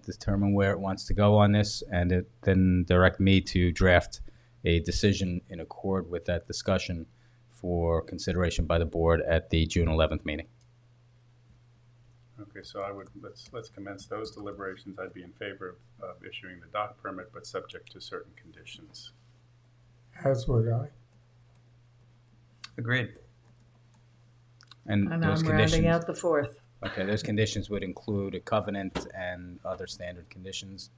determine where it wants to go on this, and then direct me to draft a decision in accord with that discussion for consideration by the board at the June 11th meeting. Okay, so let's commence those deliberations. I'd be in favor of issuing the dock permit, but subject to certain conditions. As would I. Agreed. And And those I'm conditions. rounding out the 4th. Okay, those conditions would include a covenant and other standard conditions.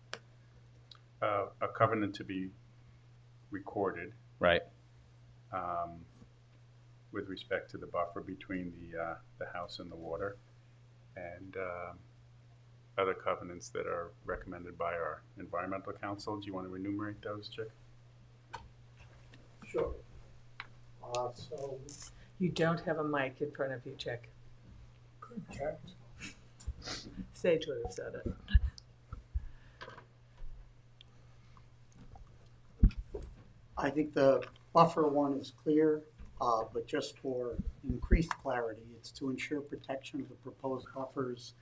A covenant to be recorded Right. with respect to the buffer between the house and the water, and other covenants that are recommended by our environmental council. Do you want to enumerate those, Chick? Sure. So You don't have a mic in front of you, Chick. Good catch. Sage would have said it. I think the buffer one is clear, but just for increased clarity, it's to ensure protection of the proposed buffers,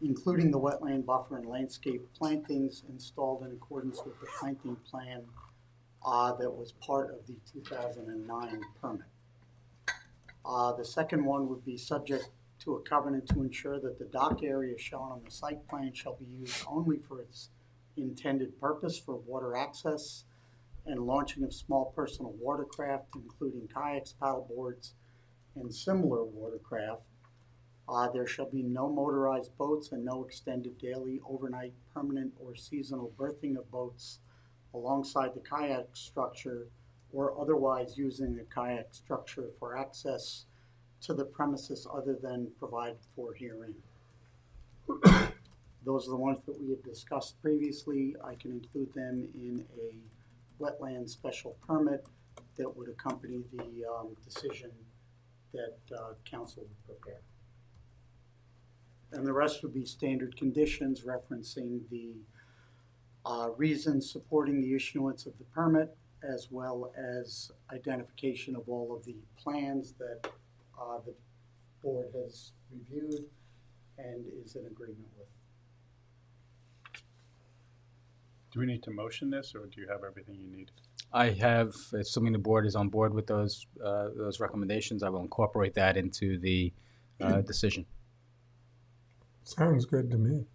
including the wetland buffer and landscape plantings installed in accordance with the planting plan that was part of the 2009 permit. The second one would be subject to a covenant to ensure that the dock area shown on the site plan shall be used only for its intended purpose for water access and launching of small personal watercraft, including kayaks, paddleboards, and similar watercraft. There shall be no motorized boats and no extended daily, overnight, permanent, or seasonal berthing of boats alongside the kayak structure or otherwise using the kayak structure for access to the premises other than provided for herein. Those are the ones that we had discussed previously. I can include them in a wetland special permit that would accompany the decision that council would prepare. And the rest would be standard conditions referencing the reasons supporting the issuance of the permit, as well as identification of all of the plans that the board has reviewed and is in agreement with. Do we need to motion this, or do you have everything you need? I have, assuming the board is on board with those recommendations, I will incorporate that into the decision. Sounds good to me.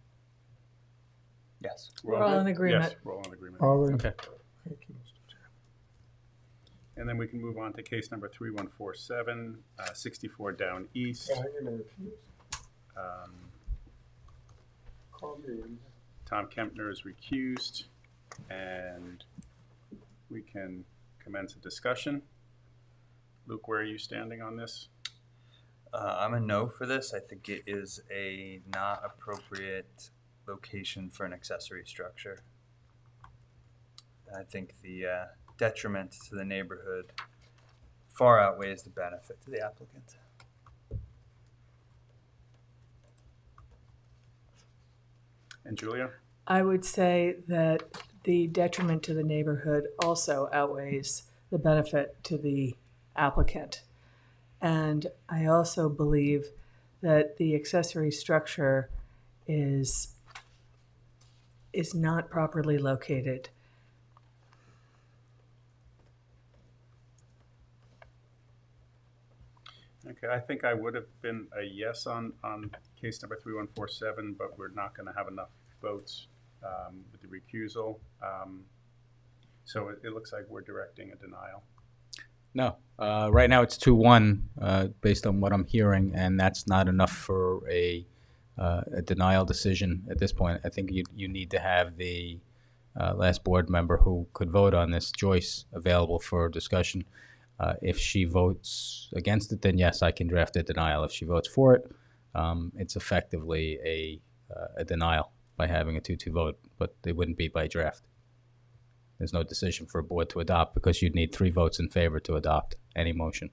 Yes. We're all in agreement. Yes, we're all in agreement. All in. Okay. Thank you, Mr. Chairman. And then we can move on to case number 3147, 64 Down East. I'm gonna refuse. Call me in. Tom Kempner is recused, and we can commence a discussion. Luke, where are you standing on this? I'm a no for this. I think it is a not appropriate location for an accessory structure. I think the detriment to the neighborhood far outweighs the benefit to the applicant. And Julia? I would say that the detriment to the neighborhood also outweighs the benefit to the applicant. And I also believe that the accessory structure is not properly located. Okay, I think I would have been a yes on case number 3147, but we're not going to have enough votes with the recusal. So it looks like we're directing a denial. No, right now it's 2-1 based on what I'm hearing, and that's not enough for a denial decision at this point. I think you need to have the last board member who could vote on this, Joyce, available for discussion. If she votes against it, then yes, I can draft a denial. If she votes for it, it's effectively a denial by having a 2-2 vote, but it wouldn't be by draft. There's no decision for a board to adopt because you'd need 3 votes in favor to adopt any motion,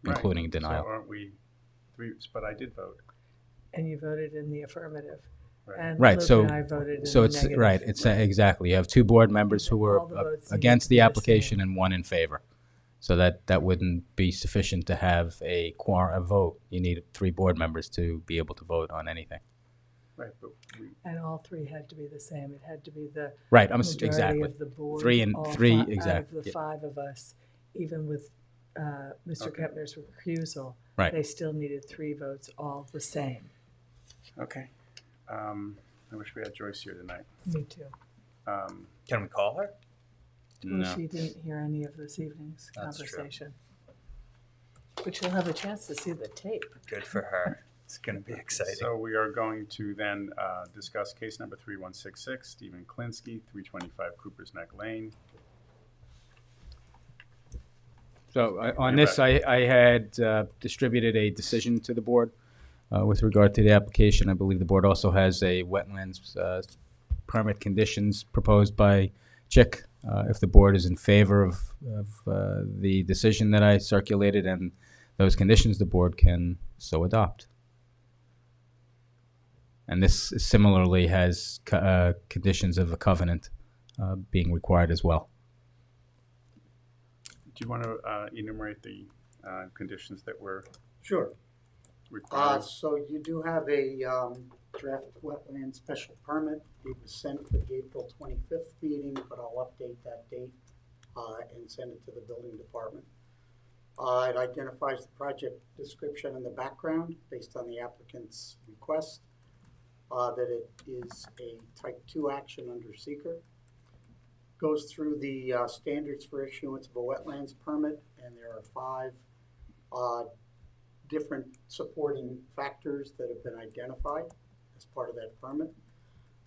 including Right. denial. So aren't we 3, but I did vote. And you voted in the affirmative. Right. And Right, Luke so and I voted in so the it's negative. right. It's exactly. You have 2 board members who were All the votes need against to the be the application same. and 1 in favor. So that wouldn't be sufficient to have a vote. You need 3 board members to be able to vote on anything. Right, but And all 3 had to be the same. It had to be the Right. majority Exactly. of the board. 3 and all 3 out exactly. of the 5 of us, even with Mr. Okay. Kempner's recusal, Right. they still needed 3 votes, all the same. okay. I wish we had Joyce here tonight. Me too. Can we call her? Well, No. she didn't hear any of this evening's That's true. conversation. But she'll have a chance to see the tape. Good for her. It's going to be exciting. So we are going to then discuss case number 3166, Stephen Klinsky, 325 Cooper's Neck Lane. So on this, I had distributed a decision to the board with regard to the application. I believe the board also has a wetlands permit conditions proposed by Chick. If the board is in favor of the decision that I circulated and those conditions, the board can so adopt. And this similarly has conditions of a covenant being required as well. Do you want to enumerate the conditions that were Sure. required? So you do have a draft wetland special permit. It was sent for the April 25th meeting, but I'll update that date and send it to the building department. It identifies the project description and the background based on the applicant's request, that it is a type 2 action under seeker. Goes through the standards for issuance of a wetlands permit, and there are 5 different supporting factors that have been identified as part of that permit.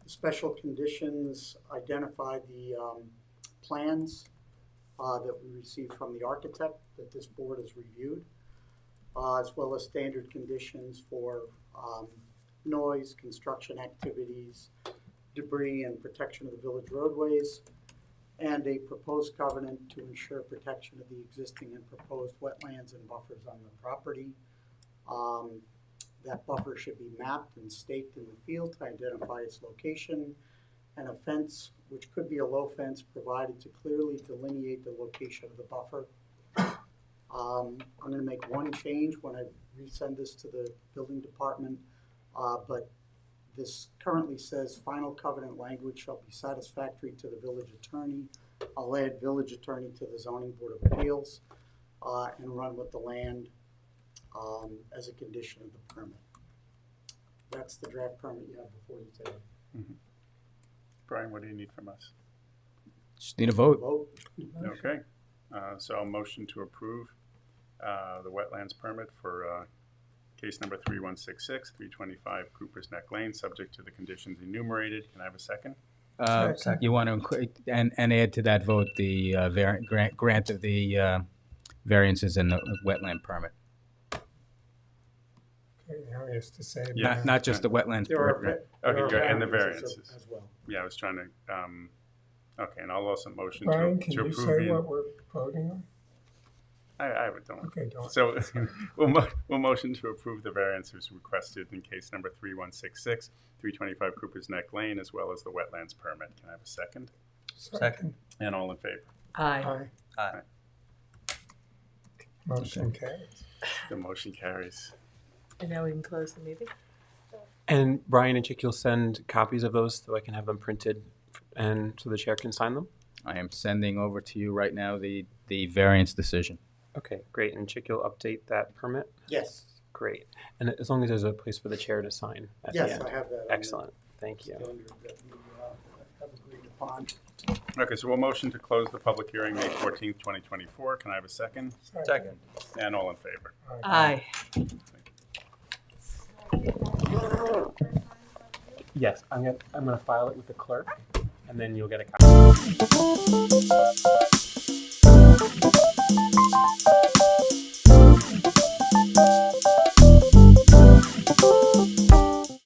The special conditions identify the plans that we received from the architect that this board has reviewed, as well as standard conditions for noise, construction activities, debris, and protection of the village roadways, and a proposed covenant to ensure protection of the existing and proposed wetlands and buffers on the property. That buffer should be mapped and staked in the field to identify its location, and a fence, which could be a low fence, provided to clearly delineate the location of the buffer. I'm going to make one change when I resend this to the building department, but this currently says final covenant language shall be satisfactory to the village attorney. I'll add village attorney to the zoning board of appeals and run with the land as a condition of the permit. That's the draft permit you have before you today. Mm-hmm. Brian, what do you need from us? Just need a vote. Vote. Okay, so I'll motion to approve the wetlands permit for case number 3166, 325 Cooper's Neck Lane, subject to the conditions enumerated. Can I have a second? You want to include and add to that vote the grant of the variances in the wetland permit, Okay, now he has to say. Yeah. not just the wetlands There are, permit. there Okay, are good, and the variances variances. as well. Yeah, I was trying to, okay, and I'll also motion Brian, to can you approve say the. what we're voting on? I don't. Okay, don't. So we'll motion to approve the variances requested in case number 3166, 325 Cooper's Neck Lane, as well as the wetlands permit. Can I have a second? Second. And all in favor? Aye. Aye. Motion carries. The motion carries. And now we can close the meeting? And Brian and Chick, you'll send copies of those so I can have them printed and so the chair can sign them? I am sending over to you right now the variance decision. Okay, great. And Chick, you'll update that permit? Yes, Great. And as long as there's a place for the chair to sign at the yes, end. I have that. on the Excellent. Thank you. standard that we have agreed upon. Okay, so we'll motion to close the public hearing May 14th, 2024. Can I have a second? Second. And all in favor? Aye. Yes, I'm gonna file it with the clerk, and then you'll get a copy.